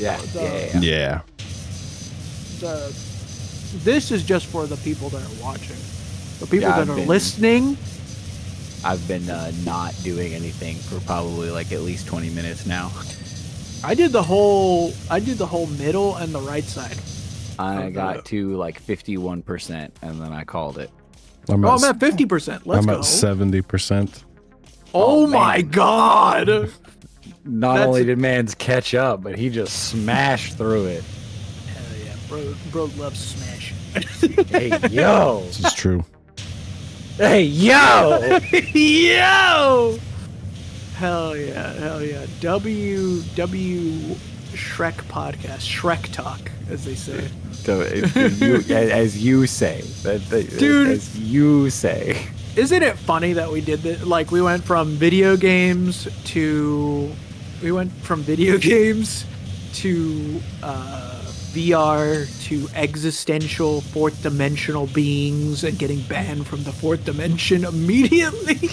Yeah. Yeah. This is just for the people that are watching. The people Yeah, that I've are been- listening. I've been not doing anything for probably like at least 20 minutes now. I did the whole middle and the right side. I got to like 51% and then I called it. I'm I'm at 50%. Let's I'm go. at 70%. Oh Oh, my man. god. Not That's- only did man's catch up, but he just smashed through it. Hell yeah, bro loves smashing. Hey, yo. This is true. Hey, yo. Yo! Hell yeah. W Shrek podcast, Shrek talk, as they say. As you say. Dude. As you say. Isn't it funny that we did this? Like, we went from video games to VR to existential fourth dimensional beings and getting banned from the fourth dimension immediately.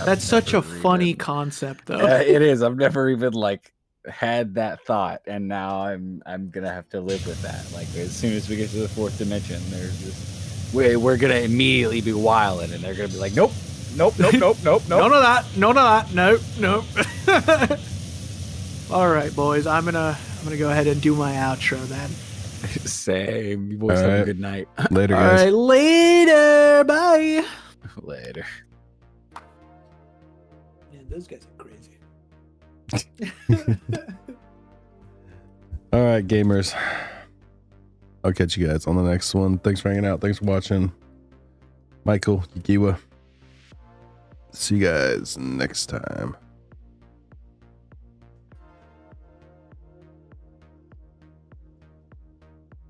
That's such a funny concept, though. It is. I've never even like had that thought, and now I'm gonna have to live with that. Like as soon as we get to the fourth dimension, there's just we're gonna immediately be wilding, and they're gonna be like, nope, nope, nope, nope, nope, nope. None of that. None of that. Nope, nope. All right, boys. I'm gonna go ahead and do my outro then. Same. You boys All have a right. good night. Later, All guys. right, later. Bye. Later. Man, those guys are crazy. All right, gamers. I'll catch you guys on the next one. Thanks for hanging out. Thanks for watching. Michael, Yikiwa. See you guys next time.